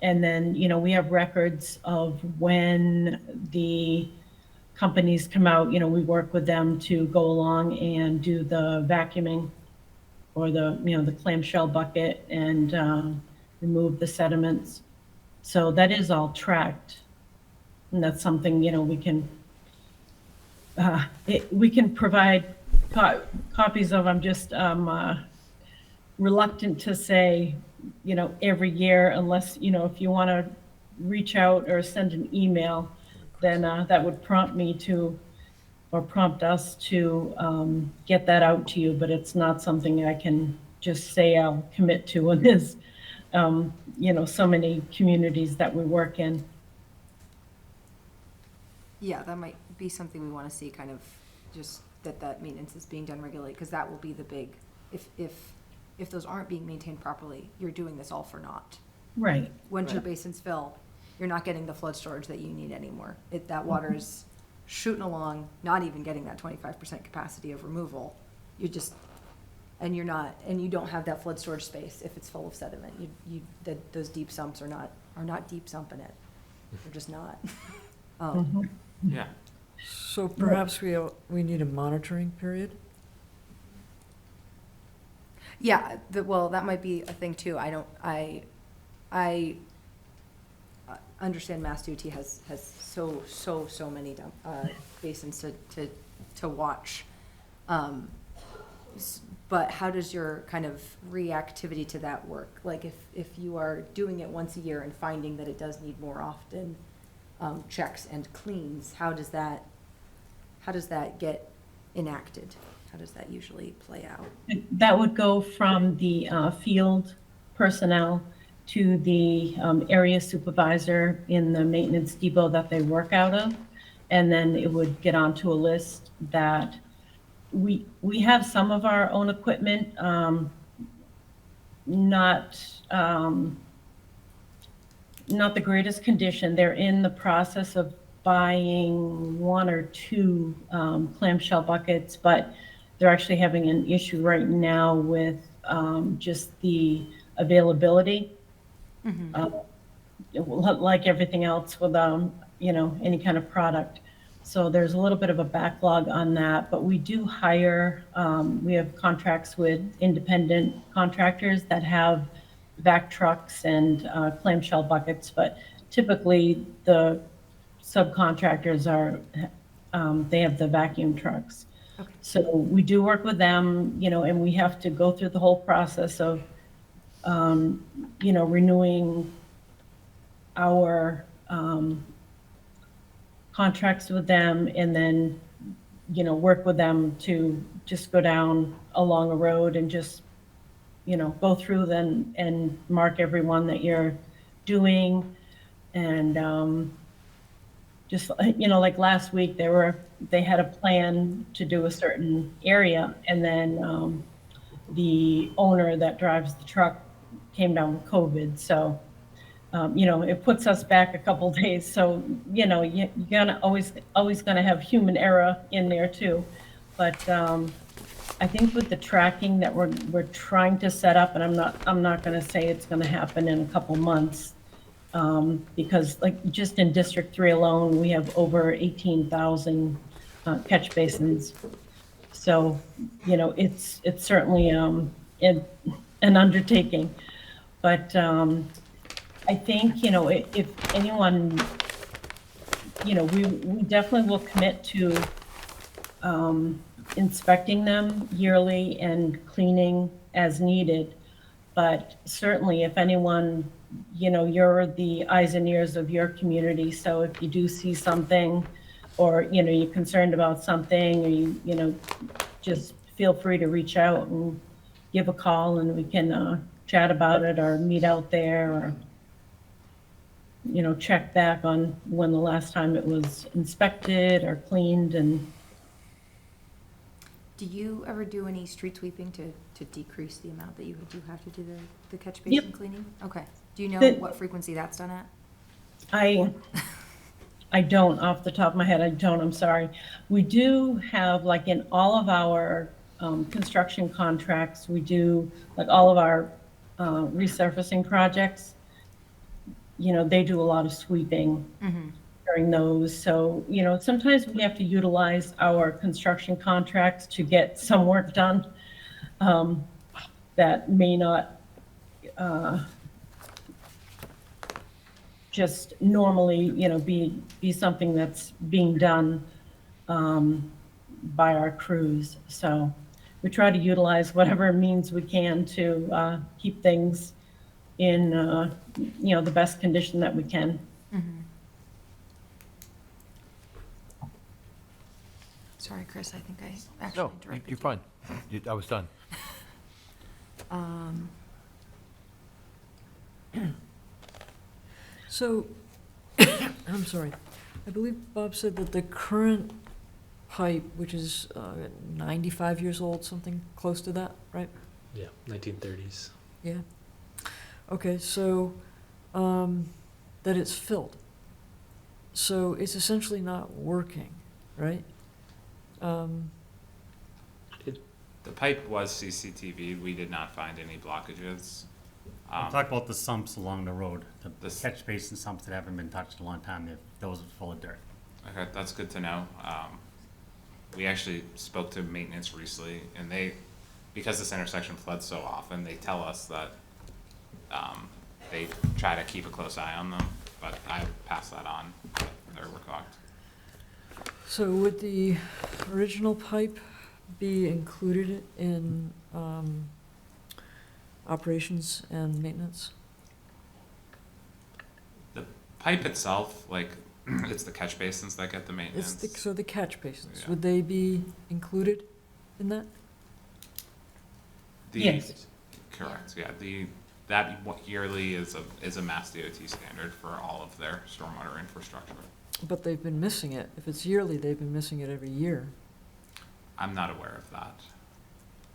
then, we have records of when the companies come out, we work with them to go along and do the vacuuming or the clamshell bucket and remove the sediments. So that is all tracked. And that's something, we can provide copies of. I'm just reluctant to say, every year, unless, if you want to reach out or send an email, then that would prompt us to get that out to you. But it's not something I can just say I'll commit to in this so many communities that we work in. Yeah, that might be something we want to see, kind of, just that maintenance is being done regularly, because that will be the big, if those aren't being maintained properly, you're doing this all for naught. Right. Once your Right. basins fill, you're not getting the flood storage that you need anymore. That water is shooting along, not even getting that 25% capacity of removal. You're just, and you don't have that flood storage space if it's full of sediment. Those deep sumps are not deep sumping it. They're just not. Yeah. So perhaps we need a monitoring period? Yeah, well, that might be a thing too. I understand Mass DOT has so many basins to watch. But how does your kind of reactivity to that work? Like if you are doing it once a year and finding that it does need more often checks and cleans, how does that get enacted? How does that usually play out? That would go from the field personnel to the area supervisor in the maintenance depot that they work out of. And then it would get onto a list that we have some of our own equipment, not the greatest condition. They're in the process of buying 1 or 2 clamshell buckets, but they're actually having an issue right now with just the availability. Like everything else with any kind of product. So there's a little bit of a backlog on that, but we do hire, we have contracts with independent contractors that have vac trucks and clamshell buckets, but typically the subcontractors they have the vacuum trucks. Okay. So we do work with them, and we have to go through the whole process of, renewing our contracts with them, and then, work with them to just go down along a road and just, go through them and mark everyone that you're doing. And just, like last week, they had a plan to do a certain area, and then the owner that drives the truck came down with COVID. So, it puts us back a couple days. So, you're gonna always gonna have human error in there too. But I think with the tracking that we're trying to set up, and I'm not gonna say it's gonna happen in a couple months, because like just in District 3 alone, we have over 18,000 catch basins. So, it's certainly an undertaking. But I think, if anyone, we definitely will commit to inspecting them yearly and cleaning as needed. But certainly if anyone, you're the eyes and ears of your community. So if you do see something, or, you're concerned about something, or you just feel free to reach out and give a call, and we can chat about it, or meet out there, or, check back on when the last time it was inspected or cleaned. And Do you ever do any street sweeping to decrease the amount that you do have to do the catch basin cleaning? Okay. Do you know what frequency that's done at? I don't, off the top of my head, I'm sorry. We do have, like in all of our construction contracts, we do, like all of our resurfacing projects, they do a lot of sweeping during those. So, sometimes we have to utilize our construction contracts to get some work done that may not just normally, be something that's being done by our crews. So we try to utilize whatever means we can to keep things in, the best condition that we can. Sorry, Chris, I think I actually No, interrupted you're fine. I was done. So, I'm sorry, I believe Bob said that the current pipe, which is 95 years old, something close to that, right? Yeah, 1930s. Yeah. Okay, so, that it's filled. So it's essentially not working, right? The pipe was CCTV. We did not find any blockages. Talk about the sumps along the road, the This- catch basin sumps that haven't been touched in a long time, those are full of dirt. Okay, that's good to know. We actually spoke to maintenance recently, and because this intersection floods so often, they tell us that they try to keep a close eye on them, but I pass that on. They're correct. So would the original pipe be included in operations and maintenance? The pipe itself, like, it's the catch basins that get the maintenance. So the catch basins, Yeah. would they be included in that? Yes. Correct, yeah. That yearly is a Mass DOT standard for all of their stormwater infrastructure. But they've been missing it. If it's yearly, they've been missing it every year. I'm not aware of that.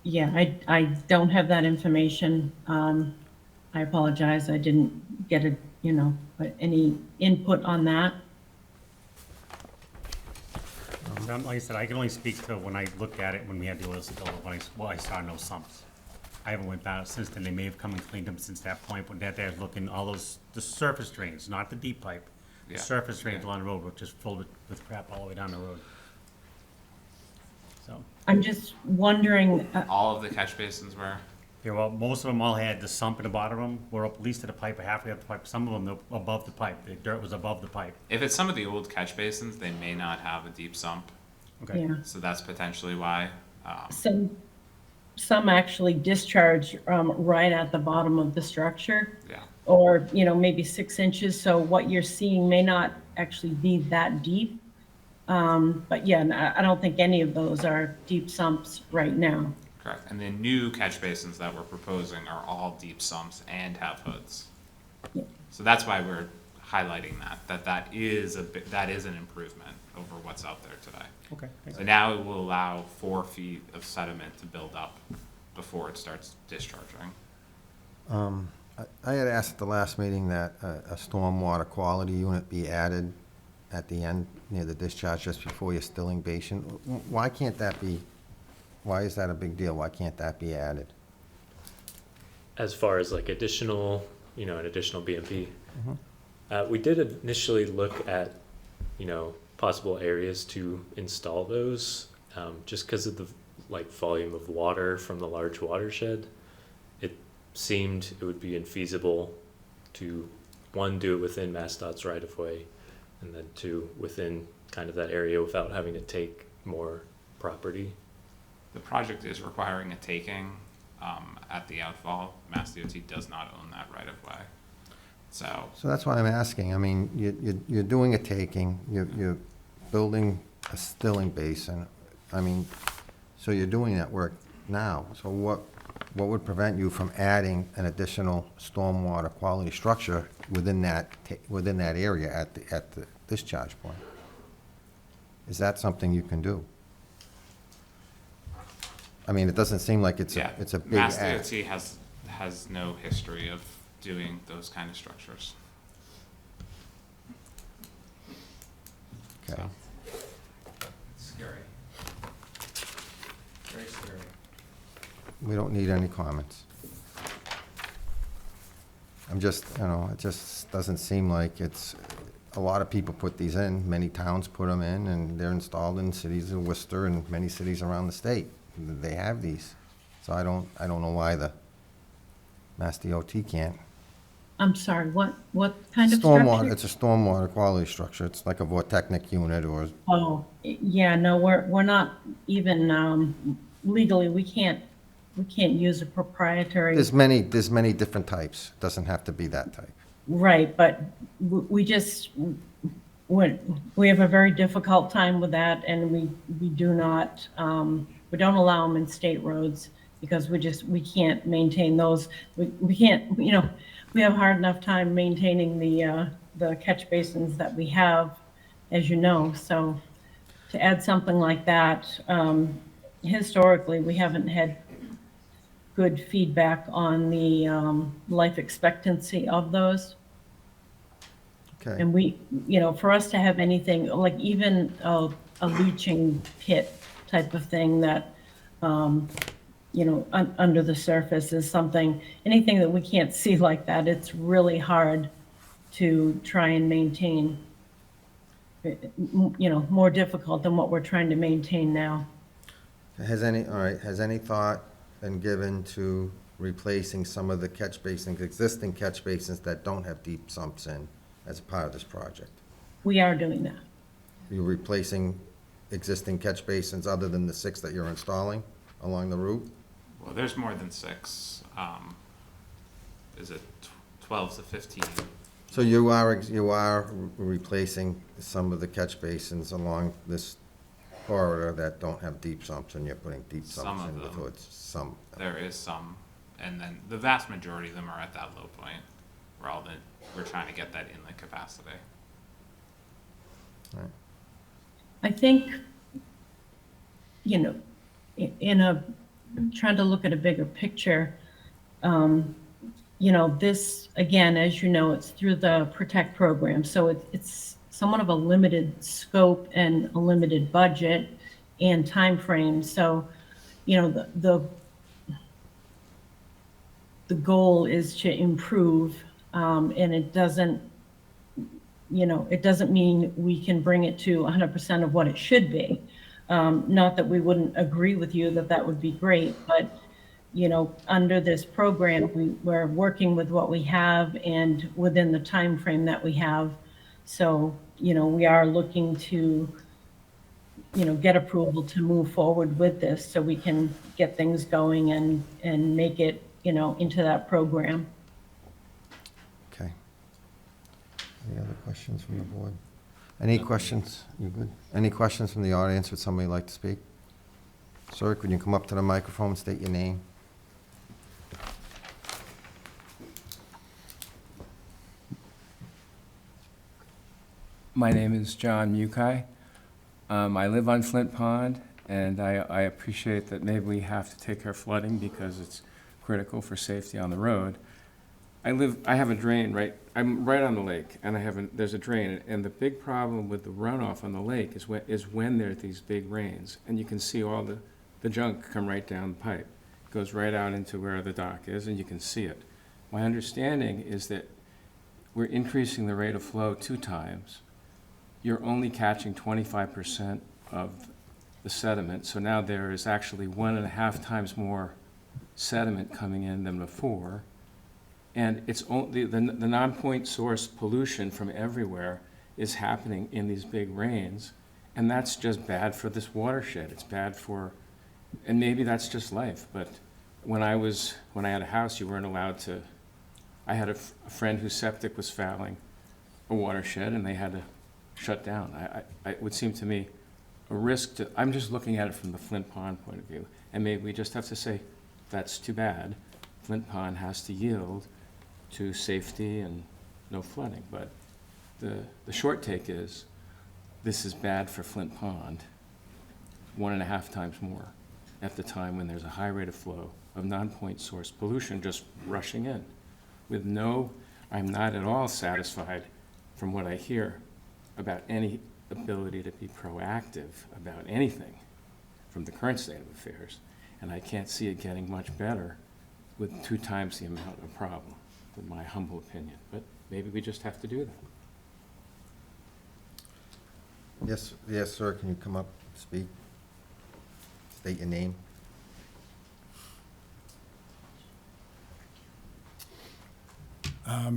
Yeah, I don't have that information. I apologize, I didn't get any input on that. Like I said, I can only speak to when I looked at it, when we had the oil spill, when I saw no sumps. I haven't went back since then, they may have come and cleaned them since that point, but that there's looking, all those, the surface drains, not the deep pipe. The Yeah. surface drains along the road were just filled with crap all the way down the road. So, I'm just wondering, All of the catch basins were? yeah, well, most of them all had the sump in the bottom of them, were up at least to the pipe, or halfway up the pipe, some of them above the pipe, the dirt was above the pipe. If it's some of the old catch basins, they may not have a deep sump. Okay. Yeah. So that's potentially why. some actually discharge right at the bottom of the structure. Yeah. Or, maybe 6 inches, so what you're seeing may not actually be that deep. But yeah, I don't think any of those are deep sumps right now. Correct. And the new catch basins that we're proposing are all deep sumps and have hoods. Yeah. So that's why we're highlighting that is an improvement over what's out there today. Okay. So now it will allow 4 feet of sediment to build up before it starts discharging. I had asked at the last meeting that a stormwater quality unit be added at the end, near the discharge, just before your stilling basin. Why can't that be, why is that a big deal? Why can't that be added? As far as like additional, an additional BMP, Mhm. we did initially look at, possible areas to install those, just because of the volume of water from the large watershed. It seemed it would be infeasible to, one, do it within MassDOT's right of way, and then two, within kind of that area without having to take more property. The project is requiring a taking at the outfall. Mass DOT does not own that right of way. So that's why I'm asking. I mean, you're doing a taking, you're building a stilling basin. I mean, so you're doing that work now. So what would prevent you from adding an additional stormwater quality structure within that area at the discharge point? Is that something you can do? I mean, it doesn't seem like it's a big Mass ask. DOT has no history of doing those kind of structures. Okay. So. It's scary. Very scary. We don't need any comments. I'm just, it just doesn't seem like it's, a lot of people put these in, many towns put them in, and they're installed in cities of Worcester and many cities around the state. They have these. So I don't know why the Mass DOT can't. I'm sorry, what kind of Stormwater, structure? it's a stormwater quality structure. It's like a vortechnic unit or, Oh, yeah, no, we're not even, legally, we can't use a proprietary. there's many different types. Doesn't have to be that type. Right, but we just, we have a very difficult time with that, and we do not, we don't allow them in state roads, because we can't maintain those. We can't, you know, we have a hard enough time maintaining the catch basins that we have, as you know. So to add something like that, historically, we haven't had good feedback on the life expectancy of those. Okay. And we, you know, for us to have anything, like even a leaching pit type of thing that, you know, under the surface is something, anything that we can't see like that, it's really hard to try and maintain, you know, more difficult than what we're trying to maintain now. Has any thought been given to replacing some of the catch basins, existing catch basins that don't have deep sumps in as a part of this project? We are doing that. You're replacing existing catch basins other than the 6 that you're installing along the route? Well, there's more than 6. Is it 12 to 15? So you are replacing some of the catch basins along this corridor that don't have deep sumps, and you're putting deep Some sumps of in them. towards some. There is some, and then the vast majority of them are at that low point where we're trying to get that inlet capacity. Right. I think, you know, trying to look at a bigger picture, you know, this, again, as you know, it's through the Protect program. So it's somewhat of a limited scope and a limited budget and time frame. So, you know, the goal is to improve, and it doesn't, you know, it doesn't mean we can bring it to 100% of what it should be. Not that we wouldn't agree with you that that would be great, but, you know, under this program, we're working with what we have and within the time frame that we have. So, you know, we are looking to, you know, get approval to move forward with this so we can get things going and make it, you know, into that program. Okay. Any other questions from the board? Any questions? You good? Any questions from the audience? Would somebody like to speak? Sir, could you come up to the microphone and state your name? My name is John Mukai. I live on Flint Pond, and I appreciate that maybe we have to take care of flooding because it's critical for safety on the road. I have a drain I'm right on the lake, and there's a drain, and the big problem with the runoff on the lake is when there are these big rains, and you can see all the junk come right down the pipe. It goes right out into where the dock is, and you can see it. My understanding is that we're increasing the rate of flow 2 times. You're only catching 25% of the sediment, so now there is actually 1.5 times more sediment coming in than before. And it's only the non-point source pollution from everywhere is happening in these big rains, and that's just bad for this watershed. It's bad for, and maybe that's just life, but when I had a house, you weren't allowed to. I had a friend whose septic was fouling a watershed, and they had to shut down. It would seem to me a risk to, I'm just looking at it from the Flint Pond point of view, and maybe we just have to say, that's too bad. Flint Pond has to yield to safety and no flooding. But the short take is, this is bad for Flint Pond, 1.5 times more at the time when there's a high rate of flow of non-point source pollution just rushing in. I'm not at all satisfied from what I hear about any ability to be proactive about anything from the current state of affairs. And I can't see it getting much better with 2 times the amount of problem, in my humble opinion. But maybe we just have to do that. Yes, sir, can you come up, speak? State your name.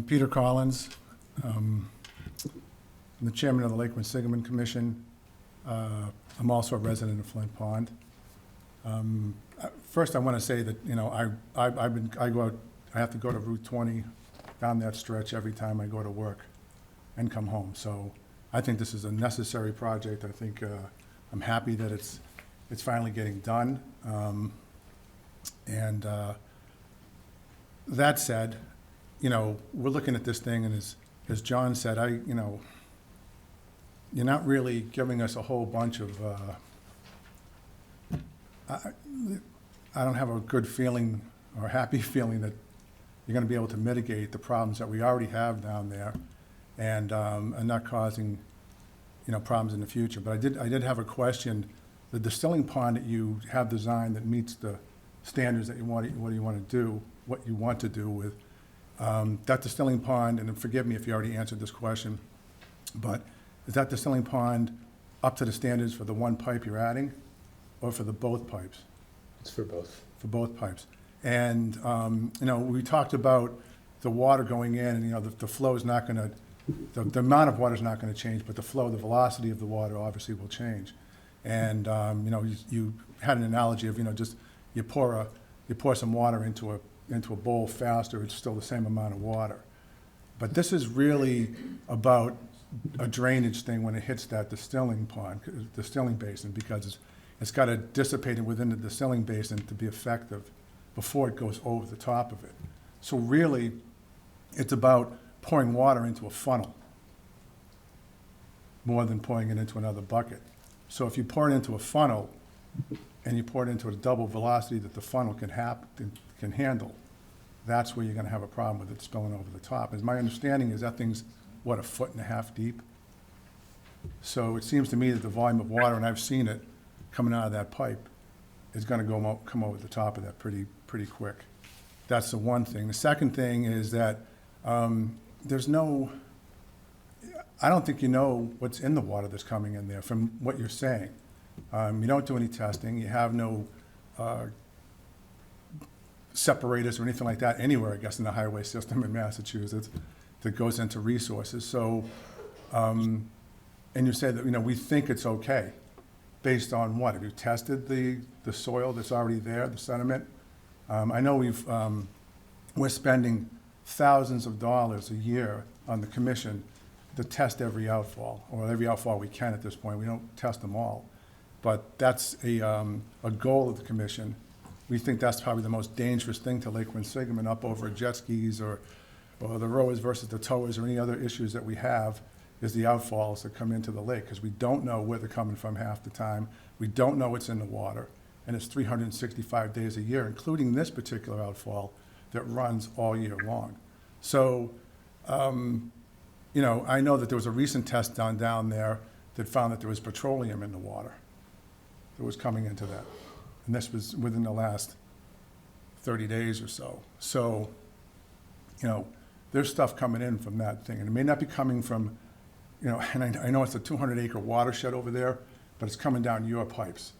Peter Collins. I'm the chairman of the Lake Quinsigamond Commission. I'm also a resident of Flint Pond. First, I want to say that, you know, I have to go to Route 20 down that stretch every time I go to work and come home. So I think this is a necessary project. I think I'm happy that it's finally getting done. And that said, you know, we're looking at this thing, and as John said, you're not really giving us a whole bunch of, I don't have a good feeling or happy feeling that you're gonna be able to mitigate the problems that we already have down there and not causing, you know, problems in the future. But I did have a question. The distilling pond that you have designed that meets the standards that what you want to do with, that distilling pond, and forgive me if you already answered this question, but is that distilling pond up to the standards for the one pipe you're adding, or for the both pipes? It's for both. For both pipes. And, you know, we talked about the water going in, and, you know, the flow is not gonna, the amount of water is not gonna change, but the flow, the velocity of the water obviously will change. And, you know, you had an analogy of, you know, just, you pour some water into a bowl faster, it's still the same amount of water. But this is really about a drainage thing when it hits that distilling pond, distilling basin, because it's got to dissipate within the distilling basin to be effective before it goes over the top of it. So really, it's about pouring water into a funnel more than pouring it into another bucket. So if you pour it into a funnel and you pour it into a double velocity that the funnel can handle, that's where you're going to have a problem with it spilling over the top. As my understanding is that thing's, what, 1.5 feet deep? So it seems to me that the volume of water, and I've seen it coming out of that pipe, is going to come over the top of that pretty quick. That's the one thing. The second thing is that there's no, I don't think you know what's in the water that's coming in there from what you're saying. You don't do any testing. You have no separators or anything like that anywhere, I guess, in the highway system in Massachusetts that goes into resources. So, and you say that, you know, we think it's okay. Based on what? Have you tested the soil that's already there, the sediment? I know we're spending thousands of dollars a year on the commission to test every outfall, or every outfall we can at this point. We don't test them all. But that's a goal of the commission. We think that's probably the most dangerous thing to Lake Quinsigamond, up over jet skis or the rowers versus the towers or any other issues that we have, is the outfalls that come into the lake, because we don't know where they're coming from half the time. We don't know what's in the water, and it's 365 days a year, including this particular outfall that runs all year long. So, you know, I know that there was a recent test done down there that found that there was petroleum in the water that was coming into that. And this was within the last 30 days or so. So, you know, there's stuff coming in from that thing. And it may not be coming from, you know, and I know it's a 200-acre watershed over there, but it's coming down your pipes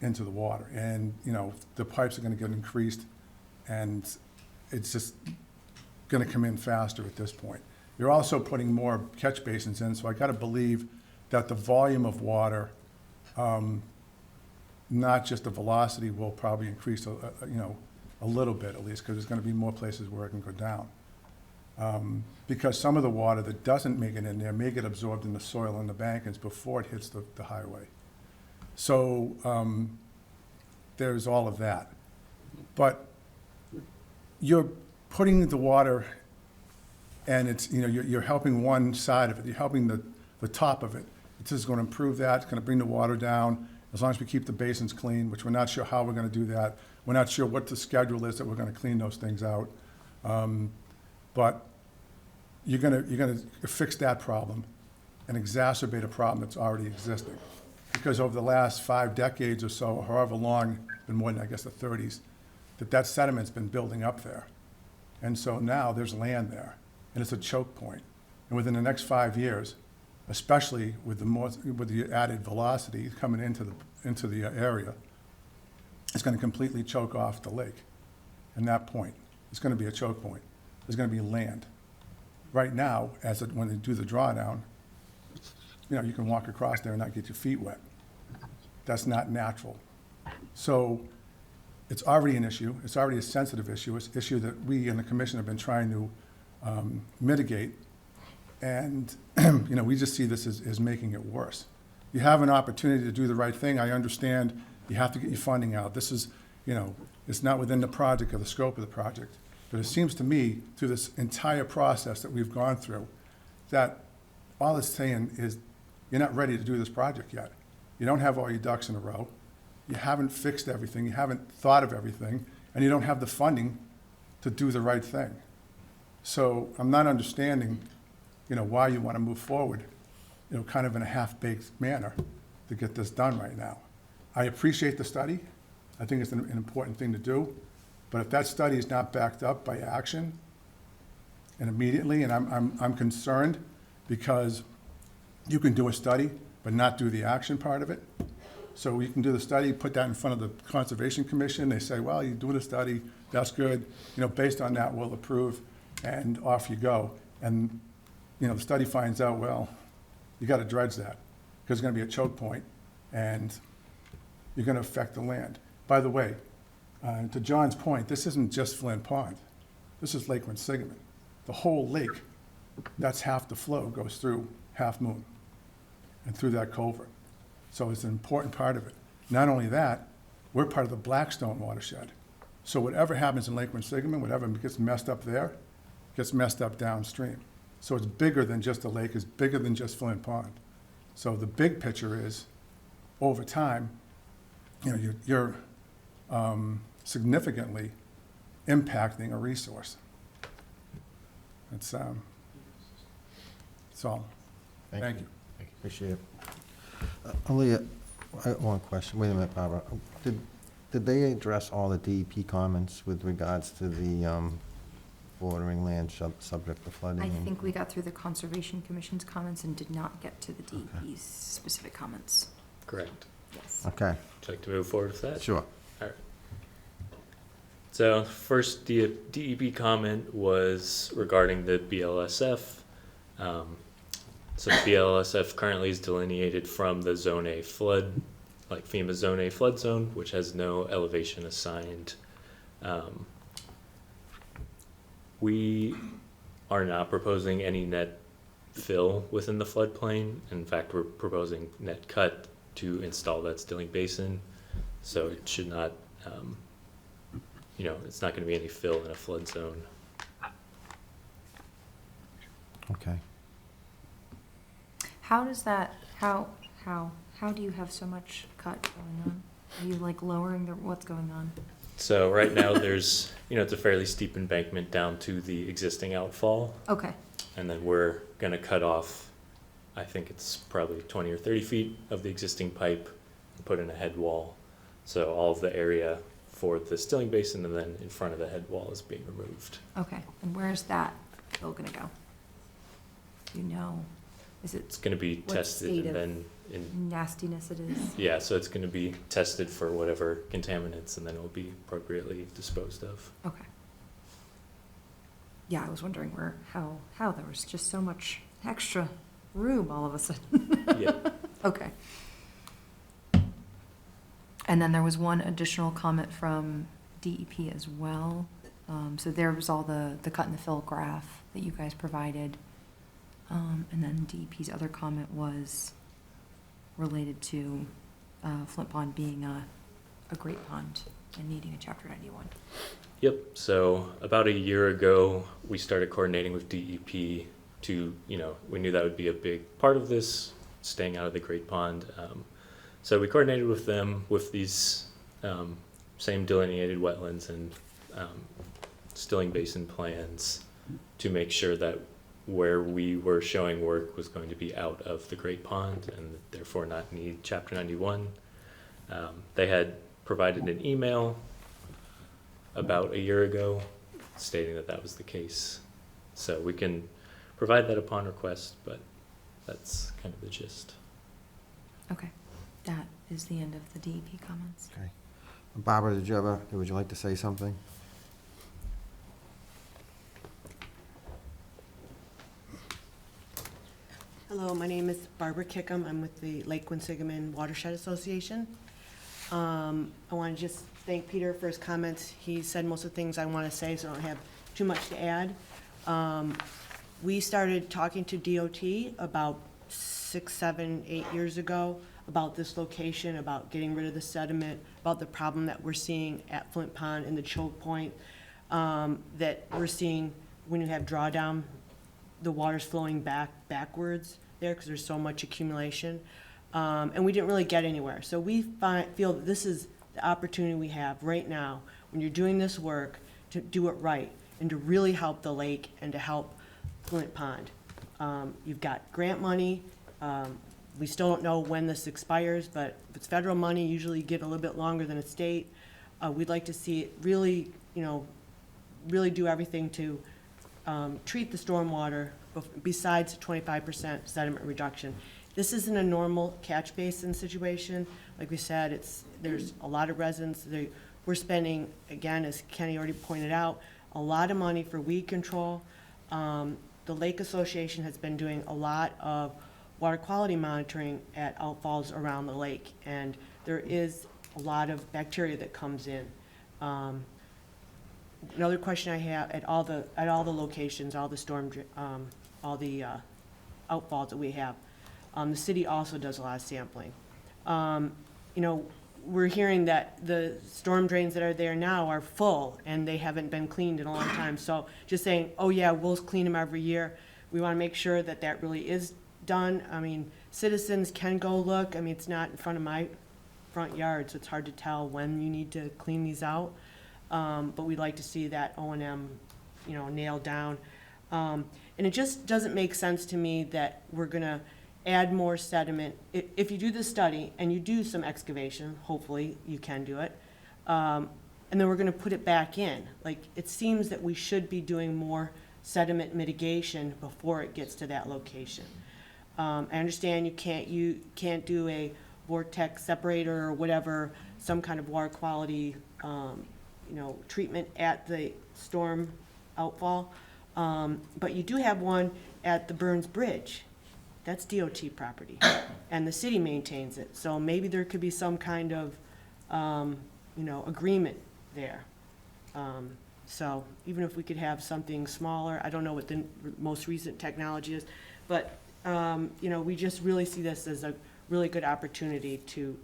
into the water. And, you know, the pipes are going to get increased, and it's just going to come in faster at this point. You're also putting more catch basins in, so I got to believe that the volume of water, not just the velocity, will probably increase, you know, a little bit at least, because there's going to be more places where it can go down. Because some of the water that doesn't make it in there may get absorbed in the soil in the bankings before it hits the highway. So there's all of that. But you're putting the water, and it's, you know, you're helping one side of it. You're helping the top of it. It's just going to improve that. It's going to bring the water down, as long as we keep the basins clean, which we're not sure how we're going to do that. We're not sure what the schedule is that we're going to clean those things out. But you're going to fix that problem and exacerbate a problem that's already existing. Because over the last 5 decades or so, or however long, been more than, I guess, the 30s, that sediment's been building up there. And so now there's land there, and it's a choke point. And within the next 5 years, especially with the added velocity coming into the area, it's going to completely choke off the lake. And that point, it's going to be a choke point. There's going to be land. Right now, when they do the drawdown, you know, you can walk across there and not get your feet wet. That's not natural. So it's already an issue. It's already a sensitive issue. It's an issue that we in the commission have been trying to mitigate. And, you know, we just see this as making it worse. You have an opportunity to do the right thing. I understand you have to get your funding out. This is, you know, It's not within the project or the scope of the project. But it seems to me, through this entire process that we've gone through, that all it's saying is, you're not ready to do this project yet. You don't have all your ducks in a row. You haven't fixed everything, you haven't thought of everything, and you don't have the funding to do the right thing. So I'm not understanding, why you want to move forward, kind of in a half-baked manner to get this done right now. I appreciate the study. I think it's an important thing to do. But if that study is not backed up by action and immediately, and I'm concerned because you can do a study but not do the action part of it. So you can do the study, put that in front of the Conservation Commission. They say, well, you do the study, that's good. Based on that, we'll approve, and off you go. And, the study finds out, well, you got to dredge that because it's going to be a choke point and you're going to affect the land. By the way, to John's point, this isn't just Flint Pond. This is Lake Quinsigamond. The whole lake, that's half the flow goes through Half Moon and through that culvert. So it's an important part of it. Not only that, we're part of the Blackstone watershed. So whatever happens in Lake Quinsigamond, whatever gets messed up there, gets messed up downstream. So it's bigger than just the lake, it's bigger than just Flint Pond. So the big picture is, over time, you're significantly impacting a resource. That's all. Thank you. Appreciate it. Aaliyah, I have one question. Wait a minute, Barbara. Did they address all the DEP comments with regards to the bordering land subject to flooding? I think we got through the Conservation Commission's comments and did not get to the DEP's specific comments. Correct. Yes. Okay. Would you like to move forward with that? Sure. All right. So first DEP comment was regarding the BLSF. So BLSF currently is delineated from the Zone A flood, like FEMA Zone A flood zone, which has no elevation assigned. We are not proposing any net fill within the floodplain. In fact, we're proposing net cut to install that stilling basin. So it should not, it's not going to be any fill in a flood zone. Okay. How does that, how do you have so much cut going on? Are you like lowering what's going on? So right now there's, it's a fairly steep embankment down to the existing outfall. Okay. And then we're going to cut off, I think it's probably 20 or 30 feet of the existing pipe and put in a head wall. So all of the area for the stilling basin and then in front of the head wall is being removed. Okay, and where's that bill gonna go? Is it? It's going to be what tested state and of then in, nastiness it is? yeah, so it's going to be tested for whatever contaminants and then it will be appropriately disposed of. Okay. Yeah, I was wondering how there was just so much extra room all of a sudden. Yeah. Okay. And then there was one additional comment from DEP as well. So there was all the cut and the fill graph that you guys provided. And then DEP's other comment was related to Flint Pond being a great pond and needing a Chapter 91. Yep, so about a year ago, we started coordinating with DEP to, we knew that would be a big part of this, staying out of the Great Pond. So we coordinated with them with these same delineated wetlands and stilling basin plans to make sure that where we were showing work was going to be out of the Great Pond and therefore not need Chapter 91. They had provided an email about a year ago stating that that was the case. So we can provide that upon request, but that's kind of the gist. Okay, that is the end of the DEP comments. Okay. Barbara, would you like to say something? Hello, my name is Barbara Kickham. I'm with the Lake Quinsigamond Watershed Association. I want to just thank Peter for his comments. He said most of the things I want to say, so I don't have too much to add. We started talking to DOT about 6, 7, 8 years ago about this location, about getting rid of the sediment, about the problem that we're seeing at Flint Pond and the choke point, that we're seeing when you have drawdown, the water's flowing backwards there because there's so much accumulation. And we didn't really get anywhere. So we feel that this is the opportunity we have right now, when you're doing this work, to do it right and to really help the lake and to help Flint Pond. You've got grant money. We still don't know when this expires, but if it's federal money, usually you get a little bit longer than a state. We'd like to see it really, really do everything to treat the stormwater besides 25% sediment reduction. This isn't a normal catch basin situation. Like we said, there's a lot of residents. We're spending, again, as Kenny already pointed out, a lot of money for weed control. The Lake Association has been doing a lot of water quality monitoring at outfalls around the lake, and there is a lot of bacteria that comes in. Another question I have, at all the locations, all the outfalls that we have, the city also does a lot of sampling. We're hearing that the storm drains that are there now are full and they haven't been cleaned in a long time. So just saying, oh yeah, we'll clean them every year. We want to make sure that that really is done. I mean, citizens can go look. I mean, it's not in front of my front yard, so it's hard to tell when you need to clean these out. But we'd like to see that O&M, nailed down. And it just doesn't make sense to me that we're gonna add more sediment. If you do the study and you do some excavation, hopefully you can do it, and then we're gonna put it back in. Like, it seems that we should be doing more sediment mitigation before it gets to that location. I understand you can't do a vortex separator or whatever, some kind of water quality, treatment at the storm outfall. But you do have one at the Burns Bridge. That's DOT property, and the city maintains it. So maybe there could be some kind of, agreement there. So even if we could have something smaller, I don't know what the most recent technology is, but, we just really see this as a really good opportunity to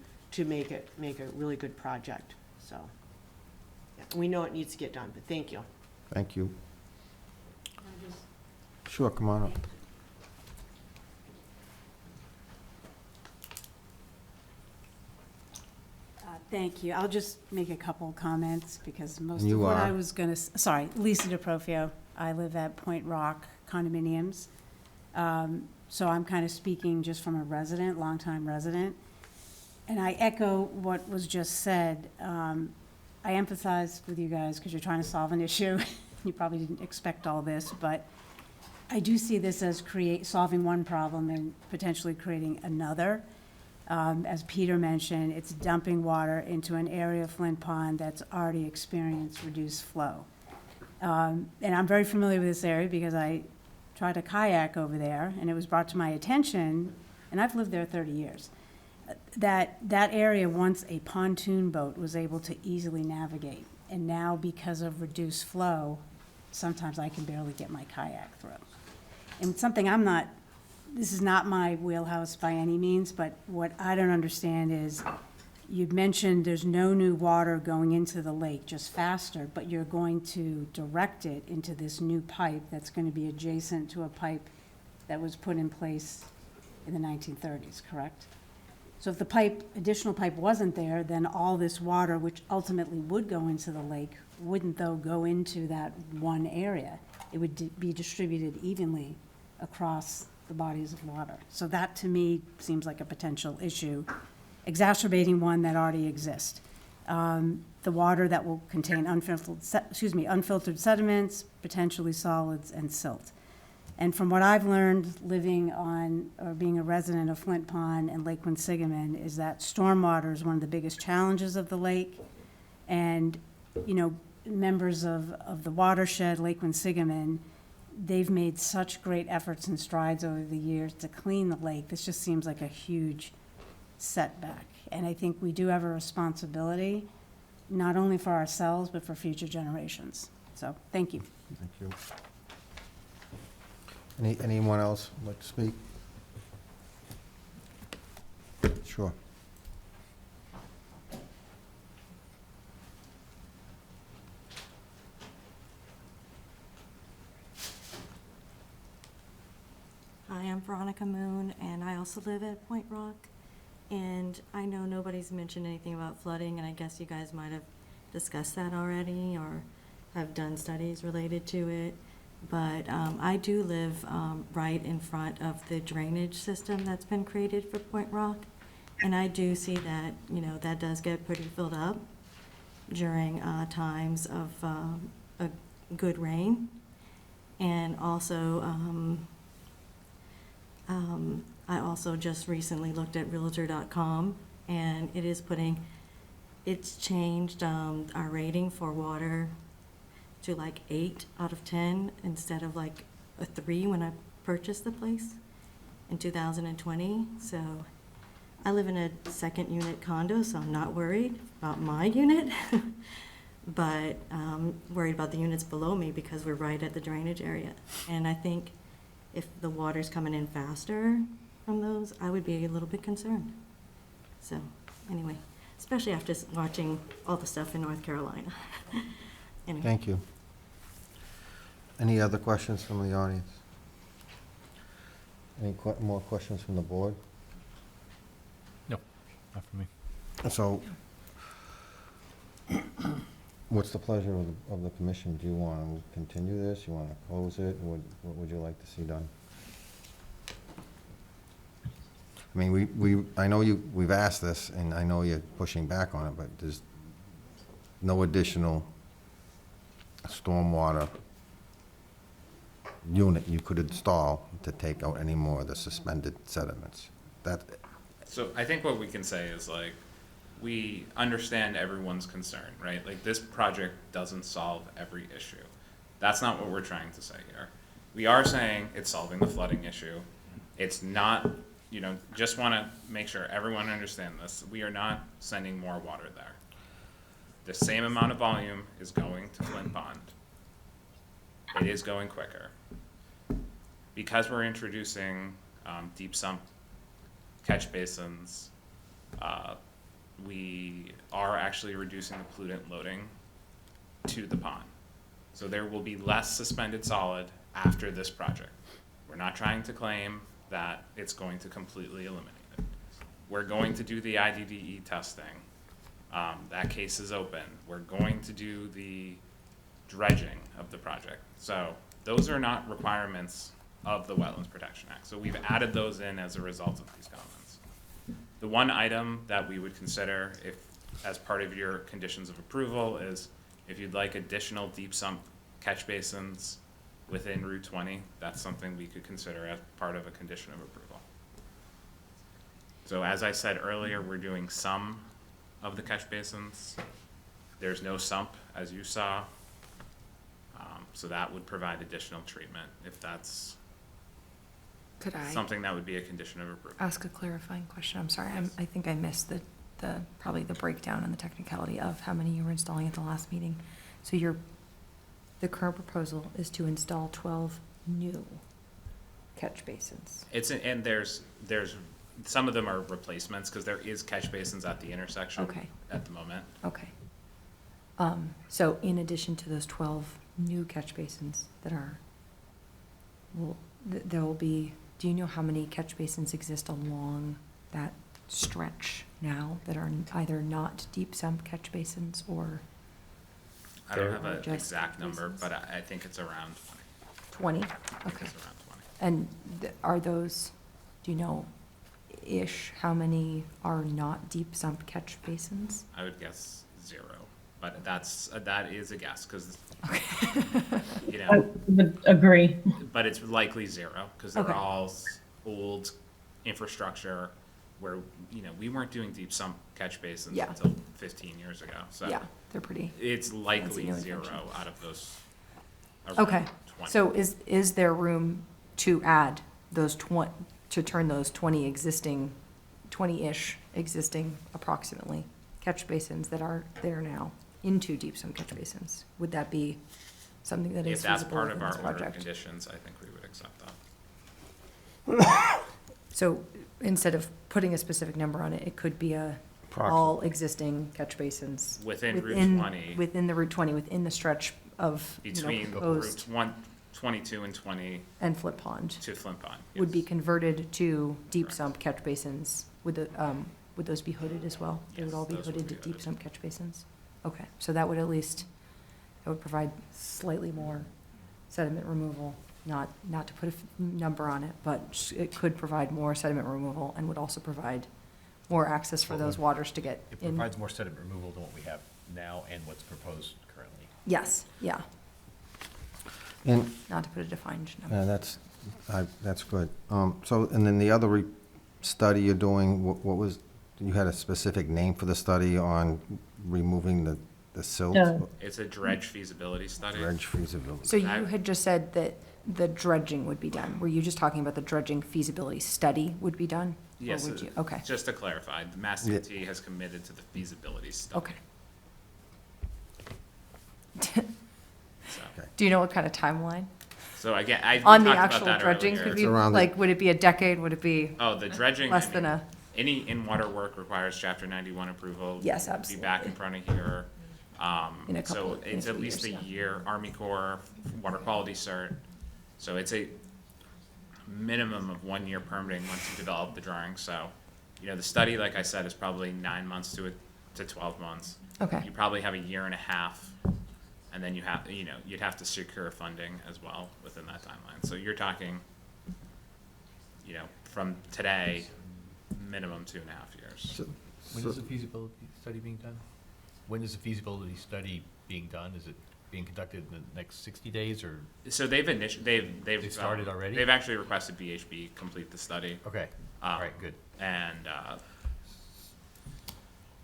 make a really good project. So yeah, we know it needs to get done, but thank you. Thank you. Sure, come on up. Thank you. I'll just make a couple comments because most You of what I are? was going to, sorry, Lisa DeProfio. I live at Point Rock condominiums. So I'm kind of speaking just from a resident, longtime resident. And I echo what was just said. I empathize with you guys because you're trying to solve an issue. You probably didn't expect all this, but I do see this as solving one problem and potentially creating another. As Peter mentioned, it's dumping water into an area of Flint Pond that's already experienced reduced flow. And I'm very familiar with this area because I tried to kayak over there, and it was brought to my attention, and I've lived there 30 years, that area once a pontoon boat was able to easily navigate. And now, because of reduced flow, sometimes I can barely get my kayak through. And something this is not my wheelhouse by any means, but what I don't understand is, you'd mentioned there's no new water going into the lake, just faster, but you're going to direct it into this new pipe that's going to be adjacent to a pipe that was put in place in the 1930s, correct? So if the additional pipe wasn't there, then all this water, which ultimately would go into the lake, wouldn't though go into that one area. It would be distributed evenly across the bodies of water. So that, to me, seems like a potential issue, exacerbating one that already exists. The water that will contain unfiltered sediments, potentially solids, and silt. And from what I've learned living on, or being a resident of Flint Pond and Lake Quinsigamond, is that stormwater is one of the biggest challenges of the lake. And, members of the watershed, Lake Quinsigamond, they've made such great efforts and strides over the years to clean the lake. This just seems like a huge setback. And I think we do have a responsibility, not only for ourselves, but for future generations. So, thank you. Thank you. Anyone else like to speak? Sure. Hi, I'm Veronica Moon, and I also live at Point Rock. And I know nobody's mentioned anything about flooding, and I guess you guys might have discussed that already or have done studies related to it. But I do live right in front of the drainage system that's been created for Point Rock. And I do see that, you know, that does get pretty filled up during times of a good rain. And also, I also just recently looked at Realtor.com, and it's changed our rating for water to like 8 out of 10 instead of like a 3 when I purchased the place in 2020. So I live in a second unit condo, so I'm not worried about my unit, but worried about the units below me because we're right at the drainage area. And I think if the water's coming in faster from those, I would be a little bit concerned. So, anyway, especially after watching all the stuff in North Carolina. Anyway. Thank you. Any other questions from the audience? Any more questions from the board? No, not for me. So, what's the pleasure of the commission? Do you want to continue this? You want to close it? What would you like to see done? I mean, I know we've asked this, and I know you're pushing back on it, but there's no additional stormwater unit you could install to take out any more of the suspended sediments. So I think what we can say is like, we understand everyone's concern, right? Like, this project doesn't solve every issue. That's not what we're trying to say here. We are saying it's solving the flooding issue. It's not, you know, just want to make sure everyone understands this. We are not sending more water there. The same amount of volume is going to Flint Pond. It is going quicker. Because we're introducing deep sump catch basins, we are actually reducing the pollutant loading to the pond. So there will be less suspended solid after this project. We're not trying to claim that it's going to completely eliminate it. We're going to do the IDDE testing. That case is open. We're going to do the dredging of the project. So those are not requirements of the Wetlands Protection Act. So we've added those in as a result of these comments. The one item that we would consider if, as part of your conditions of approval, is if you'd like additional deep sump catch basins within Route 20, that's something we could consider as part of a condition of approval. So as I said earlier, we're doing some of the catch basins. There's no sump, as you saw. So that would provide additional treatment if that's Could I something that would be a condition of approval. ask a clarifying question? I'm sorry, I think I missed probably the breakdown and the technicality of how many you were installing at the last meeting. So the current proposal is to install 12 new catch basins. And there's some of them are replacements because there is catch basins at the intersection Okay. at the moment. Okay. So in addition to those 12 new catch basins that are, there will be, do you know how many catch basins exist along that stretch now that are either not deep sump catch basins or? I don't have an Just exact number, basins? but I think it's around 20? I think Okay. it's around 20. And are those, do you know, how many are not deep sump catch basins? I would guess 0, but that is a guess because, you I know, would agree. but it's likely 0 because they're Okay. all old infrastructure where, you know, we weren't doing deep sump catch basins Yeah. until 15 years ago. So Yeah, they're pretty. it's likely new 0 invention. out of those around Okay, 20. so is there room to add those to turn those 20-ish existing approximately catch basins that are there now into deep sump catch basins? Would that be something that is If that's feasible part of within our this order of project? conditions, I think we would accept that. So instead of putting a specific number on it, it could be all existing catch basins. Within Route 20. Within the Route 20, within the stretch of, Between proposed, Route 22 and 20 and Flint Pond. to Flint Pond. Would be yes. converted to deep sump catch basins. Would those be hooded as well? They would Yes, all be those would hooded be to deep hooded. sump catch basins? Okay, so that would at least, that would provide slightly more sediment removal, not to put a number on it, but it could provide more sediment removal and would also provide more access for those waters to get It in. provides more sediment removal than what we have now and what's proposed currently. Yes, yeah, And not to put a defined number. that's good. So, and then the other study you're doing, what was, you had a specific name for the study on removing the silt? No. It's a dredge feasibility study. Dredge feasibility. So you had just said that the dredging would be done. Were you just talking about the dredging feasibility study would be done? Or Yes, would you? Okay, just to clarify, the Mass Yeah. DOT has committed to the feasibility study. okay. So, Do you know what kind of timeline? so again, we On the talked about actual that dredging, earlier. could It's be, around the- like, would it be a decade? Would it be Oh, the dredging. less I than mean, a? Any in-water work requires Chapter 91 approval. Yes, Be back in front of here. In a couple So of- in a it's at few least a years, yeah. year, Army Corps, water quality cert. So it's a minimum of 1 year permitting once you develop the drawing. So, the study, like I said, is probably 9 months to 12 months. Okay. You probably have a year and a half, and then you'd have to secure funding as well within that timeline. So you're talking, from today, minimum 2.5 years. When is the feasibility study being done? When is the feasibility study being done? Is it being conducted in the next 60 days or? So they've started already? They've actually requested BHB complete the study. Okay, all right, good. And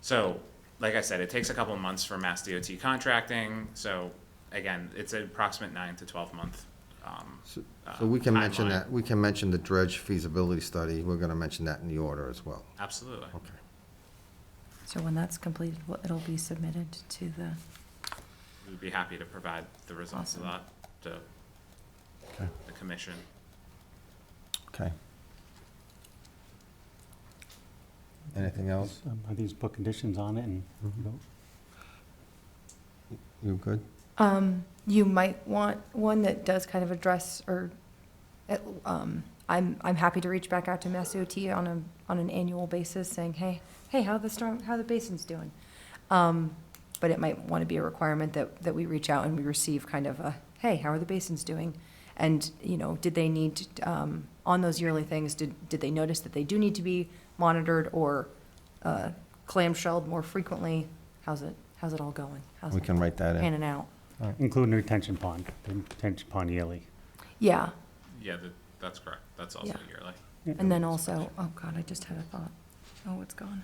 so, like I said, it takes a couple of months for Mass DOT contracting. So again, it's an approximate 9 to 12 month. So we can mention timeline. that, we can mention the dredge feasibility study. We're gonna mention that in the order as well. Absolutely. Okay. So when that's completed, it'll be submitted to the, We'd be happy to provide the results of that to Okay. the commission. Okay. Anything else? I think just put conditions on it and, You good? you might want one that does kind of address I'm happy to reach back out to Mass DOT on an annual basis saying, hey, how the basin's doing? But it might want to be a requirement that we reach out and we receive kind of a, hey, how are the basins doing? And, did they need, on those yearly things, did they notice that they do need to be monitored or clamshelled more frequently? How's it all going? How's We it can write that in. panning out? including the retention pond yearly. Yeah, Yeah, that's correct. That's also Yeah. yearly. and then also, oh God, I just had a thought. Oh, it's gone.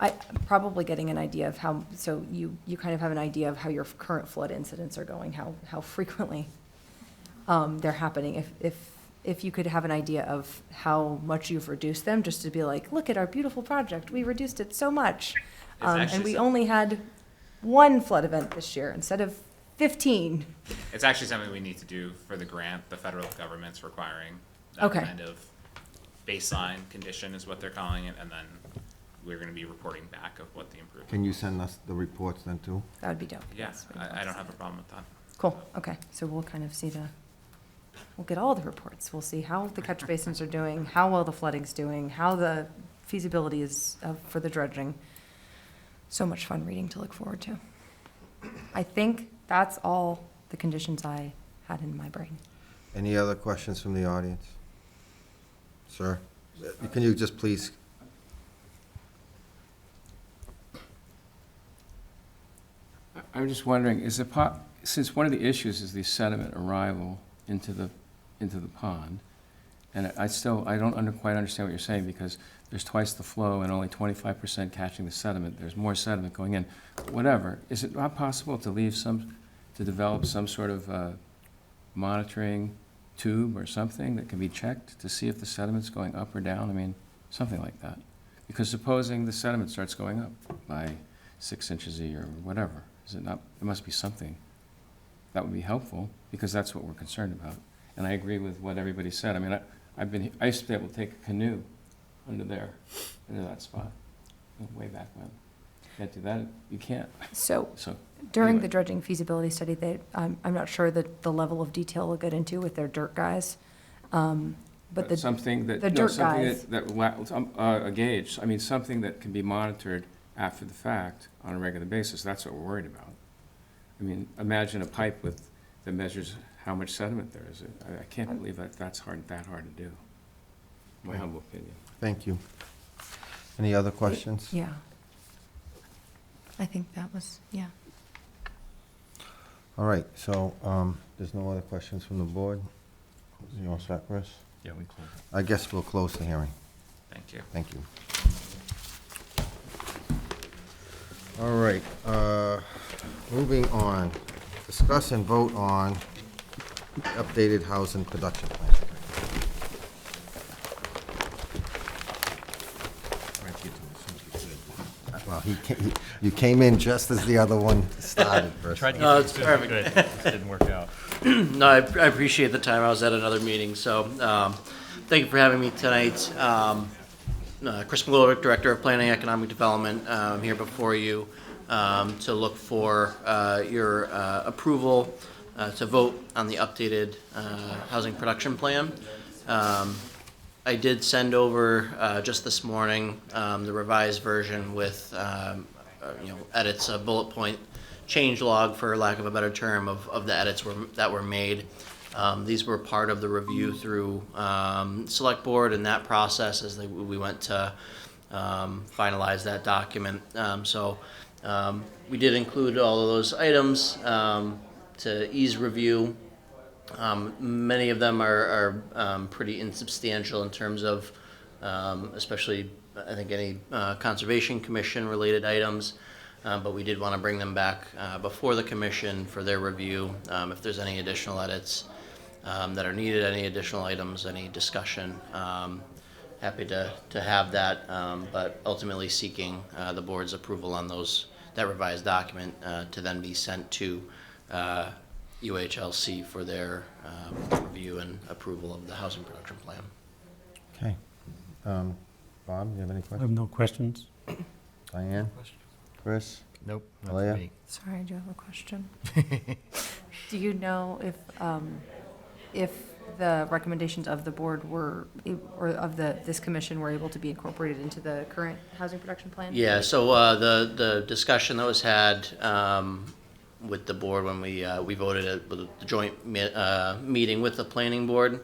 I, probably getting an idea of how, so you kind of have an idea of how your current flood incidents are going, how frequently they're happening. If you could have an idea of how much you've reduced them, just to be like, look at our beautiful project, we reduced it so much. And actually we some- only had one flood event this year instead of 15. It's actually something we need to do for the grant. The federal government's requiring that Okay. kind of baseline condition is what they're calling it, and then we're going to be reporting back of what the improvement. Can you send us the reports then too? That would be dope. Yeah, Yes, we'd love I to don't see have a that. problem with that. Cool, okay, so we'll kind of see we'll get all the reports. We'll see how the catch basins are doing, how well the flooding's doing, how the feasibility is for the dredging. So much fun reading to look forward to. I think that's all the conditions I had in my brain. Any other questions from the audience? Sir, can you just please? I'm just wondering, since one of the issues is the sediment arrival into the pond, and I don't quite understand what you're saying, because there's twice the flow and only 25% catching the sediment, there's more sediment going in. Whatever, is it not possible to develop some sort of monitoring tube or something that can be checked to see if the sediment's going up or down? I mean, something like that. Because supposing the sediment starts going up by 6 inches a year or whatever, is it not, there must be something that would be helpful, because that's what we're concerned about. And I agree with what everybody said. I mean, I used to be able to take a canoe under that spot, way back when. Can't do that, you can't. So So, during anyway. the dredging feasibility study, I'm not sure that the level of detail they'll get into with their dirt guys. But something that, the no, dirt something guys, a gauge, I mean, something that can be monitored after the fact on a regular basis, that's what we're worried about. I mean, imagine a pipe that measures how much sediment there is. I can't believe that's that hard to do, my humble opinion. Thank you. Any other questions? yeah. I think that was, yeah. All right, so there's no other questions from the board? You all set, Chris? Yeah, we close. I guess we'll close the hearing. Thank you. Thank you. All right, moving on. Discuss and vote on updated housing production plan. Well, you came in just as the other one started, Chris. Tried to No, get it's you perfect. good. It just didn't work out. No, I appreciate the time. I was at another meeting, so thank you for having me tonight. Chris McGlowick, Director of Planning and Economic Development, I'm here before you to look for your approval to vote on the updated housing production plan. I did send over just this morning the revised version with edits, a bullet point change log, for lack of a better term, of the edits that were made. These were part of the review through Select Board and that process as we went to finalize that document. We did include all of those items to ease review. Many of them are pretty insubstantial in terms of, especially, I think, any Conservation Commission related items. But we did want to bring them back before the commission for their review. If there's any additional edits that are needed, any additional items, any discussion, happy to have that. But ultimately seeking the board's approval on that revised document to then be sent to UHLC for their review and approval of the housing production plan. Okay. Bob, you have any I questions? have no questions. Diane? Chris? Nope, not Alea? for me. Sorry, I do have a question. Do you know if the recommendations of the board or of this commission were able to be incorporated into the current housing production plan? Yeah, so the discussion that was had with the board when we voted at the joint meeting with the planning board,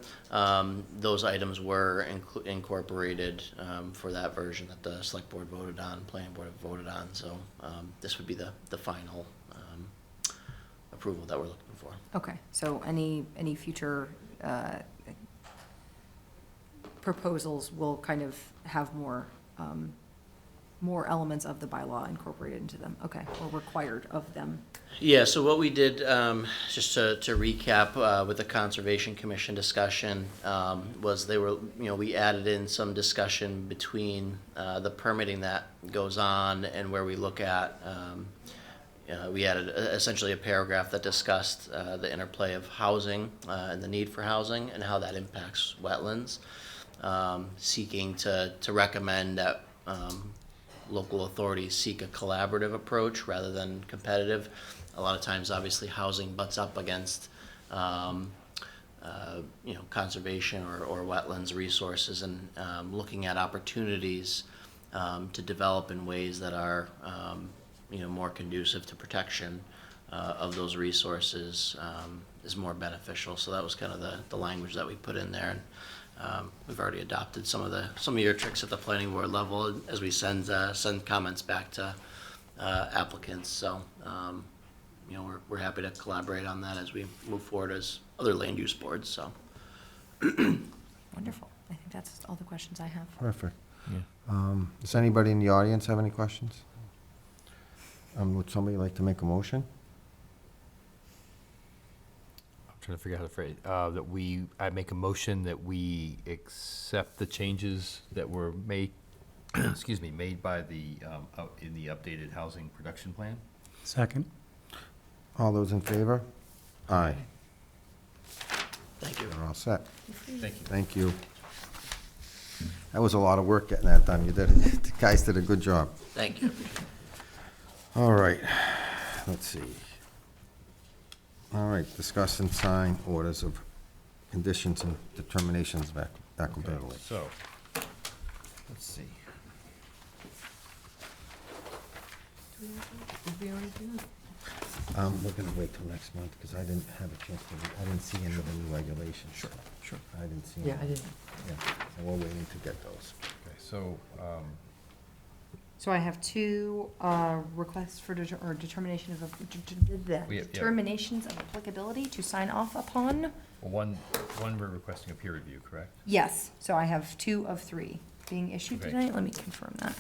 those items were incorporated for that version that the select board voted on, planning board voted on. So this would be the final approval that we're looking for. Okay, so any future proposals will kind of have more elements of the bylaw incorporated into them, okay, or required of them. Yeah, so what we did, just to recap with the Conservation Commission discussion, was we added in some discussion between the permitting that goes on and where we look at, we added essentially a paragraph that discussed the interplay of housing and the need for housing and how that impacts wetlands, seeking to recommend that local authorities seek a collaborative approach rather than competitive. A lot of times, obviously, housing butts up against, conservation or wetlands resources, and looking at opportunities to develop in ways that are, more conducive to protection of those resources is more beneficial. So that was kind of the language that we put in there. And we've already adopted some of your tricks at the planning board level as we send comments back to applicants. So. We're happy to collaborate on that as we move forward as other land use boards, so. Wonderful. I think that's all the questions I have. Perfect. Yeah. Does anybody in the audience have any questions? Would somebody like to make a motion? I'm trying to figure out how to phrase, I make a motion that we accept the changes that were made, made by in the updated housing production plan. Second. All those in favor? Aye. Thank you. You're all set. Thank you. Thank you. That was a lot of work getting that done. You did, the guys did a good job. Thank you. All right, let's see. All right, discuss and sign orders of conditions and determinations of applicability. So, let's see. Did we already do that? We're gonna wait till next month, because I didn't have a chance to, I didn't see any of the new regulations. Sure, sure. I didn't see. Yeah, any. I didn't. Yeah, so we're waiting to get those. Okay, so, So I have two requests for determination of, We have- yeah. determinations of applicability to sign off upon. one we're requesting a peer review, correct? Yes, so I have 2 of 3 being issued Okay. tonight. Let me confirm that.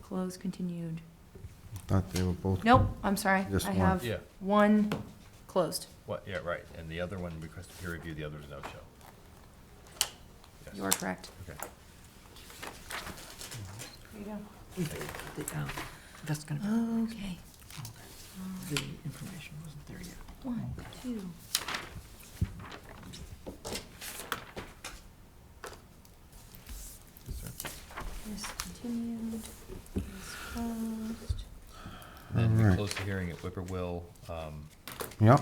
Closed, continued. Thought they were both. Nope, I'm sorry. Just I one. have Yeah. 1 closed. What, yeah, right, and the other one requested peer review, the other is no-show. Yes. You are correct. Okay. There you That's gonna go. be, Okay. the information wasn't there yet. 1, 2. This continued, this closed. And we Alright. closed the hearing at Whippoorwill. Yep.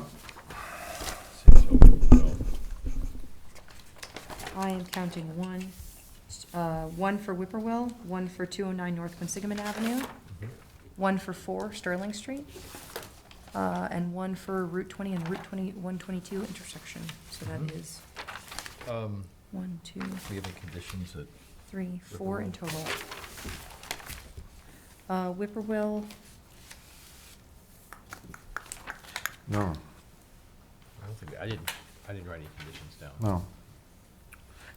I am counting 1 for Whippoorwill, 1 for 209 North Quinsigamon Avenue, 1 for 4 Sterling Street, and 1 for Route 20 and Route 122 intersection. So that is 1, 2, We have any conditions that, 3, 4 in total. Whippoorwill, No, I don't think, I didn't write any conditions down. no.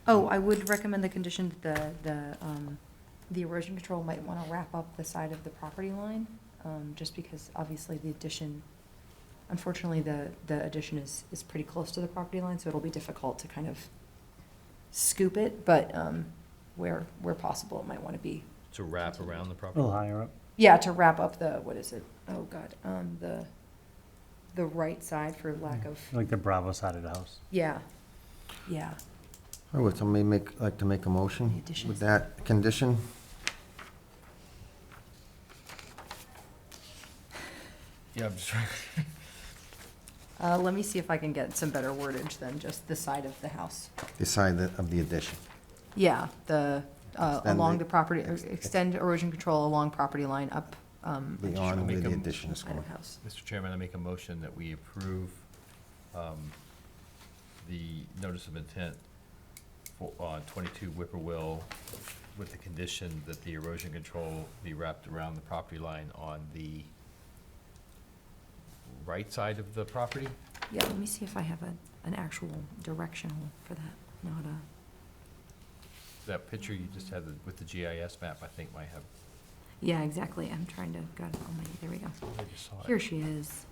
oh, I would recommend the condition that the erosion control might want to wrap up the side of the property line, just because obviously the addition, unfortunately, the addition is pretty close to the property line, so it'll be difficult to kind of scoop it, but where possible, it might want to be, To wrap around the A property? little higher up. yeah, to wrap up the, what is it? Oh, God, the right side for lack of, Like the Bravo side of the house. yeah. I would somebody like to make a motion additions. with that condition? Yeah, I'm just trying. Let me see if I can get some better wordage than just the side of the house. The side of the addition. Yeah, along the- the property, extend erosion control along property line up. Beyond where Make the 'em- addition is Side going. of house. Mr. Chairman, I make a motion that we approve the notice of intent for, 22 Whippoorwill with the condition that the erosion control be wrapped around the property line on the right side of the property? Yeah, let me see if I have an actual directional for that, not a, That picture you just had with the GIS map, I think might have, yeah, exactly, I'm trying to, got it on my, there we go. I just saw it. Here she is.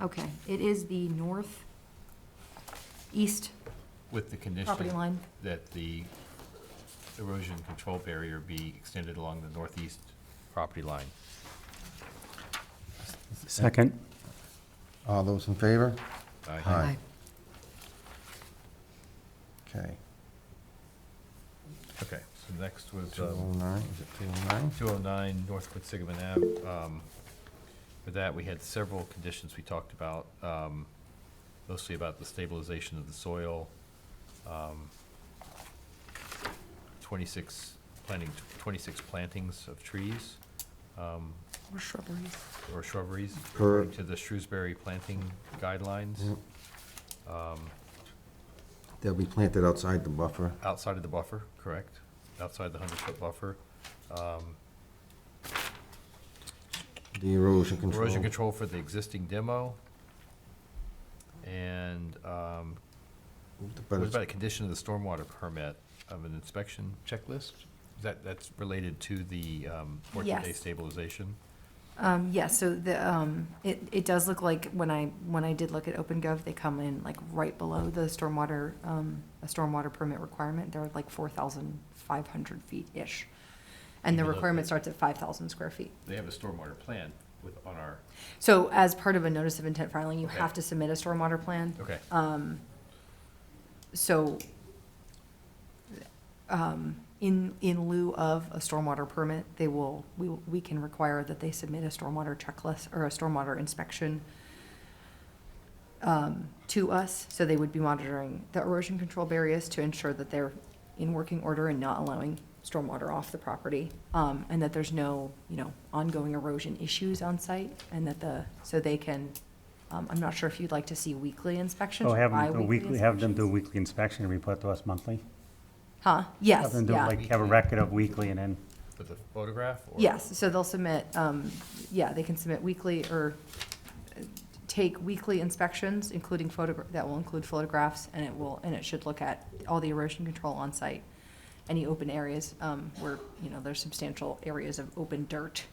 Okay, it is the northeast With the condition property line. that the erosion control barrier be extended along the northeast property line. Second. All those in favor? Aye. Okay. Okay, so next was 209, is it 209? 209 North Quinsigamon Ave. For that, we had several conditions we talked about, mostly about the stabilization of the soil, 26 plantings of trees, Or shrubberies. or shrubberies, Per- according to the Shrewsbury planting guidelines. Yep. They'll be planted outside the buffer. Outside of the buffer, correct, outside the 100-foot buffer. The erosion control. Erosion control for the existing demo. And, But what it's- about a condition of the stormwater permit of an inspection checklist? That's related to the 14-day Yes. stabilization? Yeah, so it does look like, when I did look at OpenGov, they come in like right below the stormwater, a stormwater permit requirement. They're like 4,500 feet-ish. And the Even though requirement they- starts at 5,000 square feet. They have a stormwater plan on our, So as part of a notice of intent filing, you Okay. have to submit a stormwater plan. okay. So, in lieu of a stormwater permit, we can require that they submit a stormwater checklist or a stormwater inspection to us, so they would be monitoring the erosion control barriers to ensure that they're in working order and not allowing stormwater off the property, and that there's no, ongoing erosion issues on site, and so they can, I'm not sure if you'd like to see weekly inspections So or have them do bi-weekly weekly, have them do inspections. weekly inspection and report to us monthly? Huh? Yes, Have them do, yeah. like, have a record of weekly and then, With a photograph? Or? Yes, so they'll submit, they can submit weekly or take weekly inspections, including that will include photographs, and it should look at all the erosion control on site. Any open areas, where, there's substantial areas of open dirt.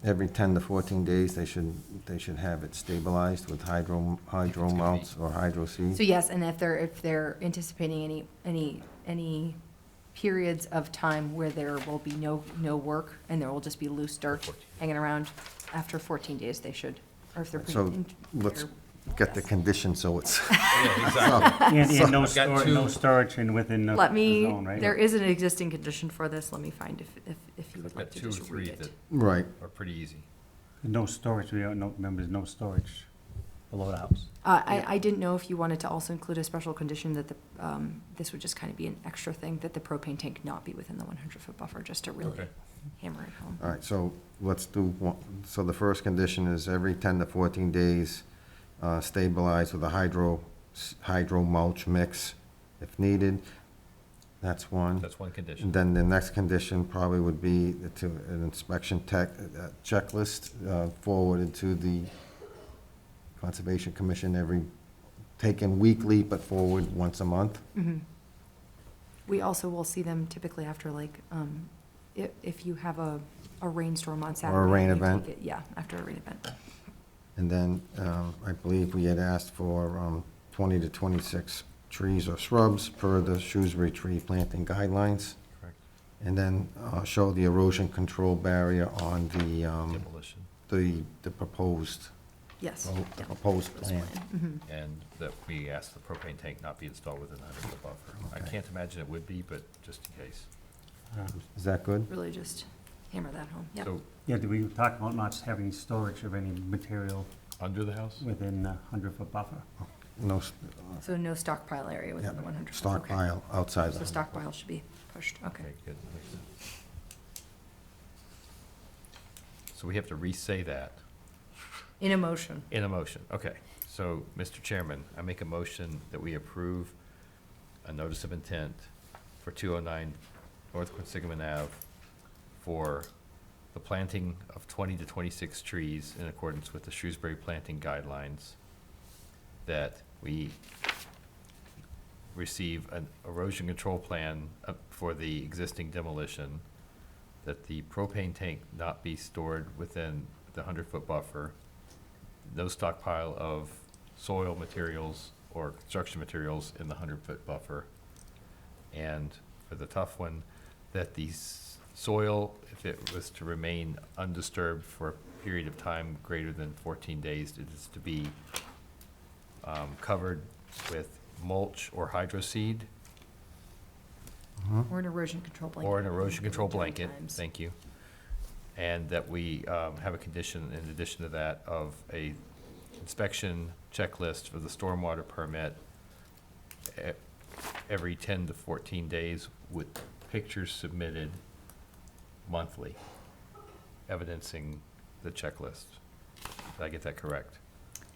Every 10 to 14 days, they should have it stabilized with hydro mounts or hydro seeds. So yes, and if they're anticipating any periods of time where there will be no work and there will just be loose dirt hanging around, after 14 days, they should, or if they're. So let's get the condition so it's. and no I've got two- storage and within the zone, right? There is an existing condition for this, let me find if you would I've like got to 2 or just 3 read it. that Right. are pretty easy. No storage, we don't know, remember, there's no storage below the house. I didn't know if you wanted to also include a special condition that this would just kind of be an extra thing, that the propane tank not be within the 100-foot buffer, just to really Okay. hammer it home. All right, so let's do one. So the first condition is every 10 to 14 days, stabilize with a hydro mulch mix if needed. That's one. That's one condition. And then the next condition probably would be to an inspection checklist forwarded to the Conservation Commission taken weekly, but forward once a month. Mhm. We also will see them typically after, if you have a rainstorm on Saturday. Or a rain you take event. it- Yeah, after a rain event. And then I believe we had asked for 20 to 26 trees or shrubs per the Shrewsbury tree planting guidelines. Correct. And then show the erosion control barrier on the, Demolition. the proposed, Yes. the yeah. proposed plan. Mhm. And that we asked the propane tank not be installed within the 100-foot buffer. I Okay. can't imagine it would be, but just in case. Is that good? Really just hammer that home, yeah. So, Yeah, did we talk about not having storage of any material under the house? within the 100-foot buffer? No, So no stockpile area yeah, within the 100. Okay. stockpile outside So the. stockpile should be pushed, okay. Okay, good. Makes sense. So we have to re-say that In a motion. in a motion. Okay. So, Mr. Chairman, I make a motion that we approve a notice of intent for 209 North Quinsigamon Ave for the planting of 20 to 26 trees in accordance with the Shrewsbury planting guidelines, that we receive an erosion control plan for the existing demolition, that the propane tank not be stored within the 100-foot buffer, no stockpile of soil materials or construction materials in the 100-foot buffer, and for the tough one, that the soil, if it was to remain undisturbed for a period of time greater than 14 days, it is to be covered with mulch or hydro seed, Or an erosion control blanket. or an erosion control blanket, Times. thank you. And that we have a condition, in addition to that, of a inspection checklist for the stormwater permit every 10 to 14 days with pictures submitted monthly, evidencing the checklist. Did I get that correct?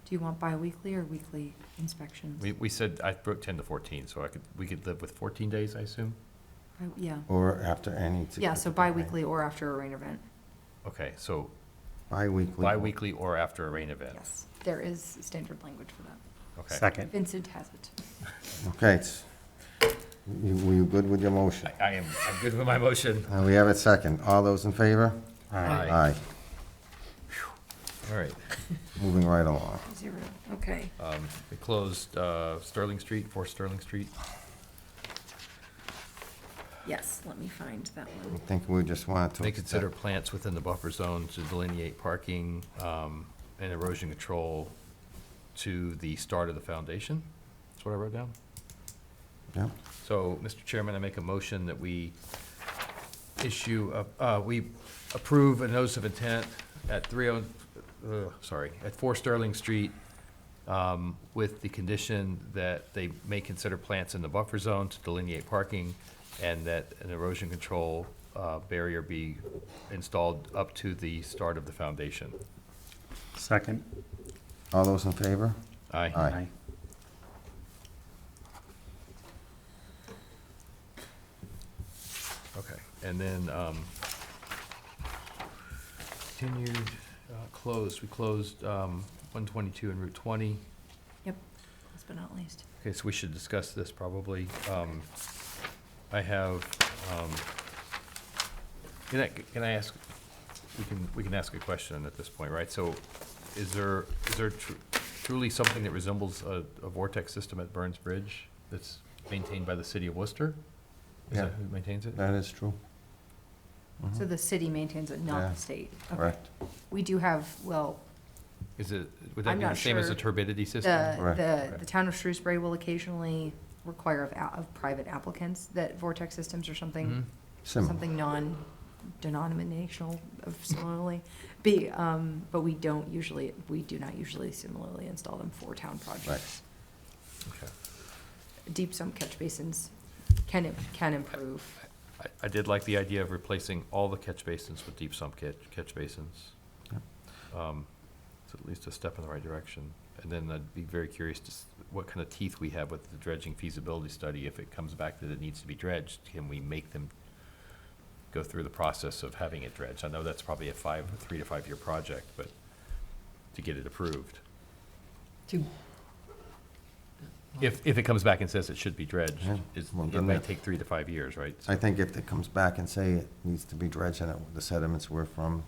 Do you want bi-weekly or weekly inspections? We said, I wrote 10 to 14, so we could live with 14 days, I assume? Yeah. Or after any. Yeah, so bi-weekly or after a rain event. Okay, so Bi-weekly. bi-weekly or after a rain event? Yes, there is standard language for that. Okay. Second. Vincent has it. Okay, were you good with your motion? I'm good with my motion. We have a second. All those in favor? Aye. Aye. All right. Moving right along. 0, okay. We closed Sterling Street, 4 Sterling Street. Yes, let me find that I one. think we just wanted to. They consider plants within the buffer zone to delineate parking and erosion control to the start of the foundation. That's what I wrote down. Yeah. So, Mr. Chairman, I make a motion that we we approve a notice of intent at 4 Sterling Street, with the condition that they may consider plants in the buffer zone to delineate parking, and that an erosion control barrier be installed up to the start of the foundation. Second. All those in favor? Aye. Aye. Okay, and then, continued, closed, we closed, 122 and Route 20. Yep, last but not least. Okay, so we should discuss this probably. I have, can I ask, we can ask a question at this point, right? So is there truly something that resembles a vortex system at Burns Bridge that's maintained by the city of Worcester? Is Yeah. that who maintains it? That is true. So the city maintains it, not Yeah, the state? Okay. correct. We do have, well, Is it, would that I'm be the not same as sure. a turbidity system? The town of Shrewsbury will occasionally require of private applicants that vortex systems or something, Mhm. Similar. something non-denominational of similarly, but we do not usually similarly install them for town projects. Okay. Deep sump catch basins can improve. I did like the idea of replacing all the catch basins with deep sump catch basins. Yep. It's at least a step in the right direction. And then I'd be very curious to what kind of teeth we have with the dredging feasibility study. If it comes back that it needs to be dredged, can we make them go through the process of having it dredged? I know that's probably a 3 to 5 year project, but to get it approved. If it comes back and says it should be dredged, Yeah, it then might that- take 3 to 5 years, right? I think if it comes back and say it needs to be dredged and the sediments were from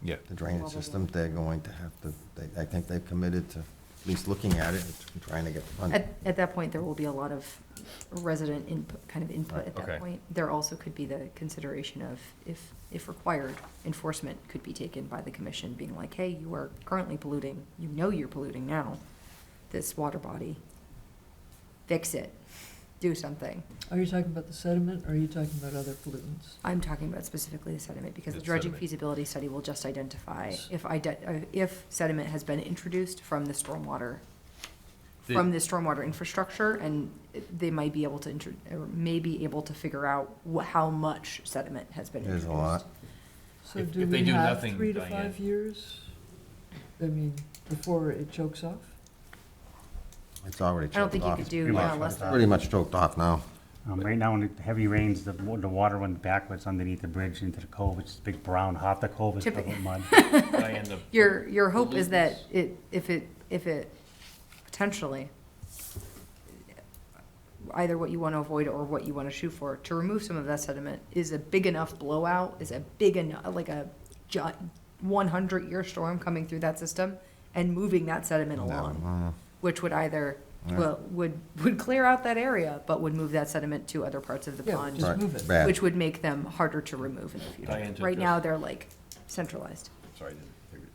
Yeah. the drainage system, they're going to have to, I think they've committed to at least looking at it and trying to get the funding. At that point, there will be a lot of resident input at that Okay. point. There also could be the consideration of, if required, enforcement could be taken by the commission, being like, hey, you are currently polluting, you know you're polluting now, this water body. Fix it, do something. Are you talking about the sediment, or are you talking about other pollutants? I'm talking about specifically the sediment, because the It's dredging sediment. feasibility study will just identify if sediment has been introduced from the stormwater infrastructure, and they might be able to, or may be able to figure out how much sediment has been There's introduced. a lot. So If do they we do have nothing, 3 to Diane. 5 years? I mean, before it chokes off? It's already I don't choked think you off. could do, Pretty yeah, much. less than. Pretty much choked off now. Right now, when the heavy rains, the water runs backwards underneath the bridge into the cove, which is a big brown, half the cove is covered with mud. Diane, the- Your hope is that if it potentially, either what you want to avoid or what you want to shoot for, to remove some of that sediment is a big enough blowout, is a big enough, like a 100-year storm coming through that system and moving that sediment along, which would either, Yeah. well, would clear out that area, but would move that sediment to other parts of the Yeah, pond. just Right. move it. Bad. Which would make them harder to remove in the future. Diane, to Right now, address- they're like centralized. Sorry,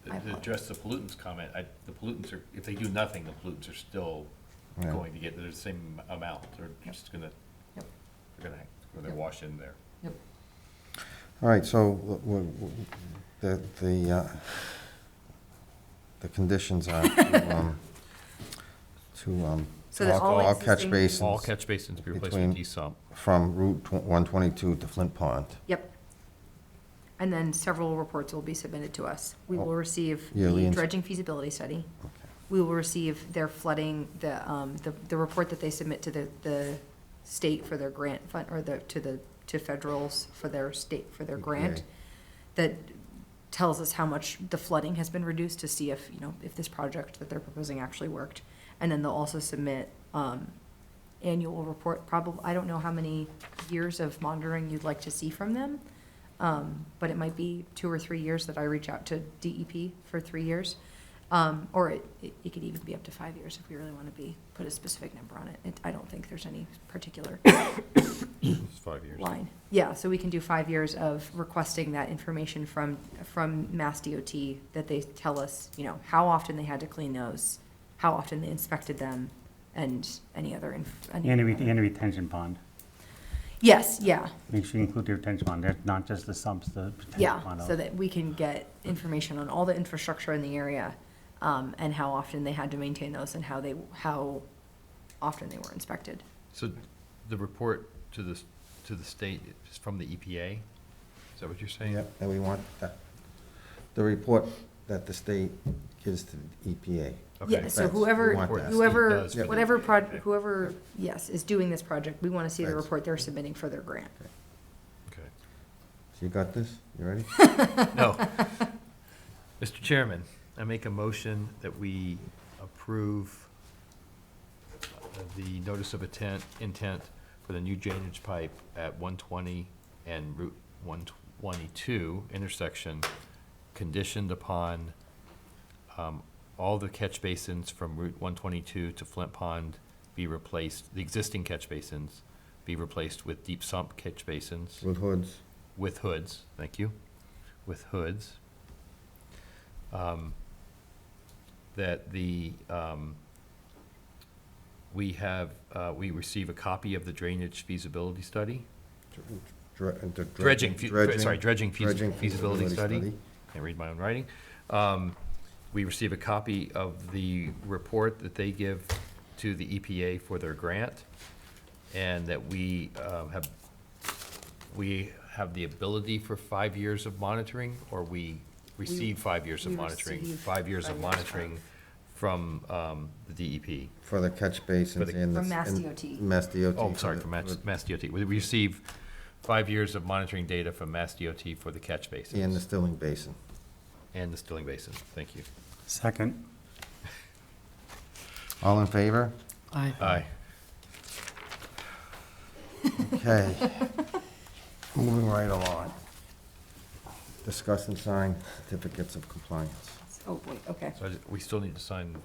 I to address the pollutants comment, the pollutants are, if they do nothing, the pollutants are still Yeah. going to get the same amount. They're just gonna, Yep. they're wash in there. All right, so the conditions are to So that all all catch existing- basins. All catch basins be replaced with between- de-sump. From Route 122 to Flint Pond. Yep. And then several reports will be submitted to us. We will receive Yearly the ins- dredging feasibility study. We will receive their flooding, the report that they submit to the state for their grant fund, or to federals for their state, for their grant, that tells us how much the flooding has been reduced, to see if, if this project that they're proposing actually worked. And then they'll also submit, annual report, probably, I don't know how many years of monitoring you'd like to see from them. But it might be 2 or 3 years that I reach out to DEP for 3 years. Or it could even be up to 5 years if we really want to put a specific number on it. I don't think there's any particular It's 5 years. line. Yeah, so we can do 5 years of requesting that information from Mass DOT, that they tell us, you know, how often they had to clean those, how often they inspected them, and any other. And a retention pond. Yes, yeah, Make sure you include the retention pond, there's not just the sumps, the retention yeah, pond. so that we can get information on all the infrastructure in the area, and how often they had to maintain those and how often they were inspected. So the report to the state is from the EPA? Is that what you're saying? Yep, and we want that, the report that the state gives to the EPA. Okay. Yeah, so That's- we whoever, want that. whoever, Yep. whoever, yes, is doing this project, we want to see the Right. report they're submitting for their grant. Okay. So you got this? You ready? No. Mr. Chairman, I make a motion that we approve the notice of intent for the new drainage pipe at 120 and Route 122 intersection, conditioned upon all the catch basins from Route 122 to Flint Pond be replaced, the existing catch basins be replaced with deep sump catch basins. With hoods. With hoods, thank you, with hoods. That we receive a copy of the drainage feasibility study. Dredging feasibility study. Can't read my own writing. We receive a copy of the report that they give to the EPA for their grant, and that we have the ability for 5 years of monitoring, or we receive 5 years of we monitoring, receive 5 years of 5 years. monitoring from the DEP. For the catch basins and the. From Mass and DOT. Mass DOT. Oh, for sorry, the- from Mass DOT. We receive 5 years of monitoring data from Mass DOT for the catch basins. And the Stilling Basin. And the Stilling Basin, thank you. Second. All in favor? Aye. Okay. Moving right along. Discuss and sign certificates of compliance. Oh, boy, okay. So we still need to sign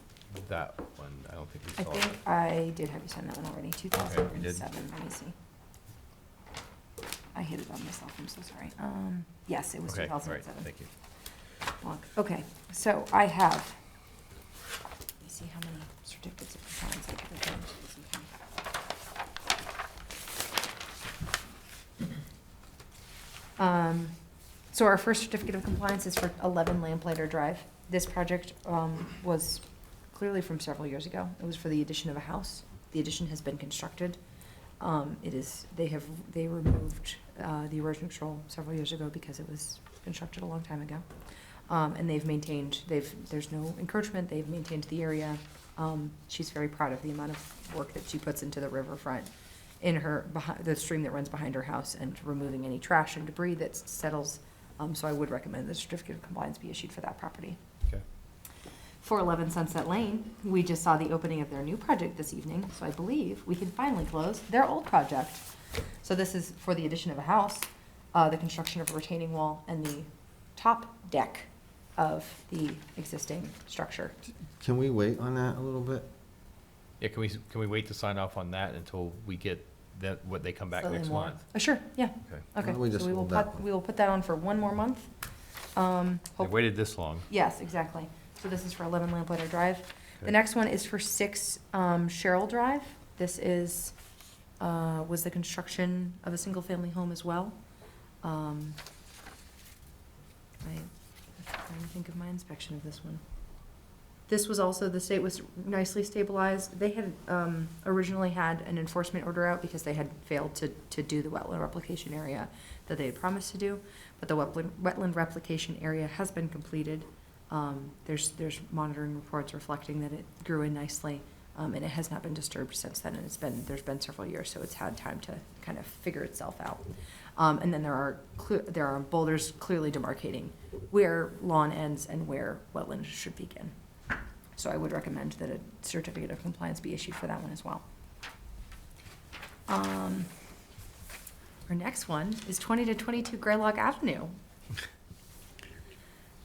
that one. I don't think I we saw think it. I did have you sign that one already, we did. 2007, let me see. I hit it on myself, I'm so sorry. Yes, it was Okay, all right, 2007. thank you. Okay, so I have, let me see how many certificates of compliance I could have done this evening. So our first certificate of compliance is for 11 Lamplighter Drive. This project was clearly from several years ago. It was for the addition of a house. The addition has been constructed. They removed the erosion control several years ago because it was constructed a long time ago. And there's no encroachment, they've maintained the area. She's very proud of the amount of work that she puts into the riverfront, in the stream that runs behind her house, and removing any trash and debris that settles. So I would recommend the certificate of compliance be issued for that property. Okay. For 11 Sunset Lane, we just saw the opening of their new project this evening, so I believe we can finally close their old project. So this is for the addition of a house, the construction of a retaining wall, and the top deck of the existing structure. Can we wait on that a little bit? Yeah, can we wait to sign off on that until we get what they come back Slightly next more. month? Sure, yeah. Okay. Why Okay, don't we just so we will hold that we will put that on for one more month. They Hope- waited this long. Yes, exactly. So this is for 11 Lamplighter Drive. The Okay. next one is for 6 Cheryl Drive. This was the construction of a single-family home as well. I'm trying to think of my inspection of this one. This was also, the state was nicely stabilized. They had originally had an enforcement order out because they had failed to do the wetland replication area that they had promised to do, but the wetland replication area has been completed. There's monitoring reports reflecting that it grew in nicely, and it has not been disturbed since then, and there's been several years, so it's had time to kind of figure itself out. And then there are boulders clearly demarcating where lawn ends and where wetlands should begin. So I would recommend that a certificate of compliance be issued for that one as well. Our next one is 20 to 22 Greylock Avenue.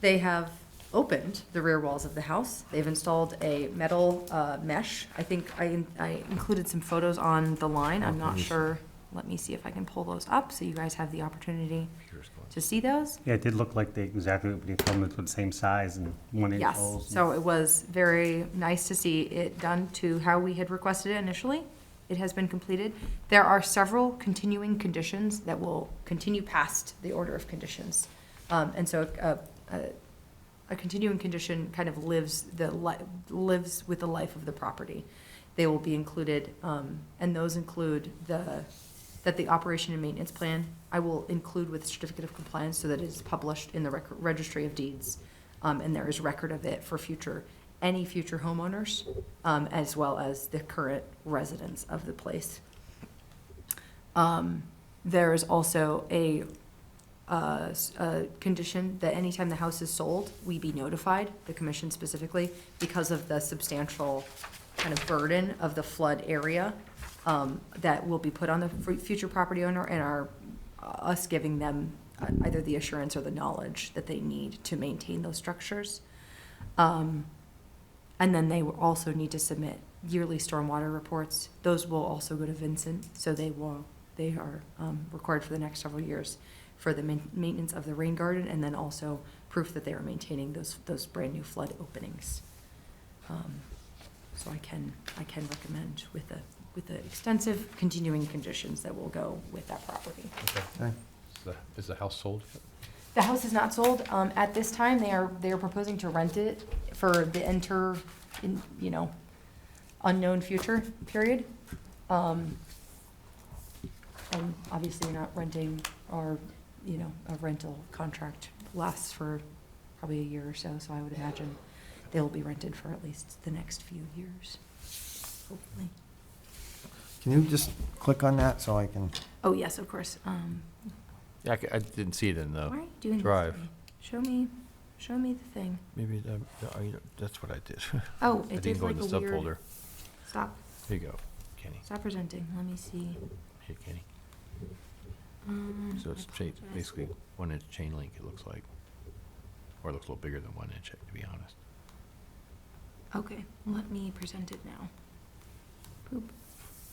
They have opened the rear walls of the house. They've installed a metal mesh. I think I included some photos on the line. I'm not sure. Let me see if I can pull those up so you guys have the opportunity to see those. Yeah, it did look like they exactly, they filmed it with the same size and 1-inch Yes, holes. so it was very nice to see it done to how we had requested it initially. It has been completed. There are several continuing conditions that will continue past the order of conditions. And so a continuing condition kind of lives with the life of the property. They will be included, and those include that the operation and maintenance plan, I will include with certificate of compliance so that it is published in the registry of deeds. And there is record of it for any future homeowners, as well as the current residents of the place. There is also a condition that anytime the house is sold, we be notified, the commission specifically, because of the substantial kind of burden of the flood area that will be put on the future property owner, and us giving them either the assurance or the knowledge that they need to maintain those structures. And then they will also need to submit yearly stormwater reports. Those will also go to Vincent, so they are required for the next several years for the maintenance of the rain garden, and then also proof that they are maintaining those brand new flood openings. So I can recommend with the extensive continuing conditions that will go with that property. Okay. Is the house sold? The house is not sold. At this time, they are proposing to rent it for the unknown future period. And obviously, you're not renting, or, a rental contract lasts for probably a year or so, so I would imagine they will be rented for at least the next few years, hopefully. Can you just click on that so I can? Oh, yes, of course. Yeah, I didn't see it in the Why are you doing this drive. to me? Show me the thing. Maybe that's what I did. Oh, I it didn't did go like in a the weird. subfolder. Stop. Here you go, Kenny. Stop presenting. Let me see. Here, Kenny. So it's basically 1-inch chain link, it looks like. Or it looks a little bigger than 1 inch, to be honest. Okay, let me present it now. Boop,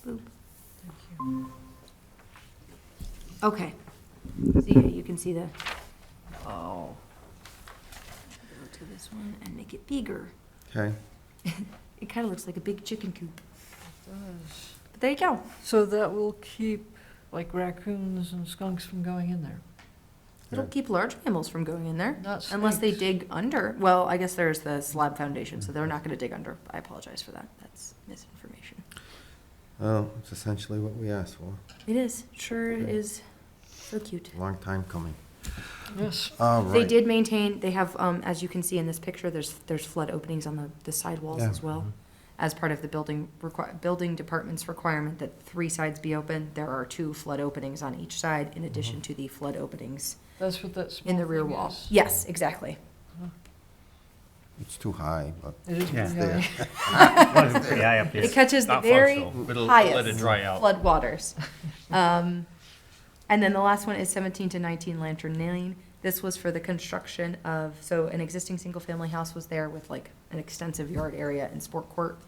boop. Thank you. Okay. So yeah, you can see the, go to this one and make it bigger. Okay. It kind of looks like a big chicken coop. It does. But there you go. So that will keep, like, raccoons and skunks from going in there? It'll keep large mammals from going in there, Not unless they snakes. dig under. Well, I guess there's the slab foundation, so they're not gonna dig under. I apologize for that. That's misinformation. Well, it's essentially what we asked for. It is, sure it is. So cute. Long time coming. Yes. All They right. did maintain, they have, as you can see in this picture, there's flood openings on the side walls Yeah. as well. As part of the building department's requirement that 3 sides be open, there are 2 flood openings on each side in addition to the flood openings That's what that small in the rear thing wall. is? Yes, exactly. It's too high, but. It is Yeah. pretty there. high. Well, it's pretty high up there. It catches the Not very functional. It'll let it dry highest out. flood waters. And then the last one is 17 to 19 Lantern Lane. This was for the construction of, so an existing single-family house was there with like an extensive yard area and sport court.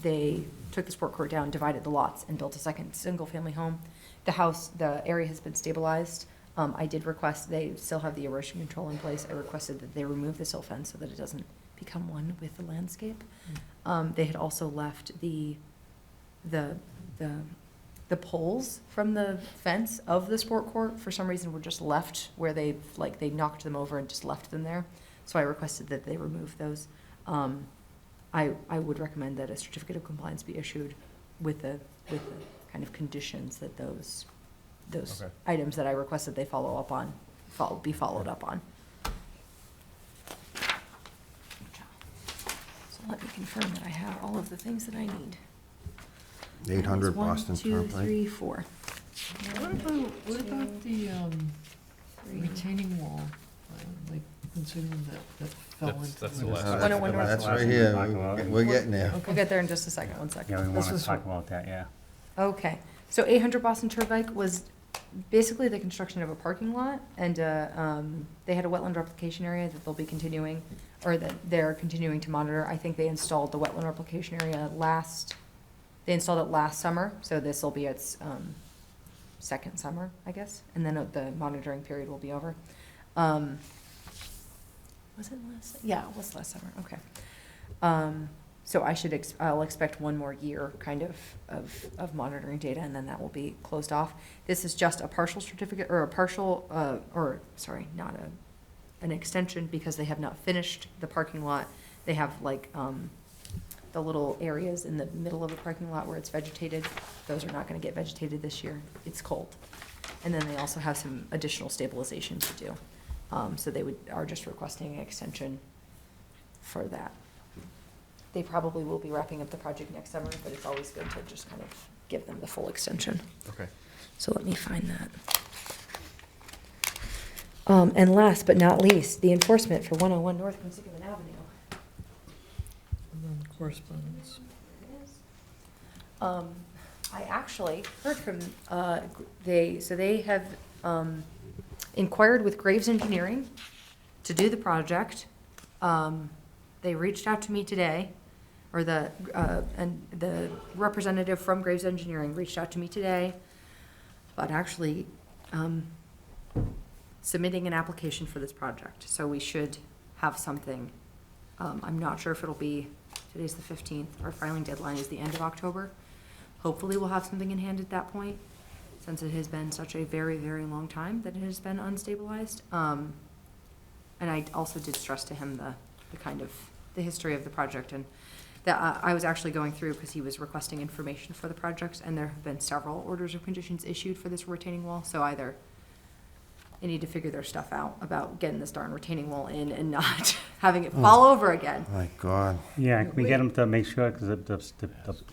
They took the sport court down, divided the lots, and built a second single-family home. The area has been stabilized. I did request, they still have the erosion control in place. I requested that they remove the sill fence so that it doesn't become one with the landscape. They had also left the poles from the fence of the sport court, for some reason, were just left where they knocked them over and just left them there. So I requested that they remove those. I would recommend that a certificate of compliance be issued with the kind of conditions that those Okay. items that I requested they be followed up on. So let me confirm that I have all of the things that I need. 800 That is Boston 1, 2, Turnpike. 3, 4. What about the retaining wall? Like, considering that fell That's into. the it? last one. 101 North That's Washington. right here. Talk about it. We're getting there. We'll get there in just a second, 1 second. Yeah, we This want to was talk about that, yeah. Okay, so 800 Boston Turnpike was basically the construction of a parking lot, and they had a wetland replication area that they'll be continuing, or that they're continuing to monitor. I think they installed the wetland replication area they installed it last summer, so this will be its second summer, I guess, and then the monitoring period will be over. Was it last? Yeah, it was last summer, okay. So I'll expect one more year kind of monitoring data, and then that will be closed off. This is just a partial certificate, or a partial, not an extension, because they have not finished the parking lot. They have like, the little areas in the middle of the parking lot where it's vegetated. Those are not gonna get vegetated this year. It's cold. And then they also have some additional stabilization to do. So they are just requesting an extension for that. They probably will be wrapping up the project next summer, but it's always good to just kind of give them the full extension. Okay. So let me find that. And last but not least, the enforcement for 101 North Quinsigamon Avenue. And then correspondence. I actually heard from, they have inquired with Graves Engineering to do the project. They reached out to me today, or the representative from Graves Engineering reached out to me today, but actually submitting an application for this project. So we should have something. I'm not sure if it'll be, today's the 15th, our filing deadline is the end of October. Hopefully we'll have something in hand at that point, since it has been such a very, very long time that it has been unstabilized. And I also did stress to him the history of the project, and that I was actually going through, because he was requesting information for the project, and there have been several orders of conditions issued for this retaining wall, so either they need to figure their stuff out about getting this darn retaining wall in and not having it fall over again. My God. Yeah, can we get them to make sure, because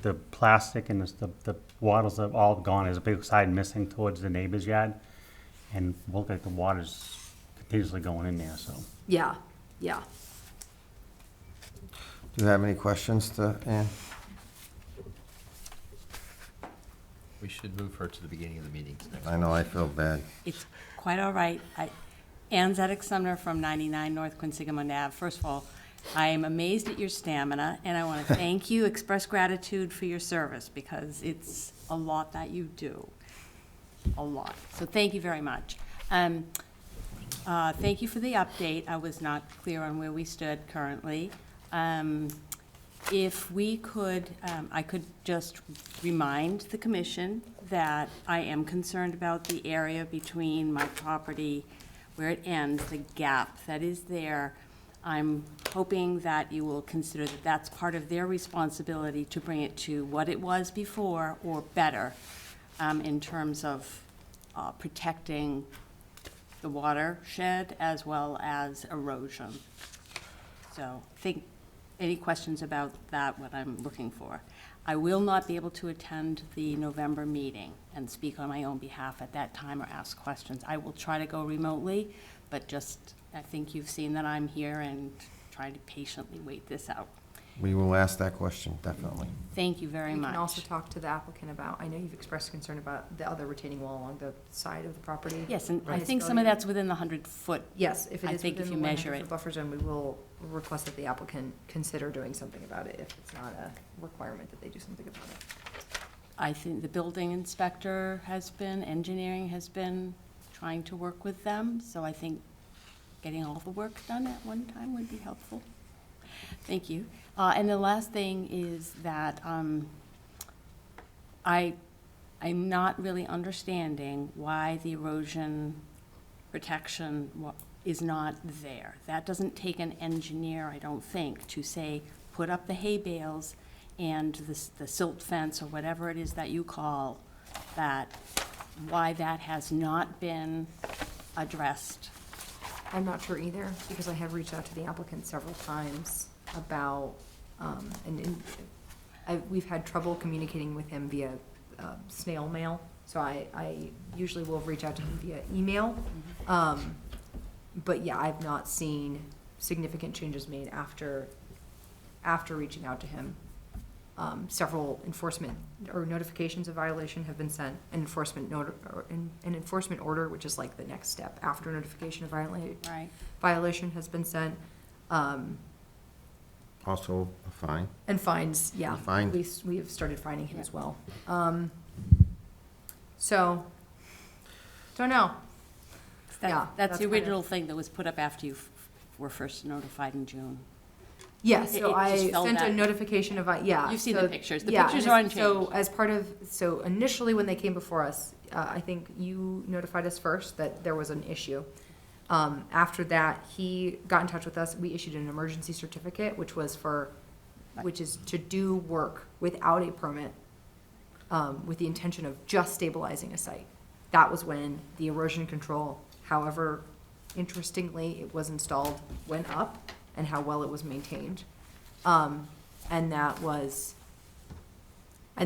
the plastic and the wattles are all gone, there's a big side missing towards the neighbor's yard, and look like the water's continuously going in there, so. Yeah, yeah. Do you have any questions to Ann? We should move her to the beginning of the meetings next. I know, I feel bad. It's quite all right. Ann Zedek-Sumner from 99 North Quinsigamon Ave. First of all, I am amazed at your stamina, and I want to thank you, express gratitude for your service, because it's a lot that you do. A lot. So thank you very much. Thank you for the update. I was not clear on where we stood currently. If we could, I could just remind the commission that I am concerned about the area between my property where it ends, the gap that is there. I'm hoping that you will consider that that's part of their responsibility to bring it to what it was before or better, in terms of protecting the watershed as well as erosion. So any questions about that, what I'm looking for? I will not be able to attend the November meeting and speak on my own behalf at that time or ask questions. I will try to go remotely, but I think you've seen that I'm here and trying to patiently wait this out. We will ask that question, definitely. Thank you very much. You can also talk to the applicant about, I know you've expressed concern about the other retaining wall along the side of the property. Yes, and I His think some of failure. that's within the 100-foot. Yes, if it I is think if within you the measure 100-foot it. buffer zone, we will request that the applicant consider doing something about it if it's not a requirement that they do something about it. I think the building inspector engineering has been trying to work with them, so I think getting all the work done at one time would be helpful. Thank you. And the last thing is that I'm not really understanding why the erosion protection is not there. That doesn't take an engineer, I don't think, to say, put up the hay bales and the silt fence or whatever it is that you call that, why that has not been addressed. I'm not sure either, because I have reached out to the applicant several times about, we've had trouble communicating with him via snail mail, so I usually will reach out to him via email. But yeah, I've not seen significant changes made after reaching out to him Several enforcement or notifications of violation have been sent. An enforcement order, which is like the next step after notification of Right. violation has been sent. Also, a fine. And fines, yeah. Fined. We have started fining him as well. So, don't know. Yeah, That's the kind of- original thing that was put up after you were first notified in June. Yeah, It- so it just I fell sent a back. notification of, yeah. You've seen so- the pictures. The yeah, pictures and are it's- So unchanged. as part of, so initially when they came before us, I think you notified us first that there was an issue. After that, he got in touch with us. We issued an emergency certificate, which is to do work without a permit, with the intention of just stabilizing a site. That was when the erosion control, however interestingly it was installed, went up, and how well it was maintained. And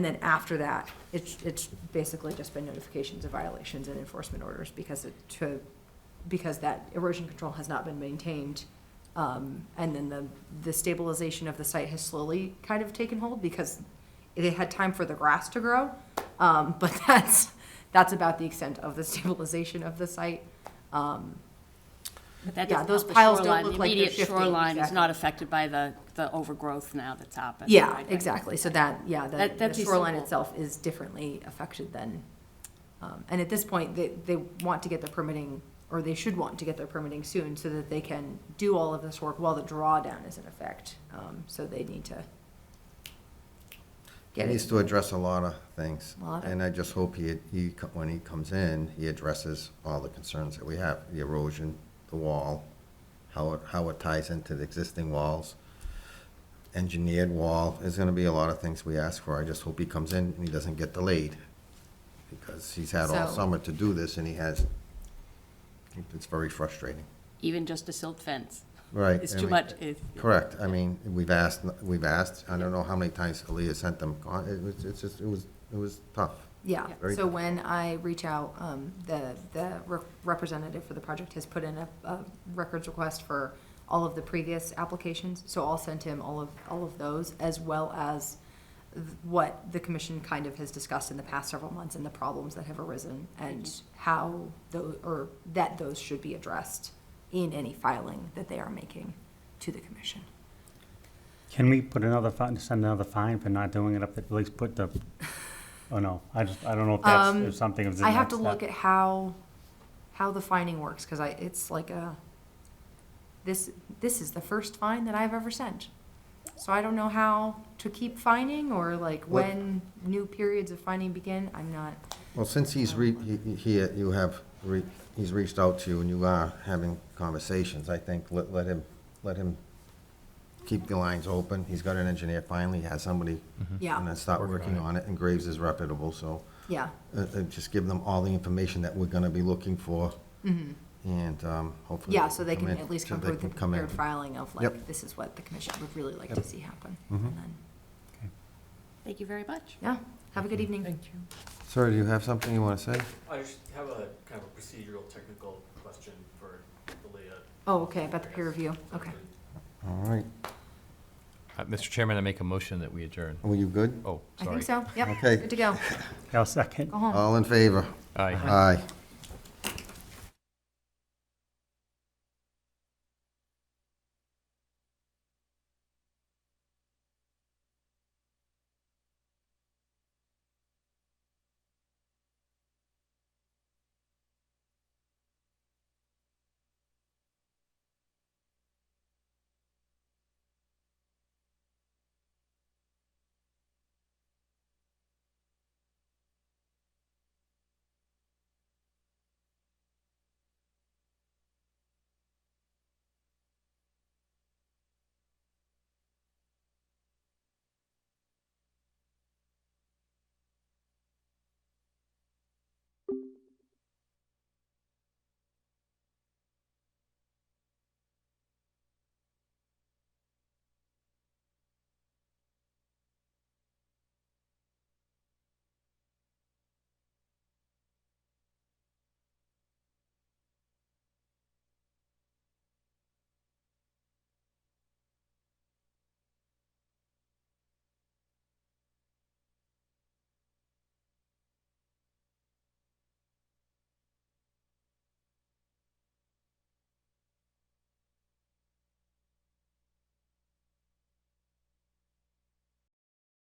then after that, it's basically just been notifications of violations and enforcement orders because that erosion control has not been maintained. And then the stabilization of the site has slowly kind of taken hold because it had time for the grass to grow. But that's about the extent of the stabilization of the site. But that Yeah, doesn't those help the piles don't shoreline. look The like they're immediate shifting, shoreline is exactly. not affected by the overgrowth now that's happened. Yeah, Right. exactly. So that, yeah, the That'd be shoreline simple. itself is differently affected than, and at this point, they want to get the permitting, or they should want to get their permitting soon so that they can do all of this work while the drawdown is in effect. So they need to He get needs it. to address a lot of things. Lot of- And I just hope when he comes in, he addresses all the concerns that we have, the erosion, the wall, how it ties into the existing walls, engineered wall. There's gonna be a lot of things we ask for. I just hope he comes in and he doesn't get delayed. Because he's had all So- summer to do this and he has, it's very frustrating. Even just a silt fence. Right. It's I too mean, much. Correct. I mean, we've asked, I don't know how many times Aaliyah sent them, it was tough. Yeah, Very so tough. when I reach out, the representative for the project has put in a records request for all of the previous applications, so I'll send him all of those, as well as what the commission kind of has discussed in the past several months and the problems that have arisen, and how those should be addressed in any filing that they are making to the commission. Can we put send another fine for not doing it up, at least put the, oh no, I don't know if that's if something of the I have next to step. look at how the fining works, because it's like this is the first fine that I've ever sent. So I don't know how to keep fining, or like What- when new periods of fining begin. I'm not, Well, since he's he's reached out to you and you are having conversations, I think let him keep the lines open. He's got an engineer finally, he has somebody. Yeah. And then start working on it, and Graves is reputable, so. yeah. Just give them all the information that we're gonna be looking for, Mhm. and hopefully. Yeah, so they come can in, at least so come they forward with can a come in. prepared filing of like, Yep. this is what the commission would really like to Yep. see happen. Mhm. And then, Thank you very much. yeah, have a good evening. Thank you. Sir, do you have something you wanna say? I just have a kind of a procedural technical question for Aaliyah. Oh, okay, about the peer review, okay. All right, Mr. Chairman, I make a motion that we adjourn. were you good? Oh, I sorry. think so, yep, Okay. good to go. I'll second. Go home. All in favor? Aye. Aye.